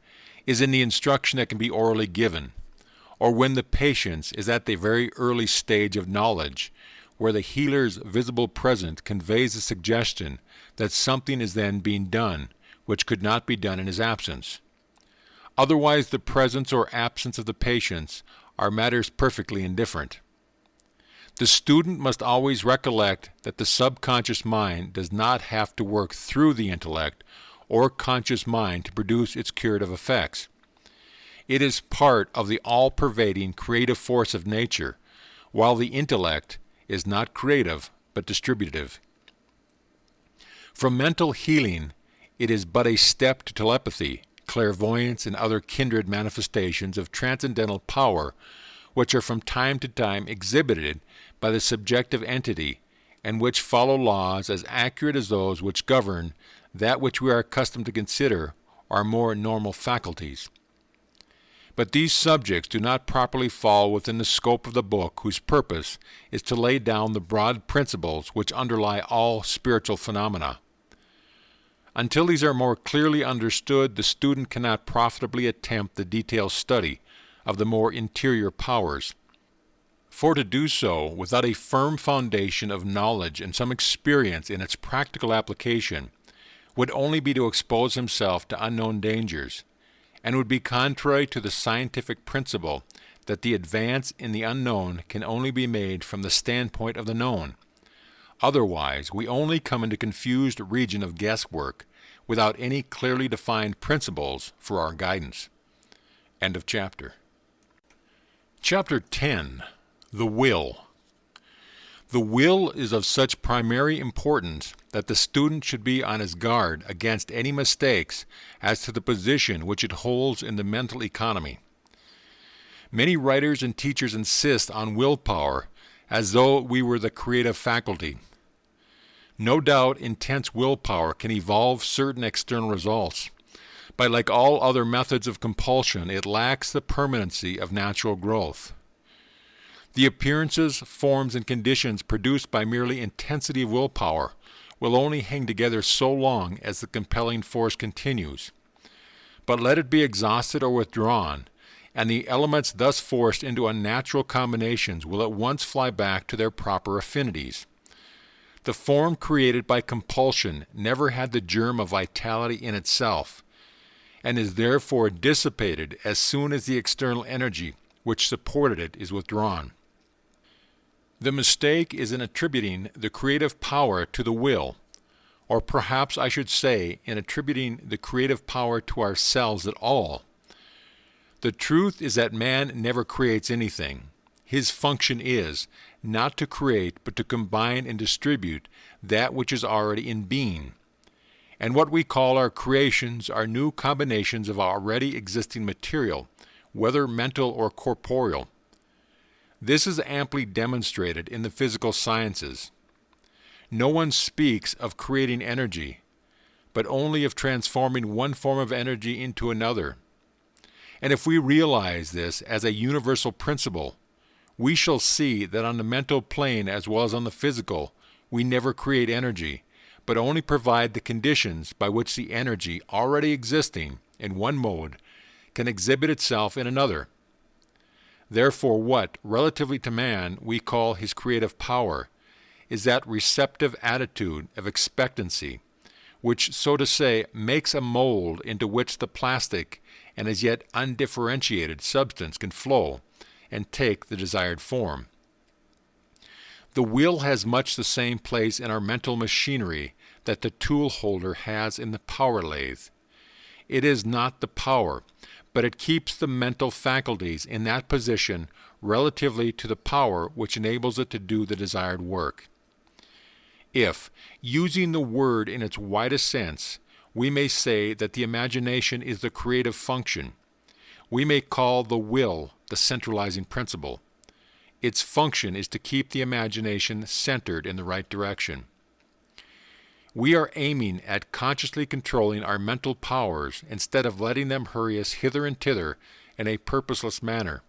S1: is in the instruction that can be orally given, or when the patient is at the very early stage of knowledge, where the healer's visible presence conveys the suggestion that something is then being done which could not be done in his absence. Otherwise, the presence or absence of the patient are matters perfectly indifferent. The student must always recollect that the subconscious mind does not have to work through the intellect or conscious mind to produce its curative effects. It is part of the all-pervading creative force of nature, while the intellect is not creative but distributive. From mental healing, it is but a step to telepathy, clairvoyance, and other kindred manifestations of transcendental power, which are from time to time exhibited by the subjective entity, and which follow laws as accurate as those which govern that which we are accustomed to consider our more normal faculties. But these subjects do not properly fall within the scope of the book, whose purpose is to lay down the broad principles which underlie all spiritual phenomena. Until these are more clearly understood, the student cannot profitably attempt the detailed study of the more interior powers. For to do so without a firm foundation of knowledge and some experience in its practical application would only be to expose himself to unknown dangers, and would be contrary to the scientific principle that the advance in the unknown can only be made from the standpoint of the known. Otherwise, we only come into confused region of guesswork without any clearly defined principles for our guidance. End of chapter. Chapter 10. The Will. The will is of such primary importance that the student should be on his guard against any mistakes as to the position which it holds in the mental economy. Many writers and teachers insist on willpower as though we were the creative faculty. No doubt intense willpower can evolve certain external results, but like all other methods of compulsion, it lacks the permanency of natural growth. The appearances, forms, and conditions produced by merely intensity of willpower will only hang together so long as the compelling force continues. But let it be exhausted or withdrawn, and the elements thus forced into unnatural combinations will at once fly back to their proper affinities. The form created by compulsion never had the germ of vitality in itself, and is therefore dissipated as soon as the external energy which supported it is withdrawn. The mistake is in attributing the creative power to the will, or perhaps I should say in attributing the creative power to ourselves at all. The truth is that man never creates anything. His function is not to create, but to combine and distribute that which is already in being. And what we call our creations are new combinations of already existing material, whether mental or corporeal. This is amply demonstrated in the physical sciences. No one speaks of creating energy, but only of transforming one form of energy into another. And if we realize this as a universal principle, we shall see that on the mental plane as well as on the physical, we never create energy, but only provide the conditions by which the energy already existing in one mode can exhibit itself in another. Therefore, what, relatively to man, we call his creative power, is that receptive attitude of expectancy, which, so to say, makes a mold into which the plastic and as yet undifferentiated substance can flow and take the desired form. The will has much the same place in our mental machinery that the tool holder has in the power lathe. It is not the power, but it keeps the mental faculties in that position relatively to the power which enables it to do the desired work. If, using the word in its widest sense, we may say that the imagination is the creative function, we may call the will the centralizing principle. Its function is to keep the imagination centered in the right direction. We are aiming at consciously controlling our mental powers instead of letting them hurry us hither and thither in a purposeless manner.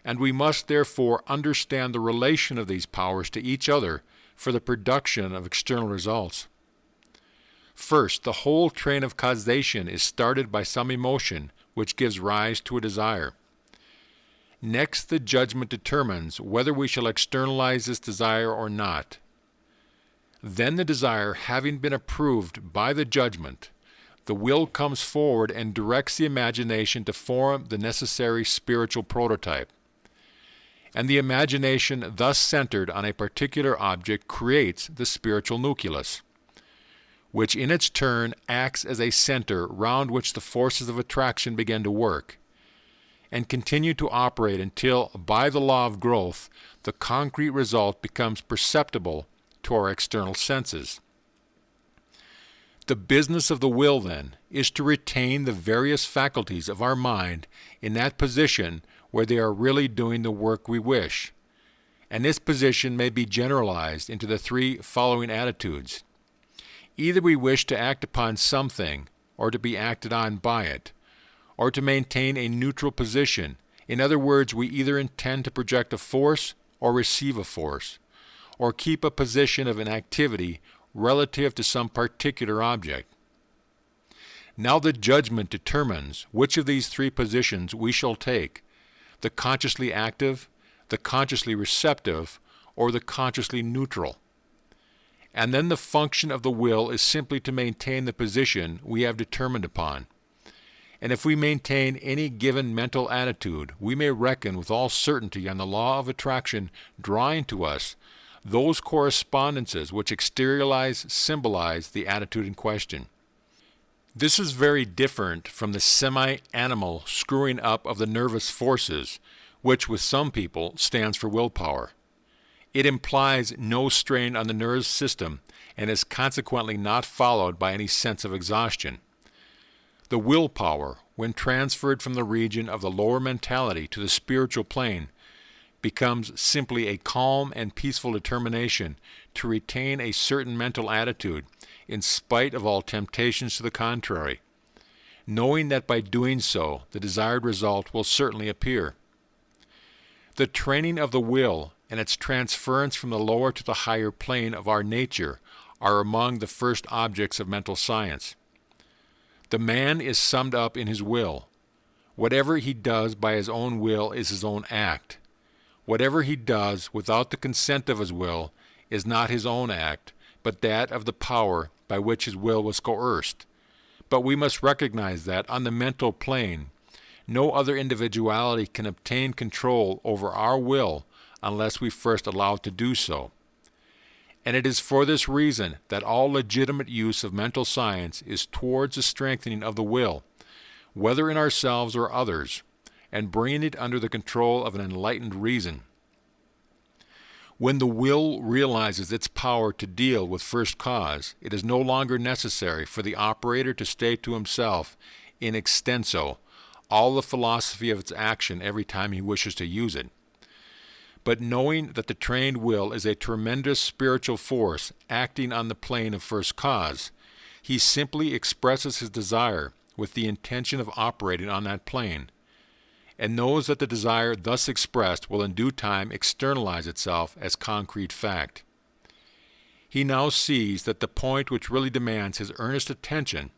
S1: And we must therefore understand the relation of these powers to each other for the production of external results. First, the whole train of causation is started by some emotion which gives rise to a desire. Next, the judgment determines whether we shall externalize this desire or not. Then the desire having been approved by the judgment, the will comes forward and directs the imagination to form the necessary spiritual prototype. And the imagination thus centered on a particular object creates the spiritual nucleus, which in its turn acts as a center round which the forces of attraction begin to work, and continue to operate until, by the law of growth, the concrete result becomes perceptible to our external senses. The business of the will, then, is to retain the various faculties of our mind in that position where they are really doing the work we wish, and this position may be generalized into the three following attitudes. Either we wish to act upon something, or to be acted on by it, or to maintain a neutral position. In other words, we either intend to project a force or receive a force, or keep a position of inactivity relative to some particular object. Now the judgment determines which of these three positions we shall take: the consciously active, the consciously receptive, or the consciously neutral. And then the function of the will is simply to maintain the position we have determined upon. And if we maintain any given mental attitude, we may reckon with all certainty on the law of attraction drawing to us those correspondences which exteriorize, symbolize the attitude in question. This is very different from the semi-animal screwing up of the nervous forces, which with some people stands for willpower. It implies no strain on the nervous system and is consequently not followed by any sense of exhaustion. The willpower, when transferred from the region of the lower mentality to the spiritual plane, becomes simply a calm and peaceful determination to retain a certain mental attitude in spite of all temptations to the contrary, knowing that by doing so the desired result will certainly appear. The training of the will and its transference from the lower to the higher plane of our nature are among the first objects of mental science. The man is summed up in his will. Whatever he does by his own will is his own act. Whatever he does without the consent of his will is not his own act, but that of the power by which his will was coerced. But we must recognize that, on the mental plane, no other individuality can obtain control over our will unless we first allow it to do so. And it is for this reason that all legitimate use of mental science is towards the strengthening of the will, whether in ourselves or others, and bringing it under the control of an enlightened reason. When the will realizes its power to deal with first cause, it is no longer necessary for the operator to state to himself in extenso all the philosophy of its action every time he wishes to use it. But knowing that the trained will is a tremendous spiritual force acting on the plane of first cause, he simply expresses his desire with the intention of operating on that plane, and knows that the desire thus expressed will in due time externalize itself as concrete fact. He now sees that the point which really demands his earnest attention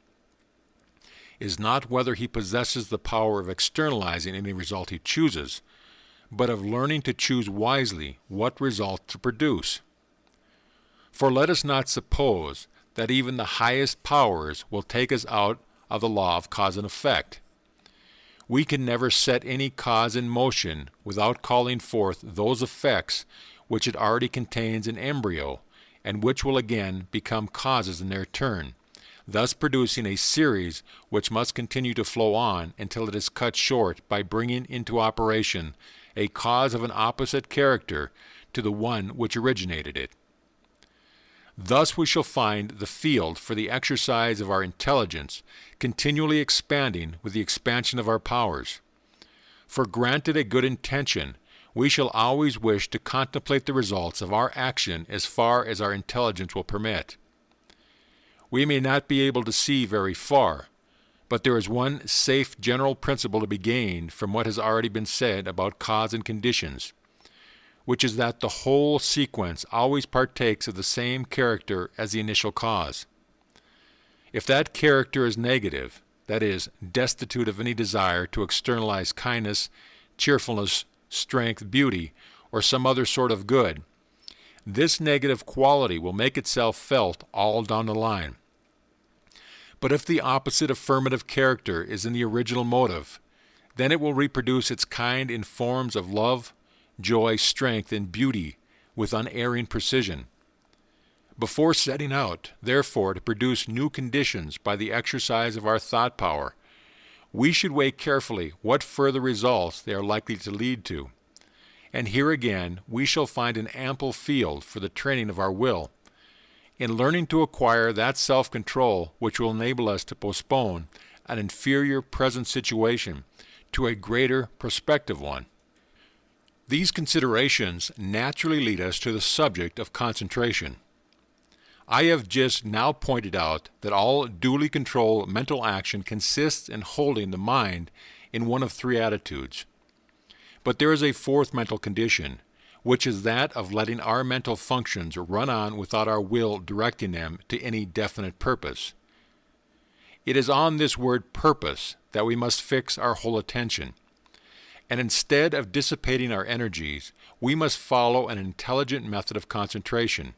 S1: is not whether he possesses the power of externalizing any result he chooses, but of learning to choose wisely what result to produce. For let us not suppose that even the highest powers will take us out of the law of cause and effect. We can never set any cause in motion without calling forth those effects which it already contains in embryo, and which will again become causes in their turn, thus producing a series which must continue to flow on until it is cut short by bringing into operation a cause of an opposite character to the one which originated it. Thus we shall find the field for the exercise of our intelligence continually expanding with the expansion of our powers. For granted a good intention, we shall always wish to contemplate the results of our action as far as our intelligence will permit. We may not be able to see very far, but there is one safe general principle to be gained from what has already been said about cause and conditions, which is that the whole sequence always partakes of the same character as the initial cause. If that character is negative, that is, destitute of any desire to externalize kindness, cheerfulness, strength, beauty, or some other sort of good, this negative quality will make itself felt all down the line. But if the opposite affirmative character is in the original motive, then it will reproduce its kind in forms of love, joy, strength, and beauty with unerring precision. Before setting out, therefore, to produce new conditions by the exercise of our thought power, we should weigh carefully what further results they are likely to lead to. And here again we shall find an ample field for the training of our will, in learning to acquire that self-control which will enable us to postpone an inferior present situation to a greater prospective one. These considerations naturally lead us to the subject of concentration. I have just now pointed out that all duly controlled mental action consists in holding the mind in one of three attitudes. But there is a fourth mental condition, which is that of letting our mental functions run on without our will directing them to any definite purpose. It is on this word purpose that we must fix our whole attention. And instead of dissipating our energies, we must follow an intelligent method of concentration.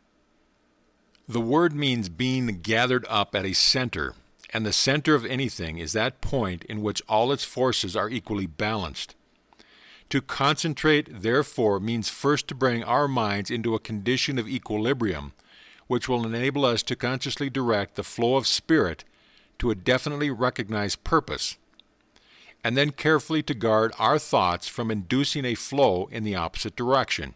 S1: The word means being gathered up at a center, and the center of anything is that point in which all its forces are equally balanced. To concentrate, therefore, means first to bring our minds into a condition of equilibrium, which will enable us to consciously direct the flow of spirit to a definitely recognized purpose, and then carefully to guard our thoughts from inducing a flow in the opposite direction.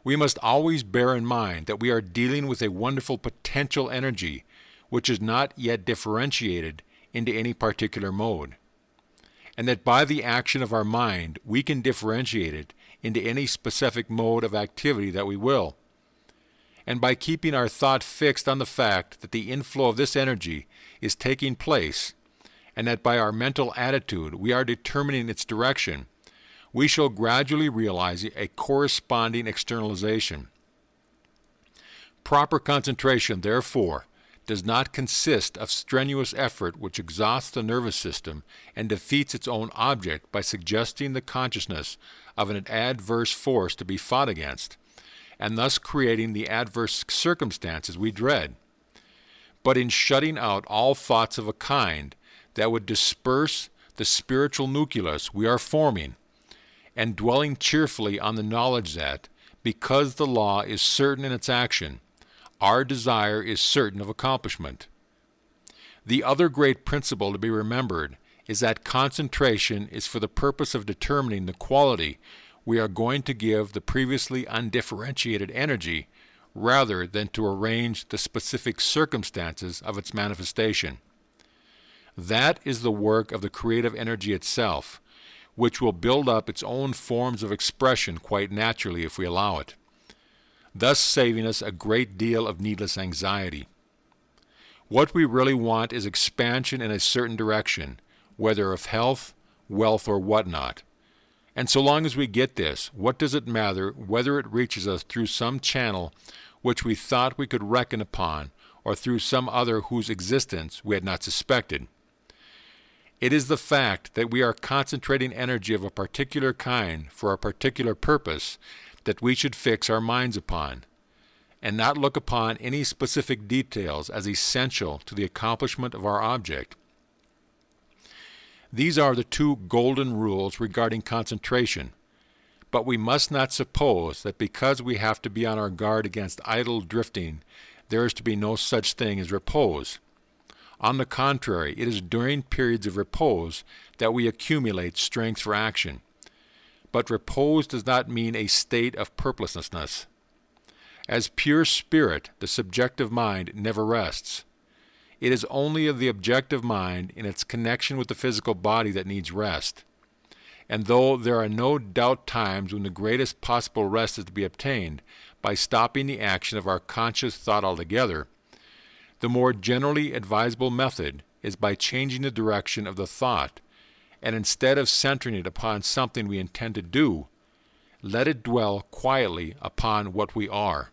S1: We must always bear in mind that we are dealing with a wonderful potential energy which is not yet differentiated into any particular mode, and that by the action of our mind we can differentiate it into any specific mode of activity that we will. And by keeping our thought fixed on the fact that the inflow of this energy is taking place, and that by our mental attitude we are determining its direction, we shall gradually realize a corresponding externalization. Proper concentration, therefore, does not consist of strenuous effort which exhausts the nervous system and defeats its own object by suggesting the consciousness of an adverse force to be fought against, and thus creating the adverse circumstances we dread, but in shutting out all thoughts of a kind that would disperse the spiritual nucleus we are forming, and dwelling cheerfully on the knowledge that, because the law is certain in its action, our desire is certain of accomplishment. The other great principle to be remembered is that concentration is for the purpose of determining the quality we are going to give the previously undifferentiated energy, rather than to arrange the specific circumstances of its manifestation. That is the work of the creative energy itself, which will build up its own forms of expression quite naturally if we allow it, thus saving us a great deal of needless anxiety. What we really want is expansion in a certain direction, whether of health, wealth, or whatnot. And so long as we get this, what does it matter whether it reaches us through some channel which we thought we could reckon upon, or through some other whose existence we had not suspected? It is the fact that we are concentrating energy of a particular kind for a particular purpose that we should fix our minds upon, and not look upon any specific details as essential to the accomplishment of our object. These are the two golden rules regarding concentration, but we must not suppose that because we have to be on our guard against idle drifting, there is to be no such thing as repose. On the contrary, it is during periods of repose that we accumulate strength for action. But repose does not mean a state of purposelessness. As pure spirit, the subjective mind never rests. It is only of the objective mind in its connection with the physical body that needs rest. And though there are no doubt times when the greatest possible rest is to be obtained by stopping the action of our conscious thought altogether, the more generally advisable method is by changing the direction of the thought, and instead of centering it upon something we intend to do, let it dwell quietly upon what we are.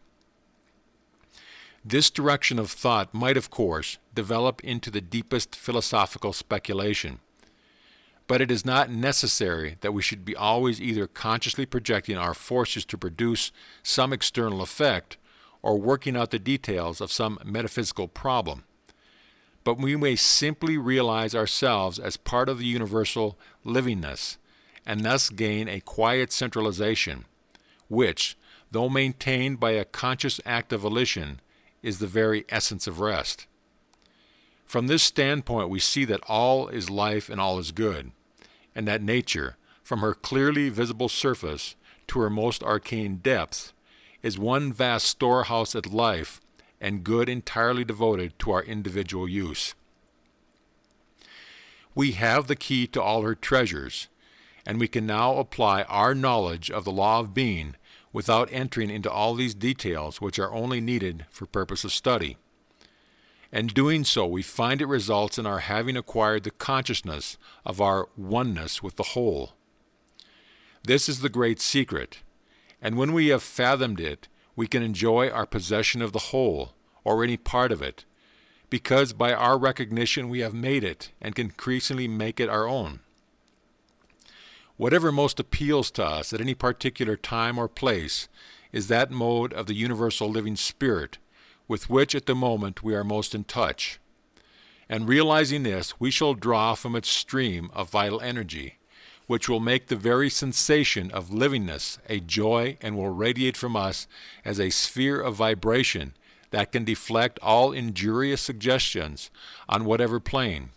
S1: This direction of thought might, of course, develop into the deepest philosophical speculation, but it is not necessary that we should be always either consciously projecting our forces to produce some external effect or working out the details of some metaphysical problem. But we may simply realize ourselves as part of the universal livingness, and thus gain a quiet centralization, which, though maintained by a conscious act of volition, is the very essence of rest. From this standpoint we see that all is life and all is good, and that nature, from her clearly visible surface to her most arcane depths, is one vast storehouse of life and good entirely devoted to our individual use. We have the key to all her treasures, and we can now apply our knowledge of the law of being without entering into all these details which are only needed for purpose of study. And doing so, we find it results in our having acquired the consciousness of our oneness with the whole. This is the great secret, and when we have fathomed it, we can enjoy our possession of the whole, or any part of it, because by our recognition we have made it and can increasingly make it our own. Whatever most appeals to us at any particular time or place is that mode of the universal living spirit with which at the moment we are most in touch. And realizing this, we shall draw from its stream of vital energy, which will make the very sensation of livingness a joy and will radiate from us as a sphere of vibration that can deflect all injurious suggestions on whatever plane.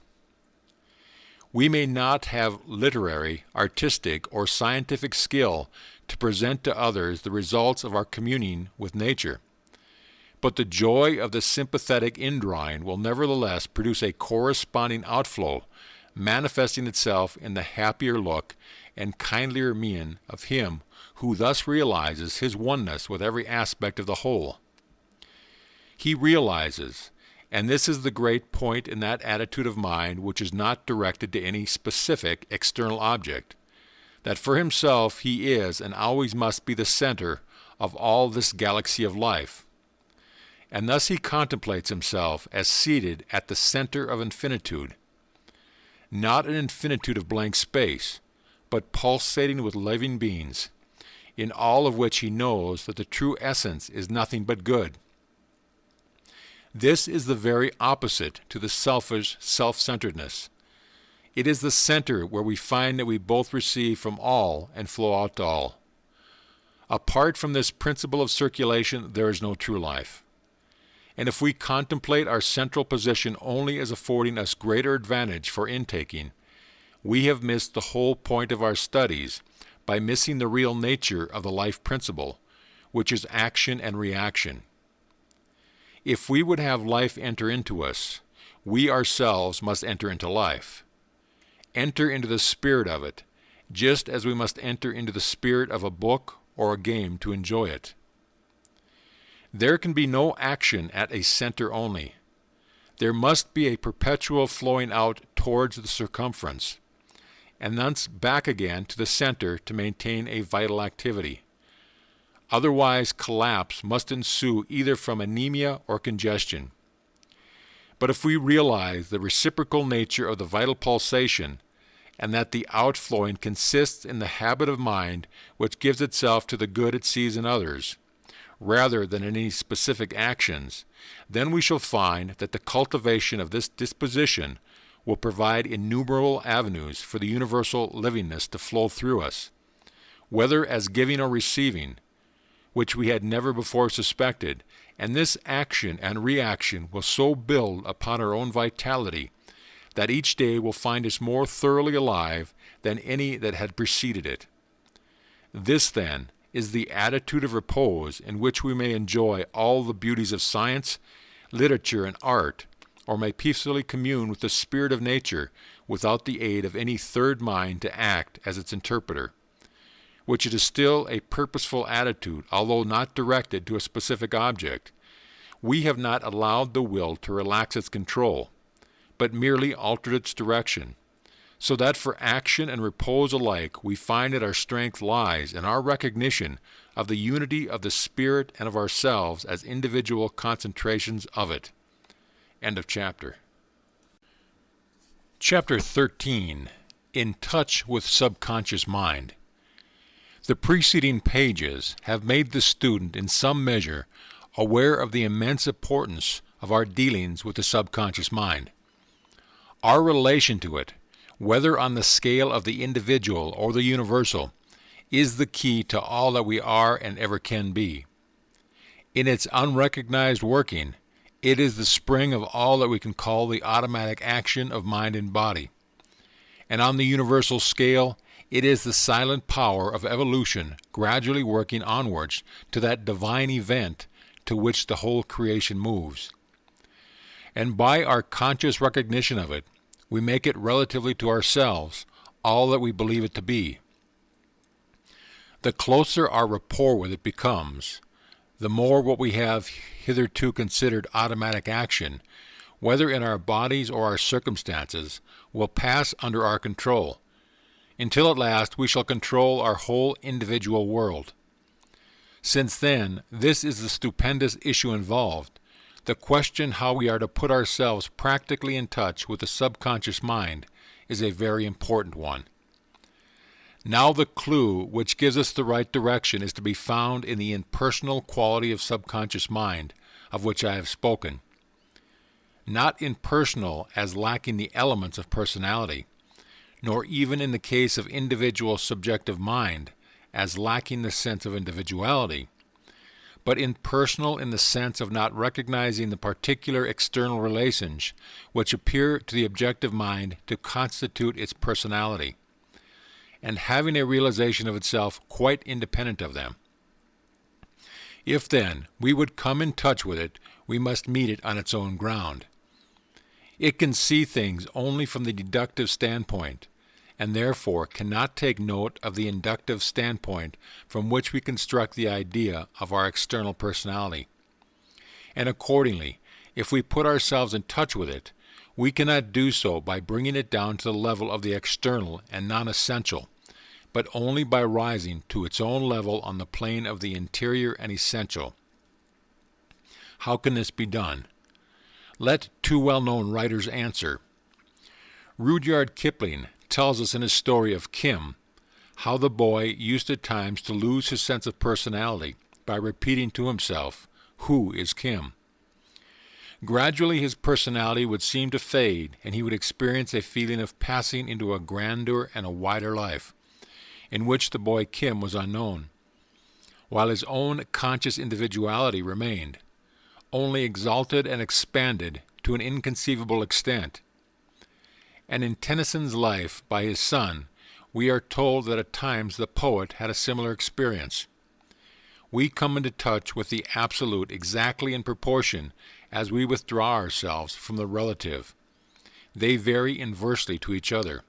S1: We may not have literary, artistic, or scientific skill to present to others the results of our communing with nature, but the joy of the sympathetic indrawing will nevertheless produce a corresponding outflow, manifesting itself in the happier look and kindlier mien of him who thus realizes his oneness with every aspect of the whole. He realizes, and this is the great point in that attitude of mind which is not directed to any specific external object, that for himself he is and always must be the center of all this galaxy of life. And thus he contemplates himself as seated at the center of infinitude, not an infinitude of blank space, but pulsating with living beings, in all of which he knows that the true essence is nothing but good. This is the very opposite to the selfish self-centeredness. It is the center where we find that we both receive from all and flow out to all. Apart from this principle of circulation, there is no true life. And if we contemplate our central position only as affording us greater advantage for intaking, we have missed the whole point of our studies by missing the real nature of the life principle, which is action and reaction. If we would have life enter into us, we ourselves must enter into life. Enter into the spirit of it, just as we must enter into the spirit of a book or a game to enjoy it. There can be no action at a center only. There must be a perpetual flowing out towards the circumference, and thence back again to the center to maintain a vital activity. Otherwise, collapse must ensue either from anemia or congestion. But if we realize the reciprocal nature of the vital pulsation, and that the outflowing consists in the habit of mind which gives itself to the good it sees in others, rather than in any specific actions, then we shall find that the cultivation of this disposition will provide innumerable avenues for the universal livingness to flow through us, whether as giving or receiving, which we had never before suspected, and this action and reaction will so build upon our own vitality that each day will find us more thoroughly alive than any that had preceded it. This, then, is the attitude of repose in which we may enjoy all the beauties of science, literature, and art, or may peacefully commune with the spirit of nature without the aid of any third mind to act as its interpreter, which it is still a purposeful attitude, although not directed to a specific object. We have not allowed the will to relax its control, but merely altered its direction, so that for action and repose alike we find that our strength lies in our recognition of the unity of the Spirit and of ourselves as individual concentrations of it. End of chapter. Chapter 13. In Touch with Subconscious Mind. The preceding pages have made the student in some measure aware of the immense importance of our dealings with the subconscious mind. Our relation to it, whether on the scale of the individual or the universal, is the key to all that we are and ever can be. In its unrecognized working, it is the spring of all that we can call the automatic action of mind and body. And on the universal scale, it is the silent power of evolution gradually working onwards to that divine event to which the whole creation moves. And by our conscious recognition of it, we make it relatively to ourselves all that we believe it to be. The closer our rapport with it becomes, the more what we have hitherto considered automatic action, whether in our bodies or our circumstances, will pass under our control, until at last we shall control our whole individual world. Since then, this is the stupendous issue involved. The question how we are to put ourselves practically in touch with the subconscious mind is a very important one. Now the clue which gives us the right direction is to be found in the impersonal quality of subconscious mind, of which I have spoken. Not impersonal as lacking the elements of personality, nor even in the case of individual subjective mind as lacking the sense of individuality, but impersonal in the sense of not recognizing the particular external relations which appear to the objective mind to constitute its personality, and having a realization of itself quite independent of them. If, then, we would come in touch with it, we must meet it on its own ground. It can see things only from the deductive standpoint, and therefore cannot take note of the inductive standpoint from which we construct the idea of our external personality. And accordingly, if we put ourselves in touch with it, we cannot do so by bringing it down to the level of the external and non-essential, but only by rising to its own level on the plane of the interior and essential. How can this be done? Let two well-known writers answer. Rudyard Kipling tells us in his story of Kim how the boy used at times to lose his sense of personality by repeating to himself, "Who is Kim?" Gradually his personality would seem to fade, and he would experience a feeling of passing into a grander and a wider life, in which the boy Kim was unknown, while his own conscious individuality remained, only exalted and expanded to an inconceivable extent. And in Tennyson's Life by his son, we are told that at times the poet had a similar experience. We come into touch with the absolute exactly in proportion as we withdraw ourselves from the relative. They vary inversely to each other.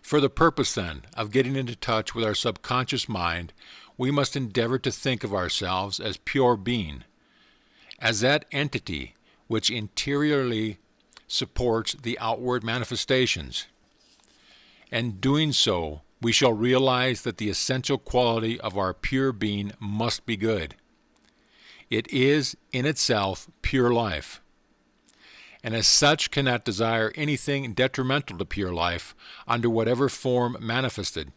S1: For the purpose, then, of getting into touch with our subconscious mind, we must endeavor to think of ourselves as pure being, as that entity which interiorly supports the outward manifestations. And doing so, we shall realize that the essential quality of our pure being must be good. It is, in itself, pure life, and as such cannot desire anything detrimental to pure life under whatever form manifested.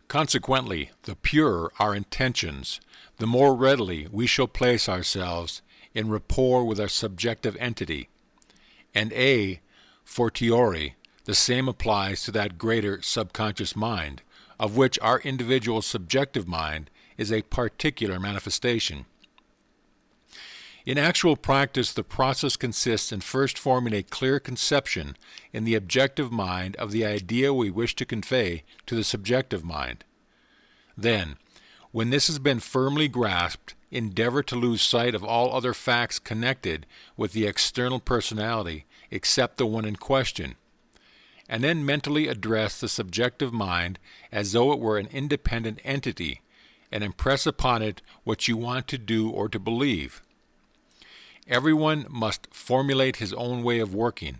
S1: Consequently, the purer our intentions, the more readily we shall place ourselves in rapport with our subjective entity, and a fortiori, the same applies to that greater subconscious mind, of which our individual subjective mind is a particular manifestation. In actual practice, the process consists in first forming a clear conception in the objective mind of the idea we wish to convey to the subjective mind. Then, when this has been firmly grasped, endeavor to lose sight of all other facts connected with the external personality except the one in question, and then mentally address the subjective mind as though it were an independent entity, and impress upon it what you want to do or to believe. Everyone must formulate his own way of working,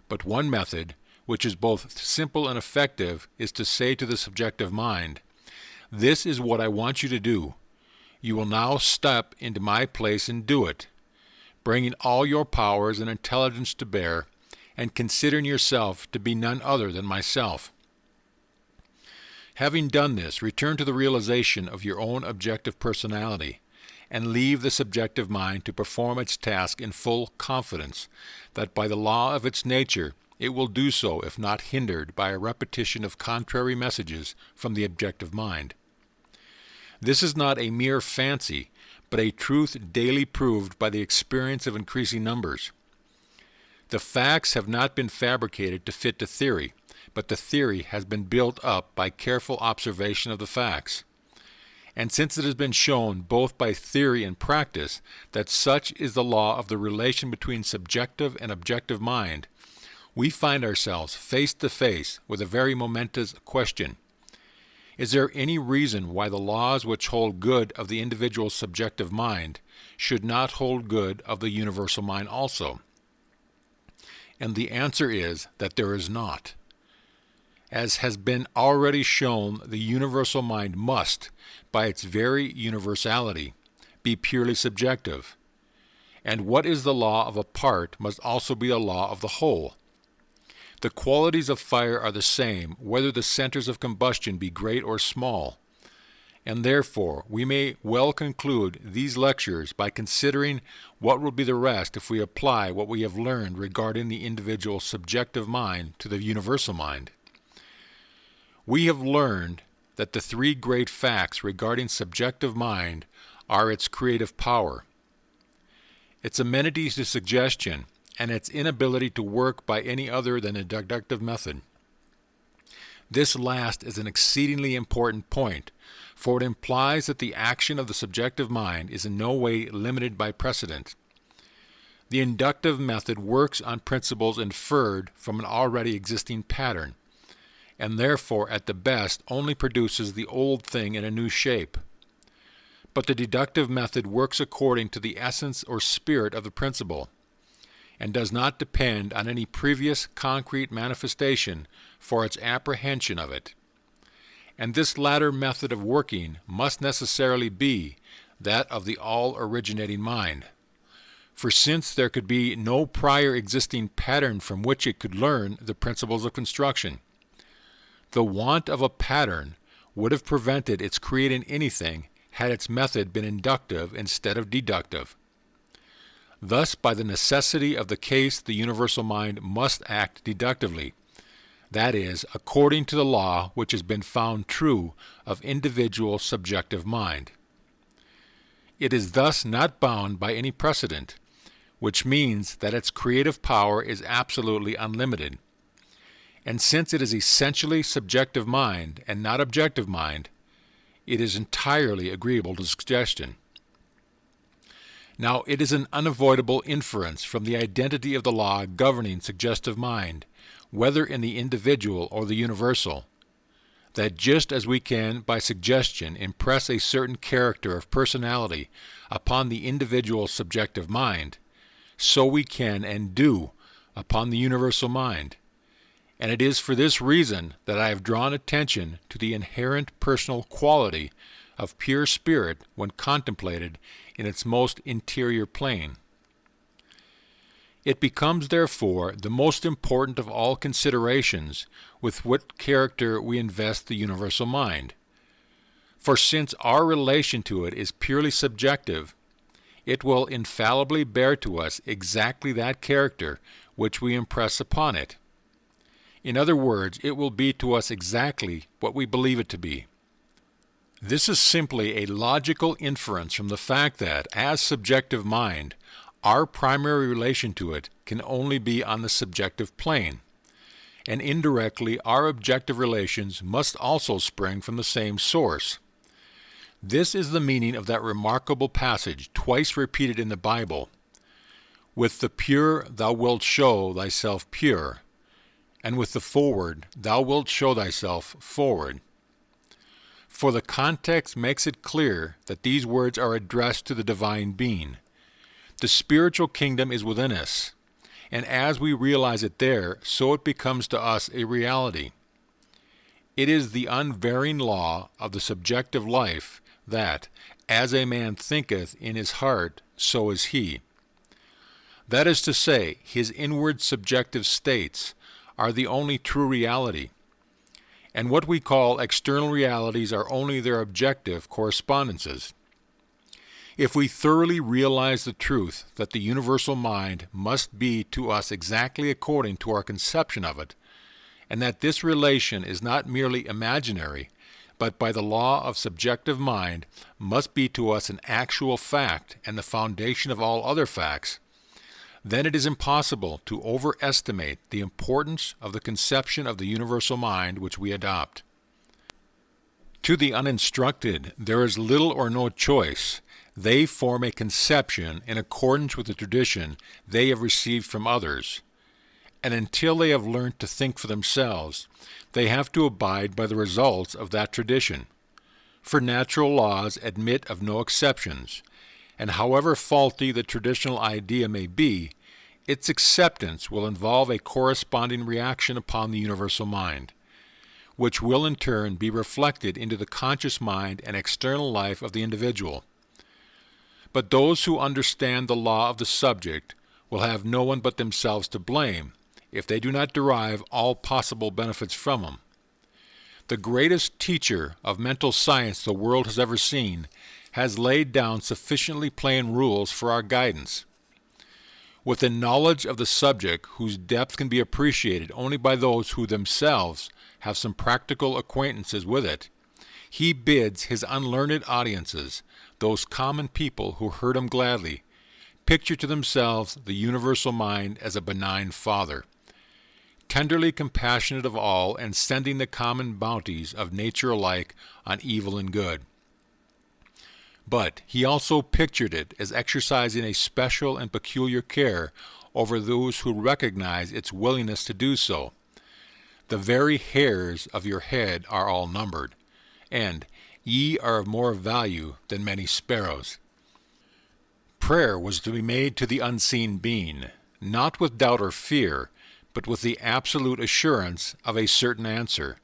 S1: but one method, which is both simple and effective, is to say to the subjective mind, "This is what I want you to do. You will now step into my place and do it, bringing all your powers and intelligence to bear, and considering yourself to be none other than myself." Having done this, return to the realization of your own objective personality, and leave the subjective mind to perform its task in full confidence that by the law of its nature it will do so if not hindered by a repetition of contrary messages from the objective mind. This is not a mere fancy, but a truth daily proved by the experience of increasing numbers. The facts have not been fabricated to fit the theory, but the theory has been built up by careful observation of the facts. And since it has been shown both by theory and practice that such is the law of the relation between subjective and objective mind, we find ourselves face to face with a very momentous question. Is there any reason why the laws which hold good of the individual's subjective mind should not hold good of the universal mind also? And the answer is that there is not. As has been already shown, the universal mind must, by its very universality, be purely subjective. And what is the law of a part must also be the law of the whole. The qualities of fire are the same, whether the centers of combustion be great or small. And therefore, we may well conclude these lectures by considering what will be the rest if we apply what we have learned regarding the individual's subjective mind to the universal mind. We have learned that the three great facts regarding subjective mind are its creative power, its amenities to suggestion, and its inability to work by any other than a deductive method. This last is an exceedingly important point, for it implies that the action of the subjective mind is in no way limited by precedent. The inductive method works on principles inferred from an already existing pattern, and therefore at the best only produces the old thing in a new shape. But the deductive method works according to the essence or spirit of the principle, and does not depend on any previous concrete manifestation for its apprehension of it. And this latter method of working must necessarily be that of the all-originating mind. For since there could be no prior existing pattern from which it could learn the principles of construction, the want of a pattern would have prevented its creating anything had its method been inductive instead of deductive. Thus, by the necessity of the case, the universal mind must act deductively, that is, according to the law which has been found true of individual subjective mind. It is thus not bound by any precedent, which means that its creative power is absolutely unlimited. And since it is essentially subjective mind and not objective mind, it is entirely agreeable to suggestion. Now, it is an unavoidable inference from the identity of the law governing suggestive mind, whether in the individual or the universal, that just as we can, by suggestion, impress a certain character of personality upon the individual subjective mind, so we can and do upon the universal mind. And it is for this reason that I have drawn attention to the inherent personal quality of pure spirit when contemplated in its most interior plane. It becomes, therefore, the most important of all considerations with what character we invest the universal mind. For since our relation to it is purely subjective, it will infallibly bear to us exactly that character which we impress upon it. In other words, it will be to us exactly what we believe it to be. This is simply a logical inference from the fact that, as subjective mind, our primary relation to it can only be on the subjective plane, and indirectly our objective relations must also spring from the same source. This is the meaning of that remarkable passage, twice repeated in the Bible, "With the pure thou wilt show thyself pure, and with the forward thou wilt show thyself forward." For the context makes it clear that these words are addressed to the divine being. The spiritual kingdom is within us, and as we realize it there, so it becomes to us a reality. It is the unvarying law of the subjective life that, as a man thinketh in his heart, so is he. That is to say, his inward subjective states are the only true reality, and what we call external realities are only their objective correspondences. If we thoroughly realize the truth that the universal mind must be to us exactly according to our conception of it, and that this relation is not merely imaginary, but by the law of subjective mind must be to us an actual fact and the foundation of all other facts, then it is impossible to overestimate the importance of the conception of the universal mind which we adopt. To the uninstructed, there is little or no choice. They form a conception in accordance with the tradition they have received from others, and until they have learned to think for themselves, they have to abide by the results of that tradition. For natural laws admit of no exceptions, and however faulty the traditional idea may be, its acceptance will involve a corresponding reaction upon the universal mind, which will in turn be reflected into the conscious mind and external life of the individual. But those who understand the law of the subject will have no one but themselves to blame if they do not derive all possible benefits from them. The greatest teacher of mental science the world has ever seen has laid down sufficiently plain rules for our guidance. With a knowledge of the subject whose depth can be appreciated only by those who themselves have some practical acquaintances with it, he bids his unlearned audiences, those common people who heard him gladly, picture to themselves the universal mind as a benign father, tenderly compassionate of all and sending the common bounties of nature alike on evil and good. But he also pictured it as exercising a special and peculiar care over those who recognize its willingness to do so. The very hairs of your head are all numbered, and ye are of more value than many sparrows. Prayer was to be made to the unseen being, not with doubt or fear, but with the absolute assurance of a certain answer.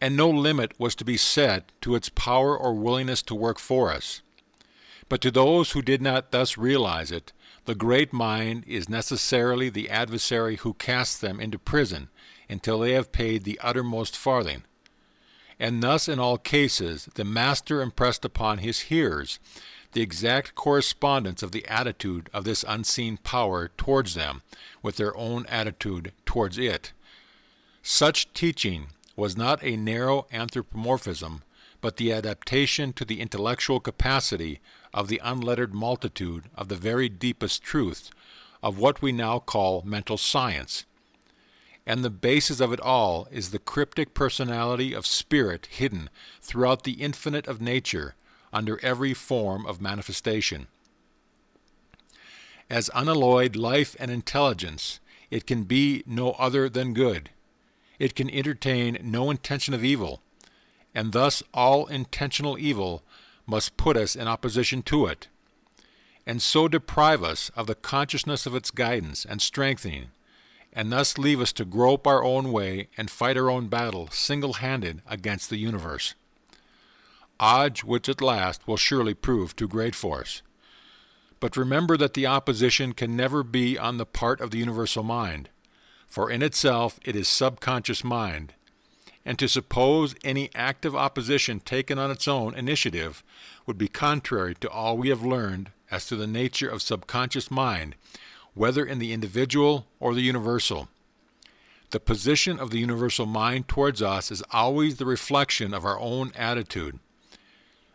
S1: And no limit was to be set to its power or willingness to work for us. But to those who did not thus realize it, the great mind is necessarily the adversary who casts them into prison until they have paid the uttermost farthing. And thus in all cases the master impressed upon his hearers the exact correspondence of the attitude of this unseen power towards them with their own attitude towards it. Such teaching was not a narrow anthropomorphism, but the adaptation to the intellectual capacity of the unlettered multitude of the very deepest truth of what we now call mental science. And the basis of it all is the cryptic personality of spirit hidden throughout the infinite of nature under every form of manifestation. As unalloyed life and intelligence, it can be no other than good. It can entertain no intention of evil, and thus all intentional evil must put us in opposition to it, and so deprive us of the consciousness of its guidance and strengthening, and thus leave us to grope our own way and fight our own battle single-handed against the universe. Odds which at last will surely prove too great for us. But remember that the opposition can never be on the part of the universal mind, for in itself it is subconscious mind, and to suppose any active opposition taken on its own initiative would be contrary to all we have learned as to the nature of subconscious mind, whether in the individual or the universal. The position of the universal mind towards us is always the reflection of our own attitude.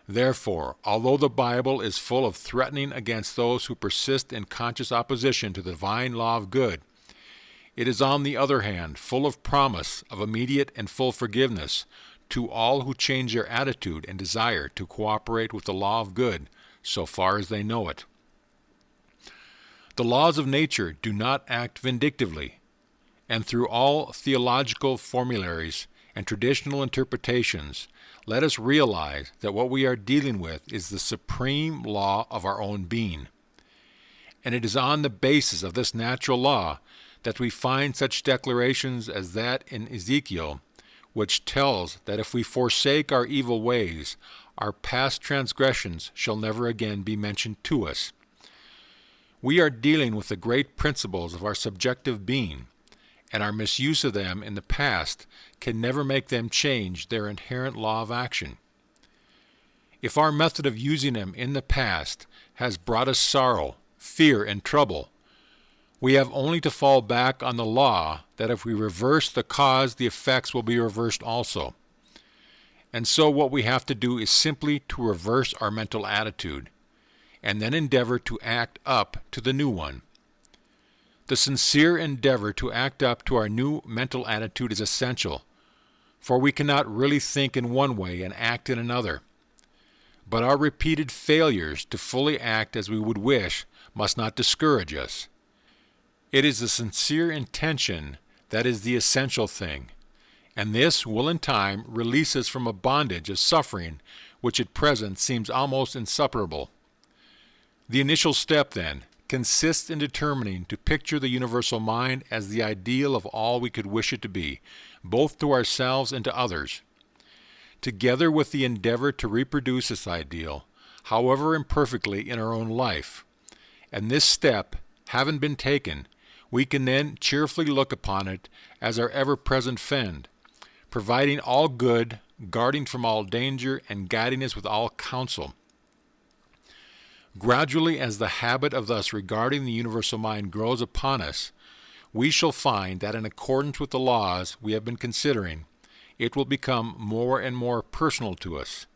S1: Therefore, although the Bible is full of threatening against those who persist in conscious opposition to the divine law of good, it is on the other hand full of promise of immediate and full forgiveness to all who change their attitude and desire to cooperate with the law of good so far as they know it. The laws of nature do not act vindictively, and through all theological formularies and traditional interpretations, let us realize that what we are dealing with is the supreme law of our own being. And it is on the basis of this natural law that we find such declarations as that in Ezekiel, which tells that if we forsake our evil ways, our past transgressions shall never again be mentioned to us. We are dealing with the great principles of our subjective being, and our misuse of them in the past can never make them change their inherent law of action. If our method of using them in the past has brought us sorrow, fear, and trouble, we have only to fall back on the law that if we reverse the cause, the effects will be reversed also. And so what we have to do is simply to reverse our mental attitude, and then endeavor to act up to the new one. The sincere endeavor to act up to our new mental attitude is essential, for we cannot really think in one way and act in another. But our repeated failures to fully act as we would wish must not discourage us. It is the sincere intention that is the essential thing, and this will in time release us from a bondage of suffering which at present seems almost insuperable. The initial step, then, consists in determining to picture the universal mind as the ideal of all we could wish it to be, both to ourselves and to others. Together with the endeavor to reproduce this ideal, however imperfectly, in our own life. And this step, having been taken, we can then cheerfully look upon it as our ever-present friend, providing all good, guarding from all danger, and guiding us with all counsel. Gradually, as the habit of thus regarding the universal mind grows upon us, we shall find that in accordance with the laws we have been considering, it will become more and more personal to us,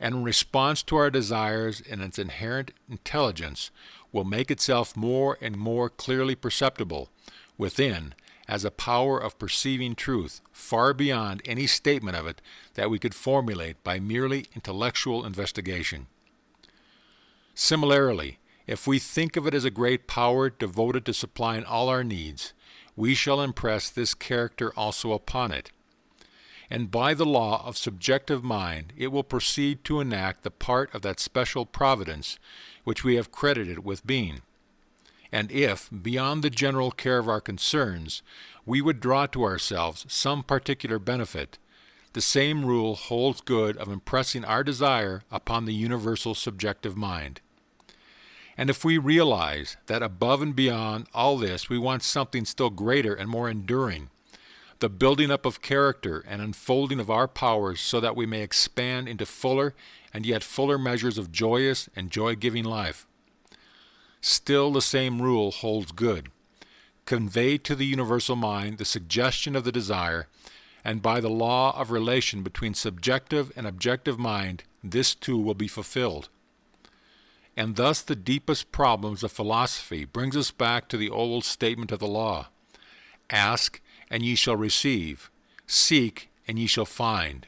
S1: and in response to our desires and its inherent intelligence will make itself more and more clearly perceptible within as a power of perceiving truth far beyond any statement of it that we could formulate by merely intellectual investigation. Similarly, if we think of it as a great power devoted to supplying all our needs, we shall impress this character also upon it. And by the law of subjective mind, it will proceed to enact the part of that special providence which we have credited with being. And if, beyond the general care of our concerns, we would draw to ourselves some particular benefit, the same rule holds good of impressing our desire upon the universal subjective mind. And if we realize that above and beyond all this we want something still greater and more enduring, the building up of character and unfolding of our powers so that we may expand into fuller and yet fuller measures of joyous and joy-giving life, still the same rule holds good. Convey to the universal mind the suggestion of the desire, and by the law of relation between subjective and objective mind, this too will be fulfilled. And thus the deepest problems of philosophy brings us back to the old statement of the law. Ask, and ye shall receive. Seek, and ye shall find.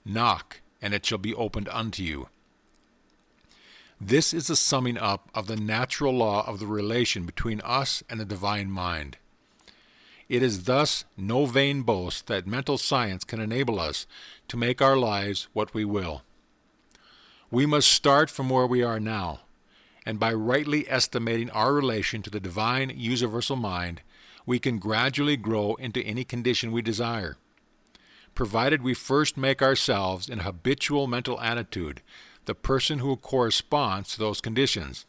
S1: Knock, and it shall be opened unto you. This is the summing up of the natural law of the relation between us and the divine mind. It is thus no vain boast that mental science can enable us to make our lives what we will. We must start from where we are now, and by rightly estimating our relation to the divine universal mind, we can gradually grow into any condition we desire, provided we first make ourselves in a habitual mental attitude the person who corresponds to those conditions.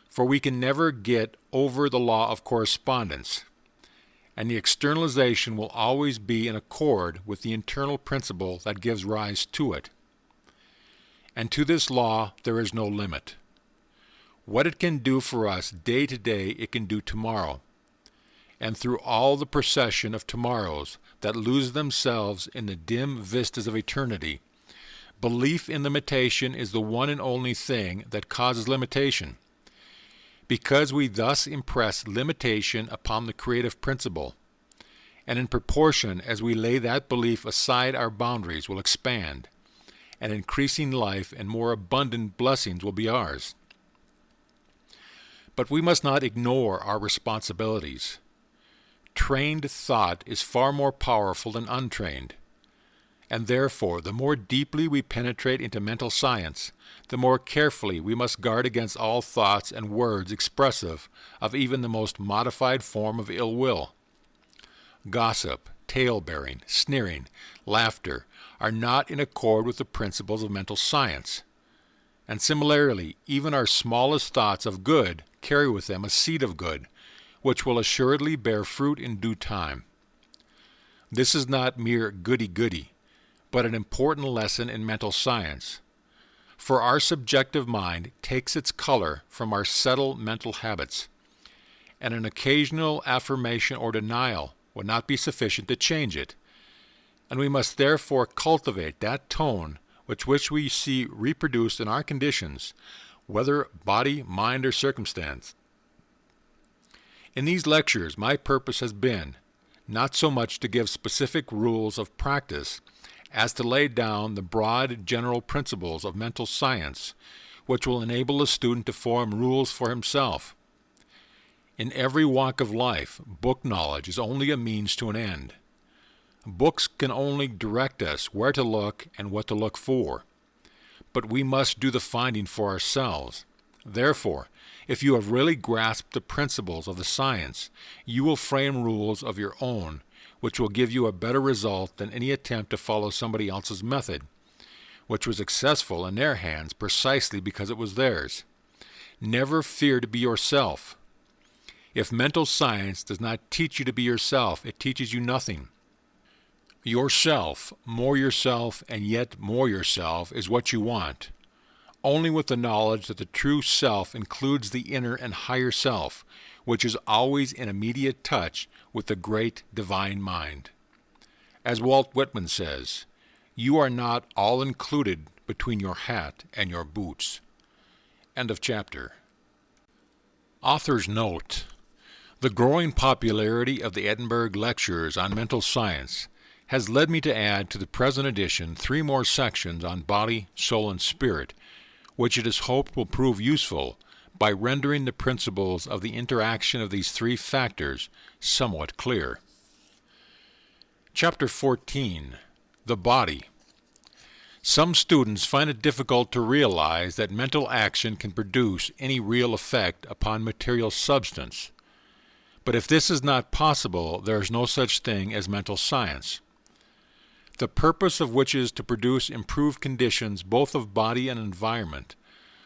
S1: For we can never get over the law of correspondence, and the externalization will always be in accord with the internal principle that gives rise to it. And to this law there is no limit. What it can do for us day to day, it can do tomorrow. And through all the procession of tomorrows that lose themselves in the dim vistas of eternity, belief in limitation is the one and only thing that causes limitation, because we thus impress limitation upon the creative principle, and in proportion as we lay that belief aside our boundaries will expand, and increasing life and more abundant blessings will be ours. But we must not ignore our responsibilities. Trained thought is far more powerful than untrained, and therefore the more deeply we penetrate into mental science, the more carefully we must guard against all thoughts and words expressive of even the most modified form of ill will. Gossip, tale-bearing, sneering, laughter are not in accord with the principles of mental science. And similarly, even our smallest thoughts of good carry with them a seed of good, which will assuredly bear fruit in due time. This is not mere goody-goody, but an important lesson in mental science. For our subjective mind takes its color from our settled mental habits, and an occasional affirmation or denial would not be sufficient to change it, and we must therefore cultivate that tone which we see reproduced in our conditions, whether body, mind, or circumstance. In these lectures, my purpose has been not so much to give specific rules of practice as to lay down the broad general principles of mental science, which will enable the student to form rules for himself. In every walk of life, book knowledge is only a means to an end. Books can only direct us where to look and what to look for. But we must do the finding for ourselves. Therefore, if you have really grasped the principles of the science, you will frame rules of your own, which will give you a better result than any attempt to follow somebody else's method, which was successful in their hands precisely because it was theirs. Never fear to be yourself. If mental science does not teach you to be yourself, it teaches you nothing. Yourself, and yet more yourself, is what you want. Only with the knowledge that the true self includes the inner and higher self, which is always in immediate touch with the great divine mind. As Walt Whitman says, you are not all included between your hat and your boots. End of chapter. Author's note: the growing popularity of the Edinburgh lectures on mental science has led me to add to the present edition 3 more sections on body, soul, and spirit, which it is hoped will prove useful by rendering the principles of the interaction of these 3 factors somewhat clear. Chapter 14. The Body. Some students find it difficult to realize that mental action can produce any real effect upon material substance. But if this is not possible, there is no such thing as mental science, the purpose of which is to produce improved conditions both of body and environment,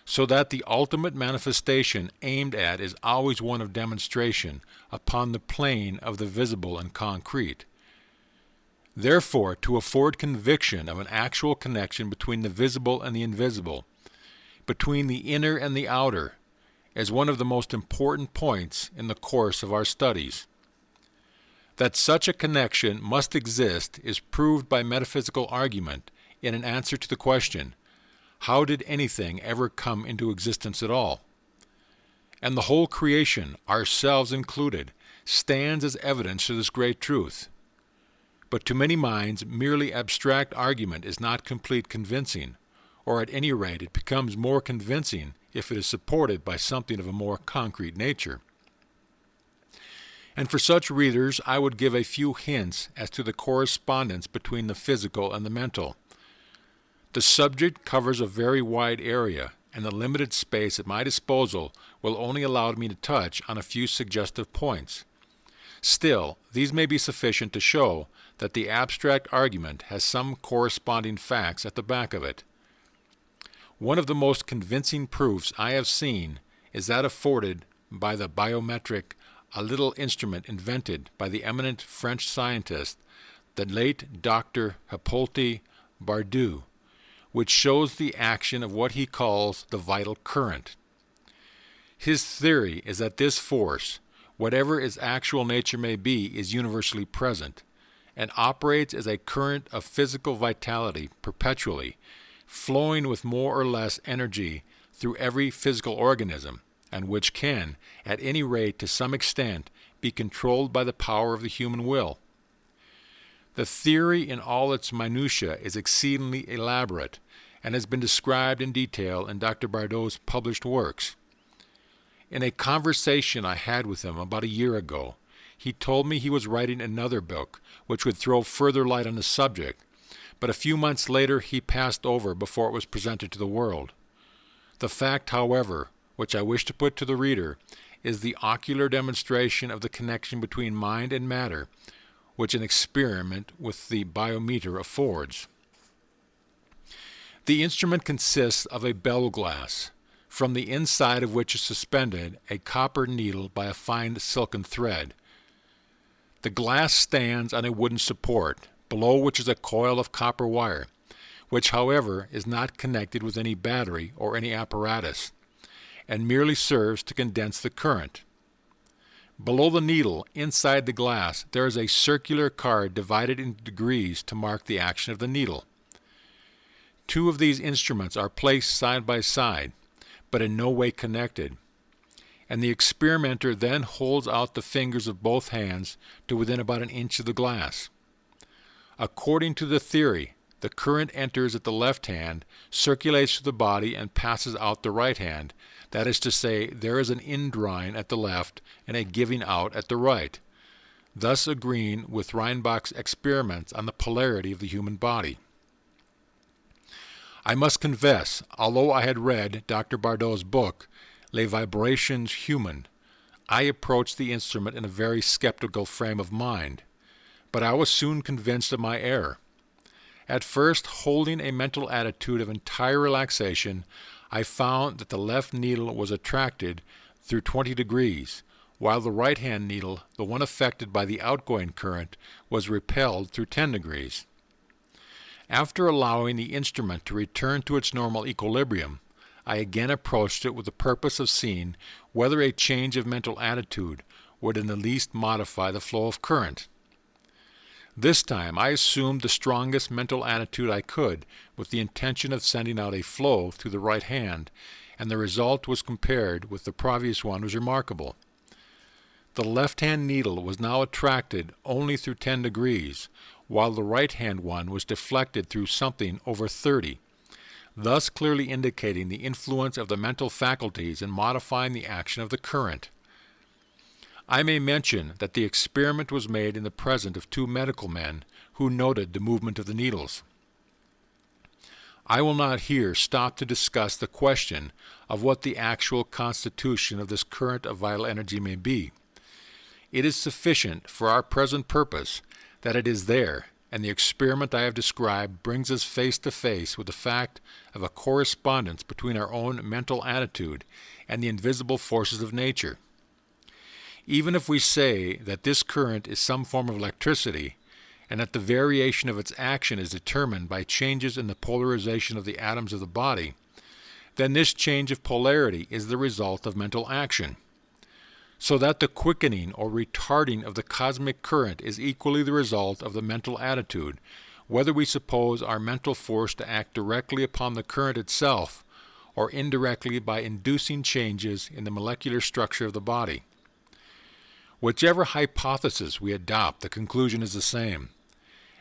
S1: so that the ultimate manifestation aimed at is always one of demonstration upon the plane of the visible and concrete. Therefore, to afford conviction of an actual connection between the visible and the invisible, between the inner and the outer, is one of the most important points in the course of our studies. That such a connection must exist is proved by metaphysical argument in an answer to the question, how did anything ever come into existence at all? And the whole creation, ourselves included, stands as evidence to this great truth. But to many minds, merely abstract argument is not complete convincing, or at any rate it becomes more convincing if it is supported by something of a more concrete nature. And for such readers, I would give a few hints as to the correspondence between the physical and the mental. The subject covers a very wide area, and the limited space at my disposal will only allow me to touch on a few suggestive points. Still, these may be sufficient to show that the abstract argument has some corresponding facts at the back of it. One of the most convincing proofs I have seen is that afforded by the biometric, a little instrument invented by the eminent French scientist, the late Dr. Hippolyte Bardou, which shows the action of what he calls the vital current. His theory is that this force, whatever its actual nature may be, is universally present, and operates as a current of physical vitality perpetually, flowing with more or less energy through every physical organism, and which can, at any rate to some extent, be controlled by the power of the human will. The theory in all its minutiae is exceedingly elaborate, and has been described in detail in Dr. Bardou's published works. In a conversation I had with him about a year ago, he told me he was writing another book which would throw further light on the subject, but a few months later he passed over before it was presented to the world. The fact, however, which I wish to put to the reader, is the ocular demonstration of the connection between mind and matter, which an experiment with the biometer affords. The instrument consists of a bell glass, from the inside of which is suspended a copper needle by a fine silken thread. The glass stands on a wooden support, below which is a coil of copper wire, which, however, is not connected with any battery or any apparatus, and merely serves to condense the current. Below the needle, inside the glass, there is a circular card divided into degrees to mark the action of the needle. 2 of these instruments are placed side by side, but in no way connected, and the experimenter then holds out the fingers of both hands to within about an inch of the glass. According to the theory, the current enters at the left hand, circulates through the body, and passes out the right hand. That is to say, there is an indrawing at the left and a giving out at the right, thus agreeing with Reinbach's experiments on the polarity of the human body. I must confess, although I had read Dr. Bardot's book, Les Vibrations Humaines, I approached the instrument in a very skeptical frame of mind, but I was soon convinced of my error. At first, holding a mental attitude of entire relaxation, I found that the left needle was attracted through 20 degrees, while the right-hand needle, the one affected by the outgoing current, was repelled through 10 degrees. After allowing the instrument to return to its normal equilibrium, I again approached it with the purpose of seeing whether a change of mental attitude would in the least modify the flow of current. This time I assumed the strongest mental attitude I could with the intention of sending out a flow through the right hand, and the result was compared with the previous one was remarkable. The left-hand needle was now attracted only through 10 degrees, while the right-hand one was deflected through something over 30, thus clearly indicating the influence of the mental faculties in modifying the action of the current. I may mention that the experiment was made in the presence of 2 medical men who noted the movement of the needles. I will not here stop to discuss the question of what the actual constitution of this current of vital energy may be. It is sufficient for our present purpose that it is there, and the experiment I have described brings us face to face with the fact of a correspondence between our own mental attitude and the invisible forces of nature. Even if we say that this current is some form of electricity, and that the variation of its action is determined by changes in the polarization of the atoms of the body, then this change of polarity is the result of mental action, so that the quickening or retarding of the cosmic current is equally the result of the mental attitude, whether we suppose our mental force to act directly upon the current itself or indirectly by inducing changes in the molecular structure of the body. Whichever hypothesis we adopt, the conclusion is the same,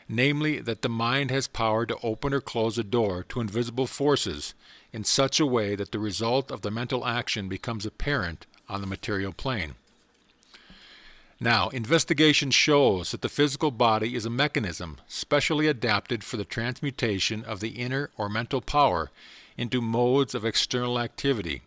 S1: namely that the mind has power to open or close a door to invisible forces in such a way that the result of the mental action becomes apparent on the material plane. Now, investigation shows that the physical body is a mechanism specially adapted for the transmutation of the inner or mental power into modes of external activity.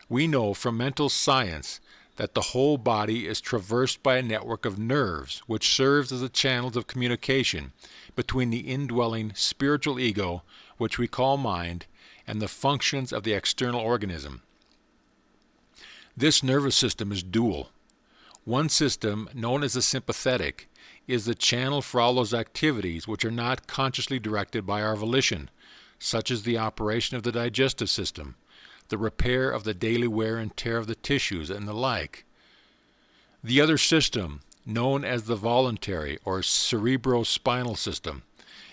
S1: We know from mental science that the whole body is traversed by a network of nerves which serves as the channels of communication between the indwelling spiritual ego, which we call mind, and the functions of the external organism. This nervous system is dual. One system, known as the sympathetic, is the channel for all those activities which are not consciously directed by our volition, such as the operation of the digestive system, the repair of the daily wear and tear of the tissues, and the like. The other system, known as the voluntary or cerebrospinal system,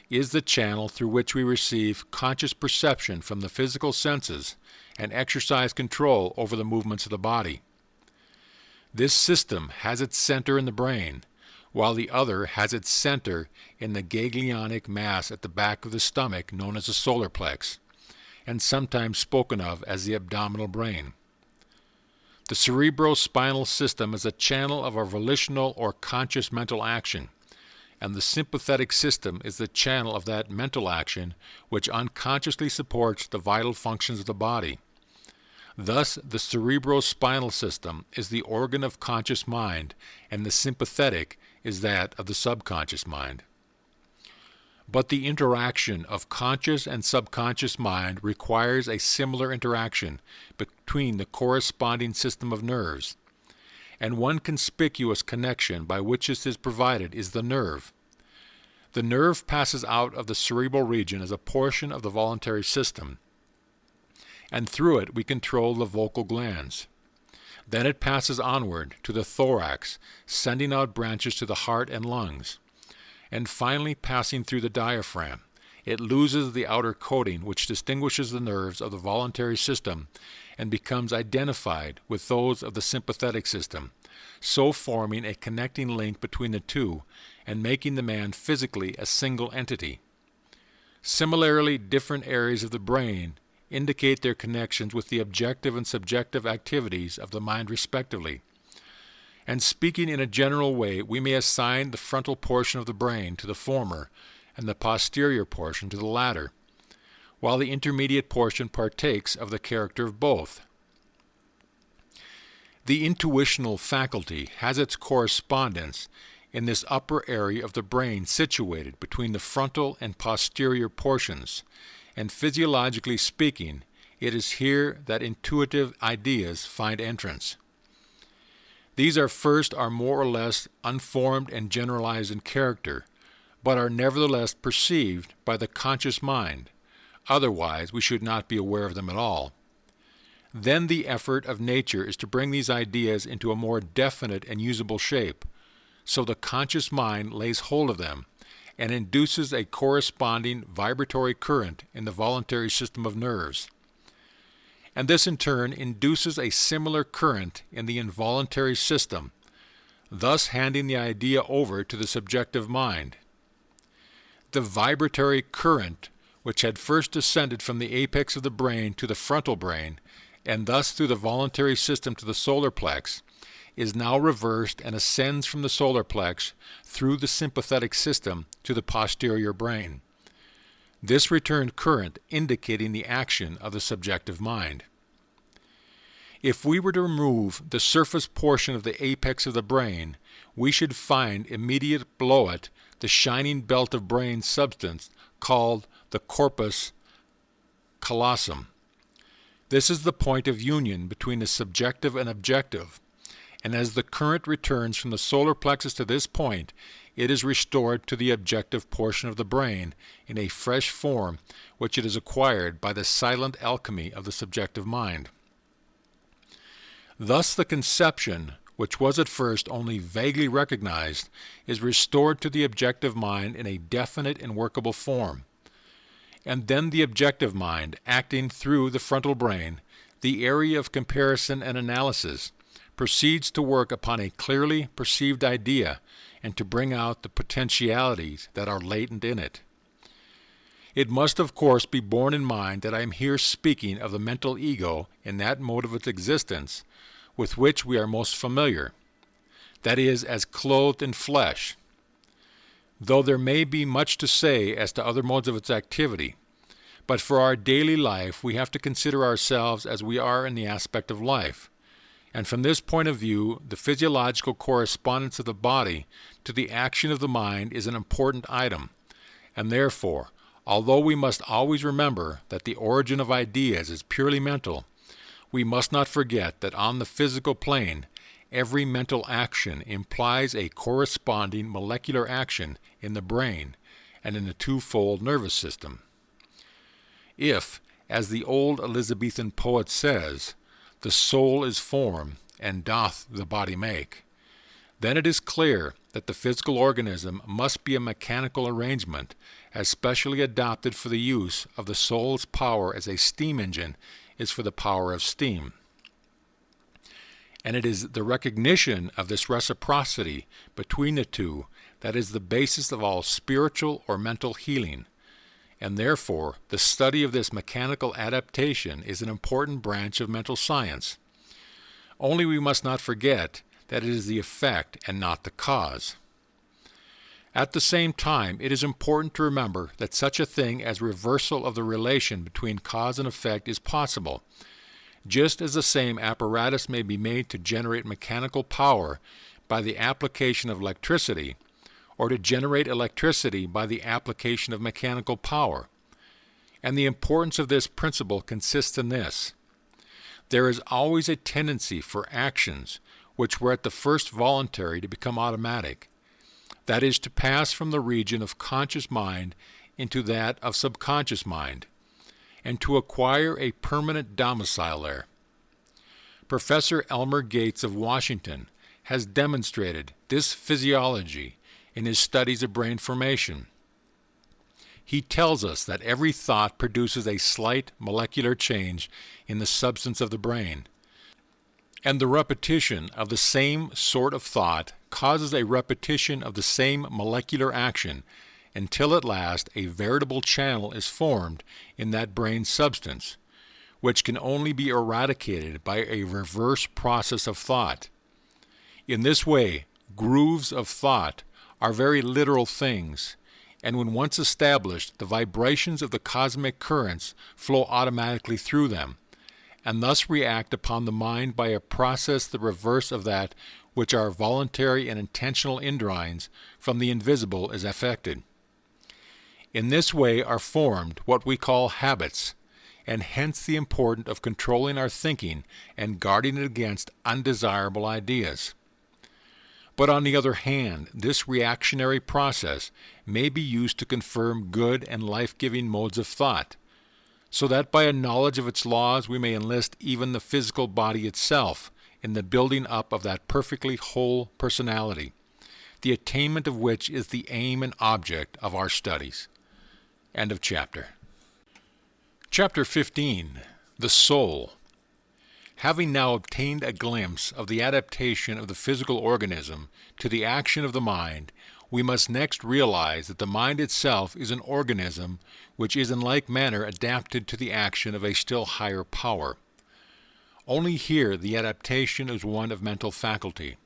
S1: is the channel through which we receive conscious perception from the physical senses and exercise control over the movements of the body. This system has its center in the brain, while the other has its center in the ganglionic mass at the back of the stomach known as the solar plex, and sometimes spoken of as the abdominal brain. The cerebrospinal system is a channel of our volitional or conscious mental action, and the sympathetic system is the channel of that mental action which unconsciously supports the vital functions of the body. Thus, the cerebrospinal system is the organ of conscious mind, and the sympathetic is that of the subconscious mind. But the interaction of conscious and subconscious mind requires a similar interaction between the corresponding system of nerves, and one conspicuous connection by which this is provided is the nerve. The nerve passes out of the cerebral region as a portion of the voluntary system, and through it we control the vocal glands. Then it passes onward to the thorax, sending out branches to the heart and lungs, and finally passing through the diaphragm. It loses the outer coating which distinguishes the nerves of the voluntary system and becomes identified with those of the sympathetic system, so forming a connecting link between the two and making the man physically a single entity. Similarly, different areas of the brain indicate their connections with the objective and subjective activities of the mind respectively. And speaking in a general way, we may assign the frontal portion of the brain to the former and the posterior portion to the latter, while the intermediate portion partakes of the character of both. The intuitional faculty has its correspondence in this upper area of the brain situated between the frontal and posterior portions, and physiologically speaking, it is here that intuitive ideas find entrance. These are more or less unformed and generalized in character, but are nevertheless perceived by the conscious mind. Otherwise, we should not be aware of them at all. Then the effort of nature is to bring these ideas into a more definite and usable shape, so the conscious mind lays hold of them and induces a corresponding vibratory current in the voluntary system of nerves. And this in turn induces a similar current in the involuntary system, thus handing the idea over to the subjective mind. The vibratory current, which had first descended from the apex of the brain to the frontal brain, and thus through the voluntary system to the solar plex, is now reversed and ascends from the solar plex through the sympathetic system to the posterior brain. This returned current indicating the action of the subjective mind. If we were to remove the surface portion of the apex of the brain, we should find immediate below it the shining belt of brain substance called the corpus callosum. This is the point of union between the subjective and objective, and as the current returns from the solar plexus to this point, it is restored to the objective portion of the brain in a fresh form which it has acquired by the silent alchemy of the subjective mind. Thus the conception, which was at first only vaguely recognized, is restored to the objective mind in a definite and workable form. And then the objective mind, acting through the frontal brain, the area of comparison and analysis, proceeds to work upon a clearly perceived idea and to bring out the potentialities that are latent in it. It must of course be borne in mind that I am here speaking of the mental ego in that mode of its existence with which we are most familiar, that is, as clothed in flesh, though there may be much to say as to other modes of its activity. But for our daily life we have to consider ourselves as we are in the aspect of life. And from this point of view, the physiological correspondence of the body to the action of the mind is an important item, and therefore, although we must always remember that the origin of ideas is purely mental, we must not forget that on the physical plane, every mental action implies a corresponding molecular action in the brain and in the twofold nervous system. If, as the old Elizabethan poet says, the soul is form, and doth the body make, then it is clear that the physical organism must be a mechanical arrangement, as specially adopted for the use of the soul's power as a steam engine is for the power of steam. And it is the recognition of this reciprocity between the two that is the basis of all spiritual or mental healing, and therefore the study of this mechanical adaptation is an important branch of mental science. Only we must not forget that it is the effect and not the cause. At the same time, it is important to remember that such a thing as reversal of the relation between cause and effect is possible, just as the same apparatus may be made to generate mechanical power by the application of electricity, or to generate electricity by the application of mechanical power. And the importance of this principle consists in this: there is always a tendency for actions which were at the first voluntary to become automatic, that is, to pass from the region of conscious mind into that of subconscious mind, and to acquire a permanent domicile there. Professor Elmer Gates of Washington has demonstrated this physiology in his studies of brain formation. He tells us that every thought produces a slight molecular change in the substance of the brain, and the repetition of the same sort of thought causes a repetition of the same molecular action until at last a veritable channel is formed in that brain substance, which can only be eradicated by a reverse process of thought. In this way, grooves of thought are very literal things, and when once established, the vibrations of the cosmic currents flow automatically through them, and thus react upon the mind by a process the reverse of that which our voluntary and intentional indrawings from the invisible is affected. In this way are formed what we call habits, and hence the importance of controlling our thinking and guarding it against undesirable ideas. But on the other hand, this reactionary process may be used to confirm good and life-giving modes of thought, so that by a knowledge of its laws we may enlist even the physical body itself in the building up of that perfectly whole personality, the attainment of which is the aim and object of our studies. End of chapter. Chapter 15. The Soul. Having now obtained a glimpse of the adaptation of the physical organism to the action of the mind, we must next realize that the mind itself is an organism which is in like manner adapted to the action of a still higher power. Only here the adaptation is one of mental faculty.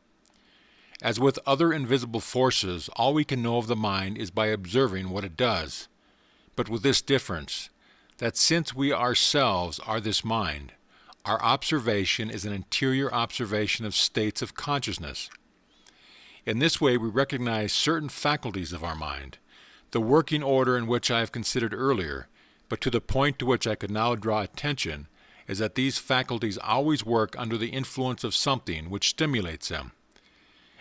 S1: As with other invisible forces, all we can know of the mind is by observing what it does, but with this difference, that since we ourselves are this mind, our observation is an interior observation of states of consciousness. In this way we recognize certain faculties of our mind, the working order in which I have considered earlier, but to the point to which I could now draw attention is that these faculties always work under the influence of something which stimulates them.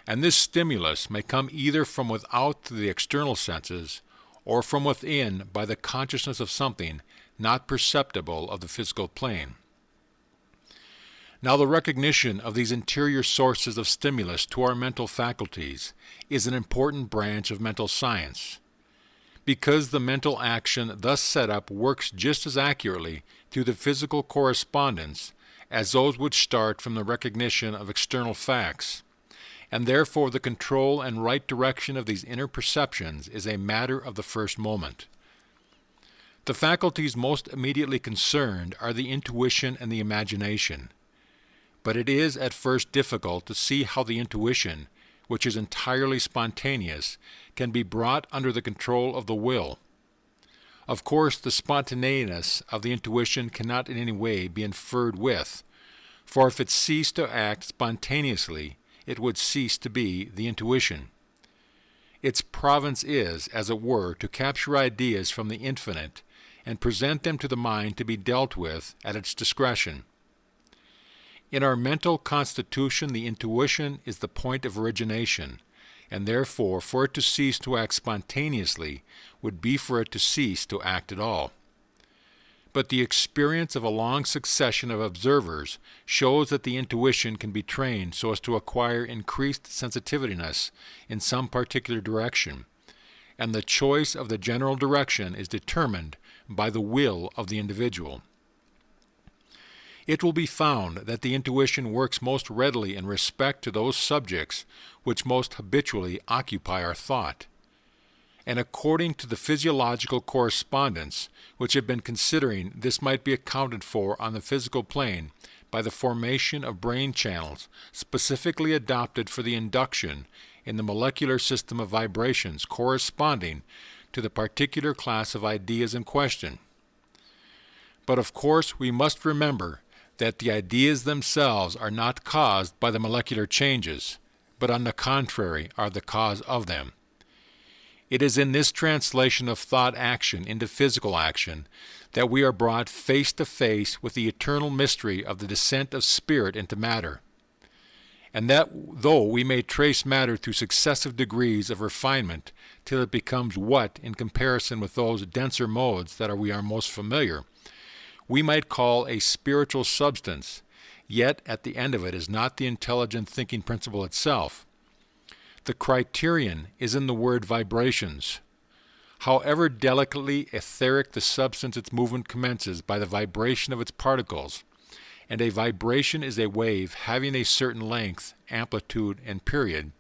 S1: And this stimulus may come either from without through the external senses, or from within by the consciousness of something not perceptible of the physical plane. Now the recognition of these interior sources of stimulus to our mental faculties is an important branch of mental science, because the mental action thus set up works just as accurately through the physical correspondence as those which start from the recognition of external facts, and therefore the control and right direction of these inner perceptions is a matter of the first moment. The faculties most immediately concerned are the intuition and the imagination. But it is at first difficult to see how the intuition, which is entirely spontaneous, can be brought under the control of the will. Of course, the spontaneous of the intuition cannot in any way be inferred with, for if it ceased to act spontaneously, it would cease to be the intuition. Its province is, as it were, to capture ideas from the infinite and present them to the mind to be dealt with at its discretion. In our mental constitution, the intuition is the point of origination, and therefore for it to cease to act spontaneously would be for it to cease to act at all. But the experience of a long succession of observers shows that the intuition can be trained so as to acquire increased sensitiveness in some particular direction, and the choice of the general direction is determined by the will of the individual. It will be found that the intuition works most readily in respect to those subjects which most habitually occupy our thought. And according to the physiological correspondence which have been considering, this might be accounted for on the physical plane by the formation of brain channels specifically adopted for the induction in the molecular system of vibrations corresponding to the particular class of ideas in question. But of course we must remember that the ideas themselves are not caused by the molecular changes, but on the contrary are the cause of them. It is in this translation of thought action into physical action that we are brought face to face with the eternal mystery of the descent of spirit into matter, and that though we may trace matter through successive degrees of refinement till it becomes what, in comparison with those denser modes that we are most familiar, we might call a spiritual substance, yet at the end of it is not the intelligent thinking principle itself. The criterion is in the word vibrations. However delicately etheric the substance, its movement commences by the vibration of its particles, and a vibration is a wave having a certain length, amplitude, and period,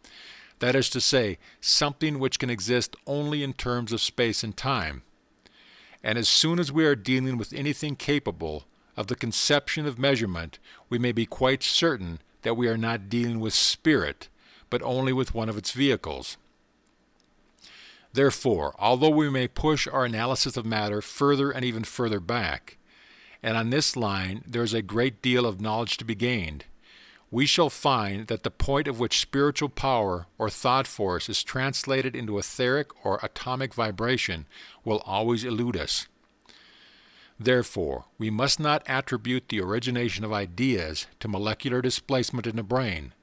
S1: That is to say, something which can exist only in terms of space and time. And as soon as we are dealing with anything capable of the conception of measurement, we may be quite certain that we are not dealing with spirit, but only with one of its vehicles. Therefore, although we may push our analysis of matter further and even further back, and on this line there is a great deal of knowledge to be gained, we shall find that the point at which spiritual power or thought force is translated into etheric or atomic vibration will always elude us. Therefore, we must not attribute the origination of ideas to molecular displacement in the brain,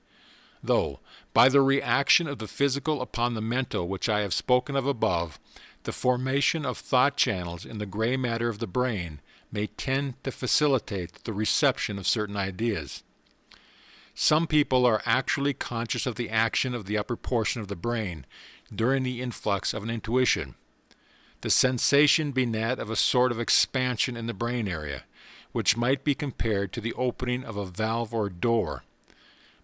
S1: though, by the reaction of the physical upon the mental which I have spoken of above, the formation of thought channels in the gray matter of the brain may tend to facilitate the reception of certain ideas. Some people are actually conscious of the action of the upper portion of the brain during the influx of an intuition, the sensation being that of a sort of expansion in the brain area, which might be compared to the opening of a valve or door.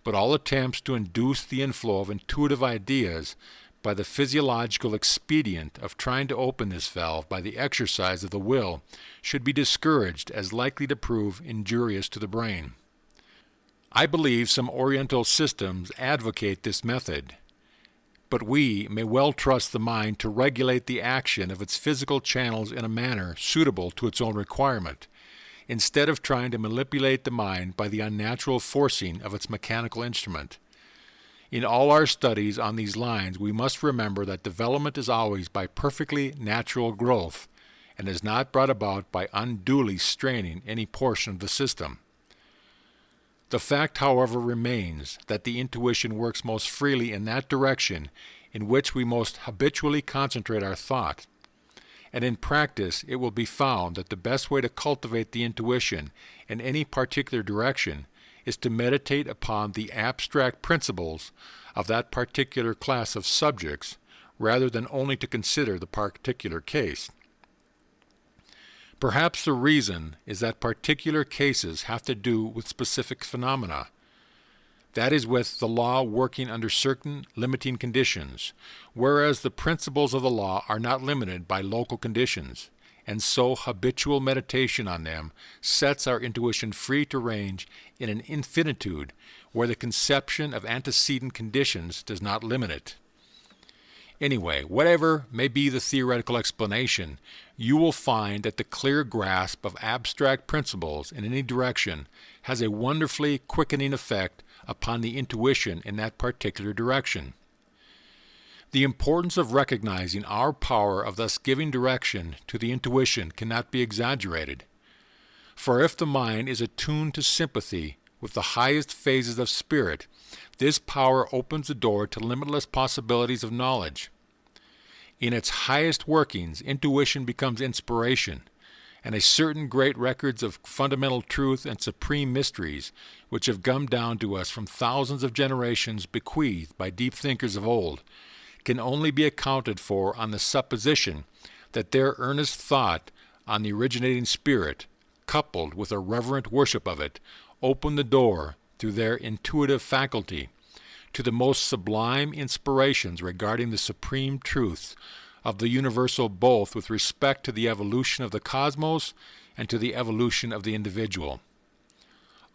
S1: But all attempts to induce the inflow of intuitive ideas by the physiological expedient of trying to open this valve by the exercise of the will should be discouraged as likely to prove injurious to the brain. I believe some Oriental systems advocate this method, but we may well trust the mind to regulate the action of its physical channels in a manner suitable to its own requirement, instead of trying to manipulate the mind by the unnatural forcing of its mechanical instrument. In all our studies on these lines, we must remember that development is always by perfectly natural growth, and is not brought about by unduly straining any portion of the system. The fact, however, remains that the intuition works most freely in that direction in which we most habitually concentrate our thought. And in practice, it will be found that the best way to cultivate the intuition in any particular direction is to meditate upon the abstract principles of that particular class of subjects, rather than only to consider the particular case. Perhaps the reason is that particular cases have to do with specific phenomena. That is, with the law working under certain limiting conditions, whereas the principles of the law are not limited by local conditions, and so habitual meditation on them sets our intuition free to range in an infinitude where the conception of antecedent conditions does not limit it. Anyway, whatever may be the theoretical explanation, you will find that the clear grasp of abstract principles in any direction has a wonderfully quickening effect upon the intuition in that particular direction. The importance of recognizing our power of thus giving direction to the intuition cannot be exaggerated. For if the mind is attuned to sympathy with the highest phases of spirit, this power opens the door to limitless possibilities of knowledge. In its highest workings, intuition becomes inspiration, and a certain great records of fundamental truth and supreme mysteries, which have come down to us from thousands of generations bequeathed by deep thinkers of old, can only be accounted for on the supposition that their earnest thought on the originating spirit, coupled with a reverent worship of it, open the door, through their intuitive faculty, to the most sublime inspirations regarding the supreme truths of the universal, both with respect to the evolution of the cosmos and to the evolution of the individual.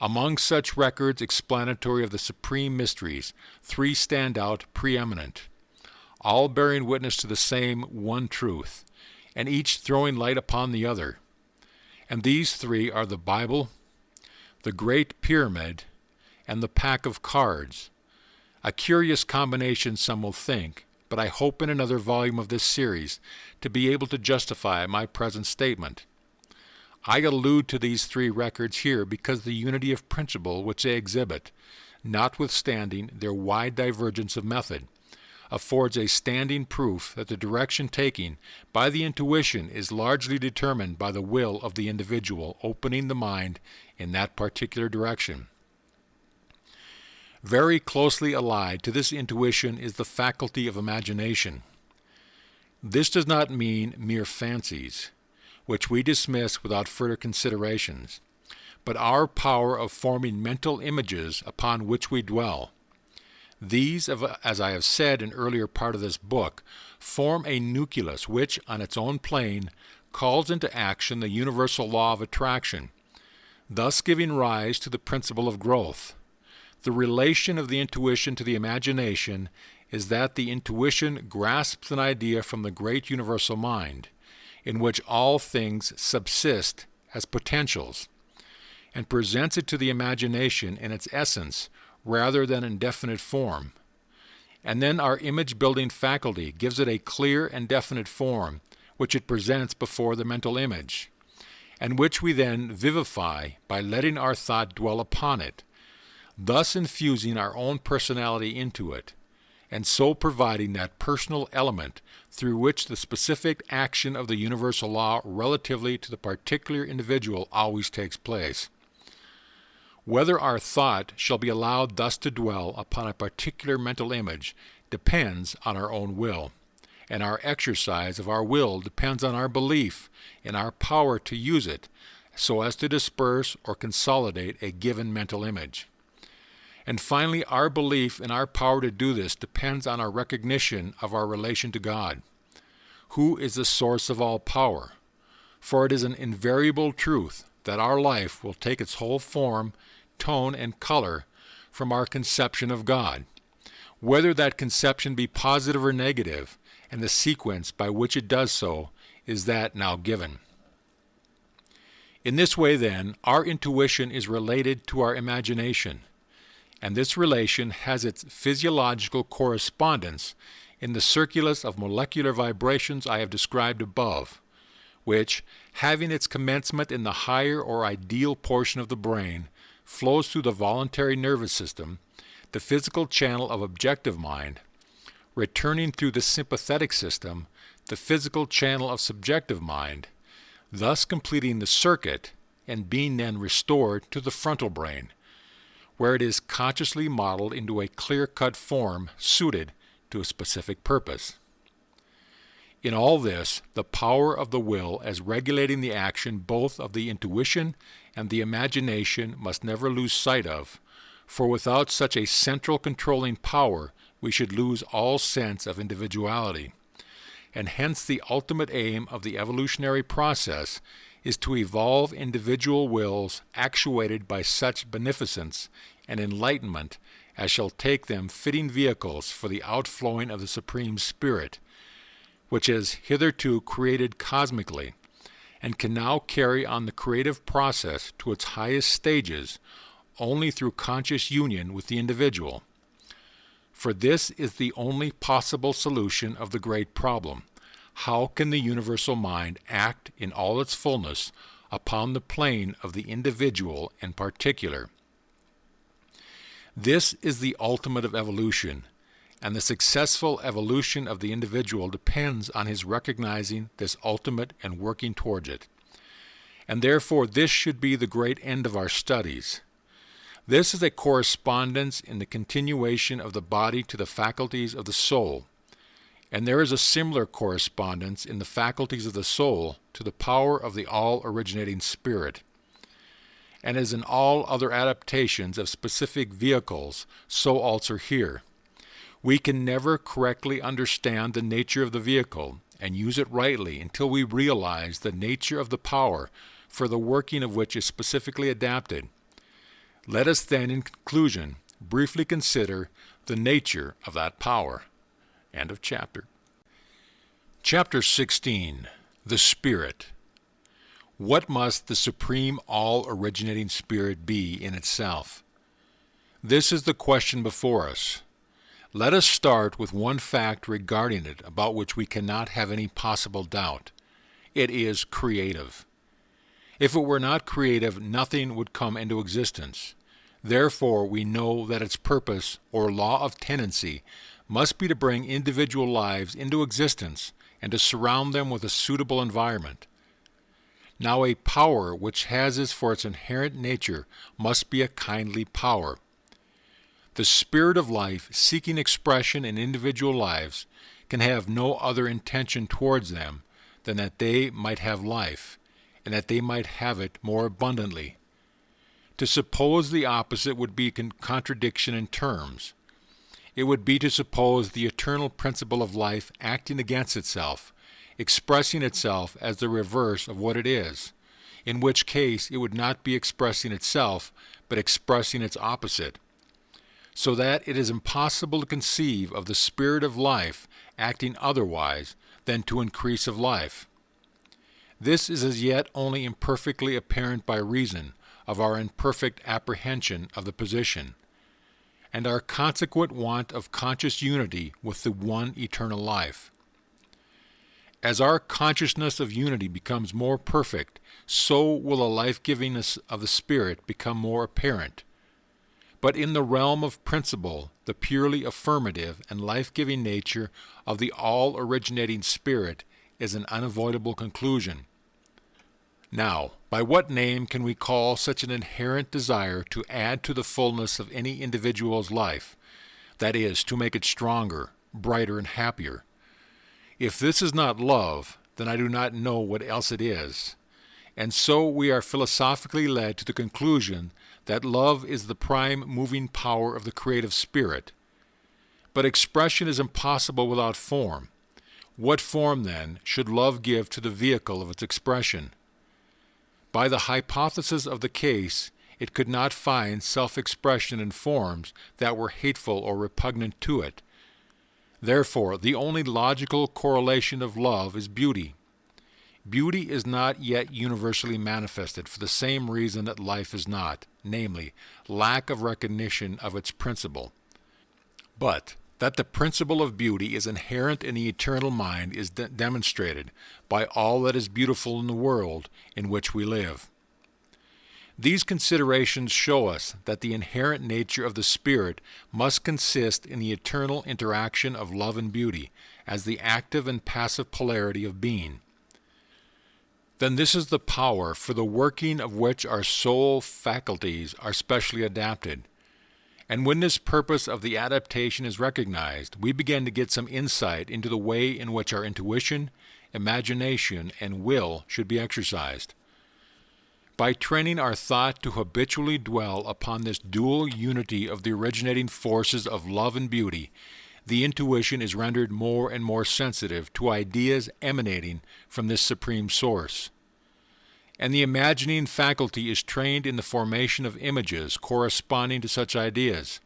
S1: Among such records explanatory of the supreme mysteries, three stand out preeminent, all bearing witness to the same one truth, and each throwing light upon the other. And these three are the Bible, the Great Pyramid, and the pack of cards. A curious combination, some will think, but I hope in another volume of this series to be able to justify my present statement. I allude to these three records here because the unity of principle which they exhibit, notwithstanding their wide divergence of method, affords a standing proof that the direction taken by the intuition is largely determined by the will of the individual opening the mind in that particular direction. Very closely allied to this intuition is the faculty of imagination. This does not mean mere fancies, which we dismiss without further considerations, but our power of forming mental images upon which we dwell. These, as I have said in earlier part of this book, form a nucleus which, on its own plane, calls into action the universal law of attraction, thus giving rise to the principle of growth. The relation of the intuition to the imagination is that the intuition grasps an idea from the great universal mind, in which all things subsist as potentials, and presents it to the imagination in its essence rather than in definite form. And then our image-building faculty gives it a clear and definite form, which it presents before the mental image, and which we then vivify by letting our thought dwell upon it, thus infusing our own personality into it, and so providing that personal element through which the specific action of the universal law relatively to the particular individual always takes place. Whether our thought shall be allowed thus to dwell upon a particular mental image depends on our own will, and our exercise of our will depends on our belief in our power to use it so as to disperse or consolidate a given mental image. And finally, our belief in our power to do this depends on our recognition of our relation to God, who is the source of all power. For it is an invariable truth that our life will take its whole form, tone, and color from our conception of God, whether that conception be positive or negative, and the sequence by which it does so is that now given. In this way, then, our intuition is related to our imagination, and this relation has its physiological correspondence in the circulus of molecular vibrations I have described above, which, having its commencement in the higher or ideal portion of the brain, flows through the voluntary nervous system, the physical channel of objective mind, returning through the sympathetic system, the physical channel of subjective mind, thus completing the circuit and being then restored to the frontal brain, where it is consciously modeled into a clear-cut form suited to a specific purpose. In all this, the power of the will as regulating the action both of the intuition and the imagination must never lose sight of, for without such a central controlling power we should lose all sense of individuality, and hence the ultimate aim of the evolutionary process is to evolve individual wills actuated by such beneficence and enlightenment as shall take them fitting vehicles for the outflowing of the Supreme Spirit, which has hitherto created cosmically, and can now carry on the creative process to its highest stages only through conscious union with the individual. For this is the only possible solution of the great problem: how can the universal mind act in all its fullness upon the plane of the individual in particular? This is the ultimate of evolution, and the successful evolution of the individual depends on his recognizing this ultimate and working towards it. And therefore this should be the great end of our studies. This is a correspondence in the continuation of the body to the faculties of the soul, and there is a similar correspondence in the faculties of the soul to the power of the all-originating Spirit. And as in all other adaptations of specific vehicles, so also here. We can never correctly understand the nature of the vehicle and use it rightly until we realize the nature of the power for the working of which is specifically adapted. Let us then, in conclusion, briefly consider the nature of that power. End of chapter. Chapter 16. The Spirit. What must the Supreme All-Originating Spirit be in itself? This is the question before us. Let us start with one fact regarding it about which we cannot have any possible doubt. It is creative. If it were not creative, nothing would come into existence. Therefore, we know that its purpose, or law of tendency, must be to bring individual lives into existence and to surround them with a suitable environment. Now a power which has as for its inherent nature must be a kindly power. The spirit of life, seeking expression in individual lives, can have no other intention towards them than that they might have life, and that they might have it more abundantly. To suppose the opposite would be contradiction in terms. it would be to suppose the eternal principle of life acting against itself, expressing itself as the reverse of what it is, in which case it would not be expressing itself, but expressing its opposite, so that it is impossible to conceive of the spirit of life acting otherwise than to increase of life. This is as yet only imperfectly apparent by reason of our imperfect apprehension of the position, and our consequent want of conscious unity with the one eternal life. As our consciousness of unity becomes more perfect, so will the life-givingness of the Spirit become more apparent. But in the realm of principle, the purely affirmative and life-giving nature of the all-originating Spirit is an unavoidable conclusion. Now, by what name can we call such an inherent desire to add to the fullness of any individual's life, that is, to make it stronger, brighter, and happier? If this is not love, then I do not know what else it is. And so we are philosophically led to the conclusion that love is the prime moving power of the creative spirit. But expression is impossible without form. What form, then, should love give to the vehicle of its expression? By the hypothesis of the case, it could not find self-expression in forms that were hateful or repugnant to it. Therefore, the only logical correlation of love is beauty. Beauty is not yet universally manifested for the same reason that life is not, namely, lack of recognition of its principle. But that the principle of beauty is inherent in the eternal mind is demonstrated by all that is beautiful in the world in which we live. These considerations show us that the inherent nature of the Spirit must consist in the eternal interaction of love and beauty as the active and passive polarity of being. Then this is the power for the working of which our soul faculties are specially adapted. And when this purpose of the adaptation is recognized, we begin to get some insight into the way in which our intuition, imagination, and will should be exercised. By training our thought to habitually dwell upon this dual unity of the originating forces of love and beauty, the intuition is rendered more and more sensitive to ideas emanating from this supreme source. And the imagining faculty is trained in the formation of images corresponding to such ideas.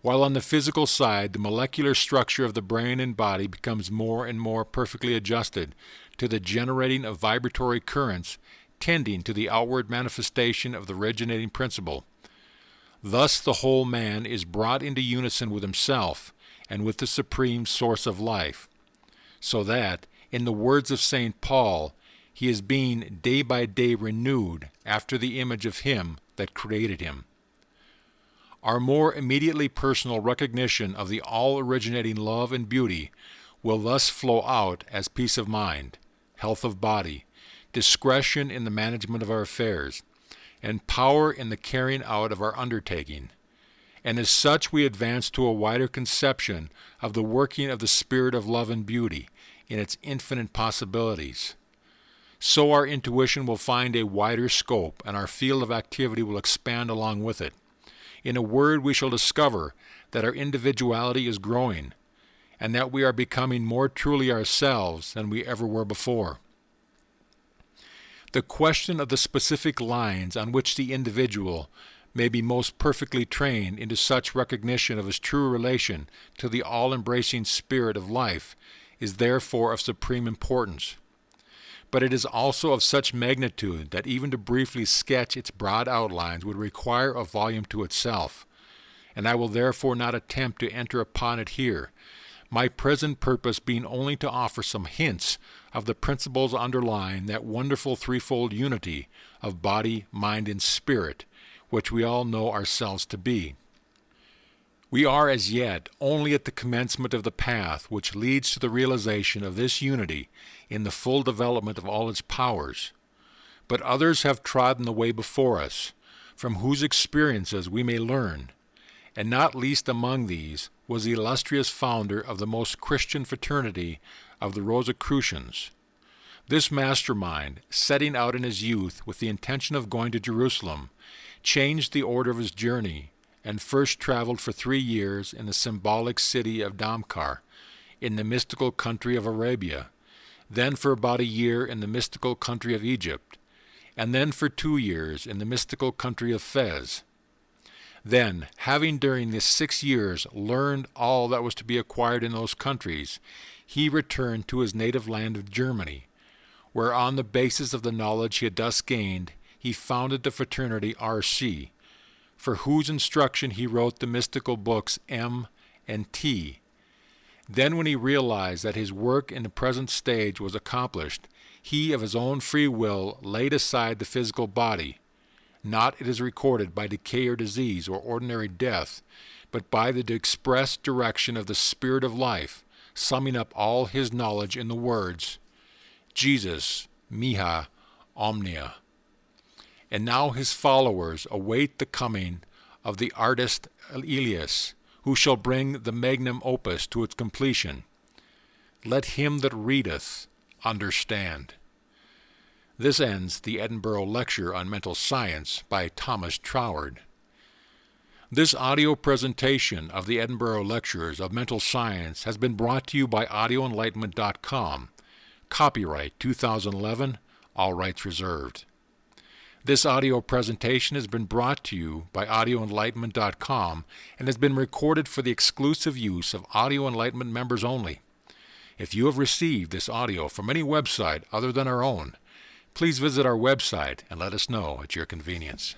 S1: While on the physical side, the molecular structure of the brain and body becomes more and more perfectly adjusted to the generating of vibratory currents tending to the outward manifestation of the originating principle. Thus the whole man is brought into unison with himself and with the supreme source of life, so that, in the words of St. Paul, he is being day by day renewed after the image of him that created him. Our more immediately personal recognition of the all-originating love and beauty will thus flow out as peace of mind, health of body, discretion in the management of our affairs, and power in the carrying out of our undertaking. And as such we advance to a wider conception of the working of the spirit of love and beauty in its infinite possibilities. So our intuition will find a wider scope, and our field of activity will expand along with it. In a word, we shall discover that our individuality is growing, and that we are becoming more truly ourselves than we ever were before. The question of the specific lines on which the individual may be most perfectly trained into such recognition of his true relation to the all-embracing spirit of life is therefore of supreme importance. But it is also of such magnitude that even to briefly sketch its broad outlines would require a volume to itself, and I will therefore not attempt to enter upon it here, my present purpose being only to offer some hints of the principles underlying that wonderful threefold unity of body, mind, and spirit, which we all know ourselves to be. We are as yet only at the commencement of the path which leads to the realization of this unity in the full development of all its powers, but others have trodden the way before us, from whose experiences we may learn, and not least among these was the illustrious founder of the most Christian fraternity of the Rosicrucians. This mastermind, setting out in his youth with the intention of going to Jerusalem, changed the order of his journey, and first traveled for 3 years in the symbolic city of Damkar, in the mystical country of Arabia, then for about a year in the mystical country of Egypt, and then for 2 years in the mystical country of Fez. Then, having during these 6 years learned all that was to be acquired in those countries, he returned to his native land of Germany, where on the basis of the knowledge he had thus gained, he founded the fraternity R.C., for whose instruction he wrote the mystical books M and T. Then when he realized that his work in the present stage was accomplished, he of his own free will laid aside the physical body, not, it is recorded, by decay or disease or ordinary death, but by the express direction of the Spirit of life, summing up all his knowledge in the words, Jesus, mihi omnia. And now his followers await the coming of the artist Elias, who shall bring the magnum opus to its completion. Let him that readeth understand. This ends the Edinburgh Lecture on Mental Science by Thomas Troward. This audio presentation of the Edinburgh Lectures of Mental Science has been brought to you by audioenlightenment.com. Copyright 2011, all rights reserved. This audio presentation has been brought to you by audioenlightenment.com and has been recorded for the exclusive use of Audio Enlightenment members only. If you have received this audio from any website other than our own, please visit our website and let us know at your convenience.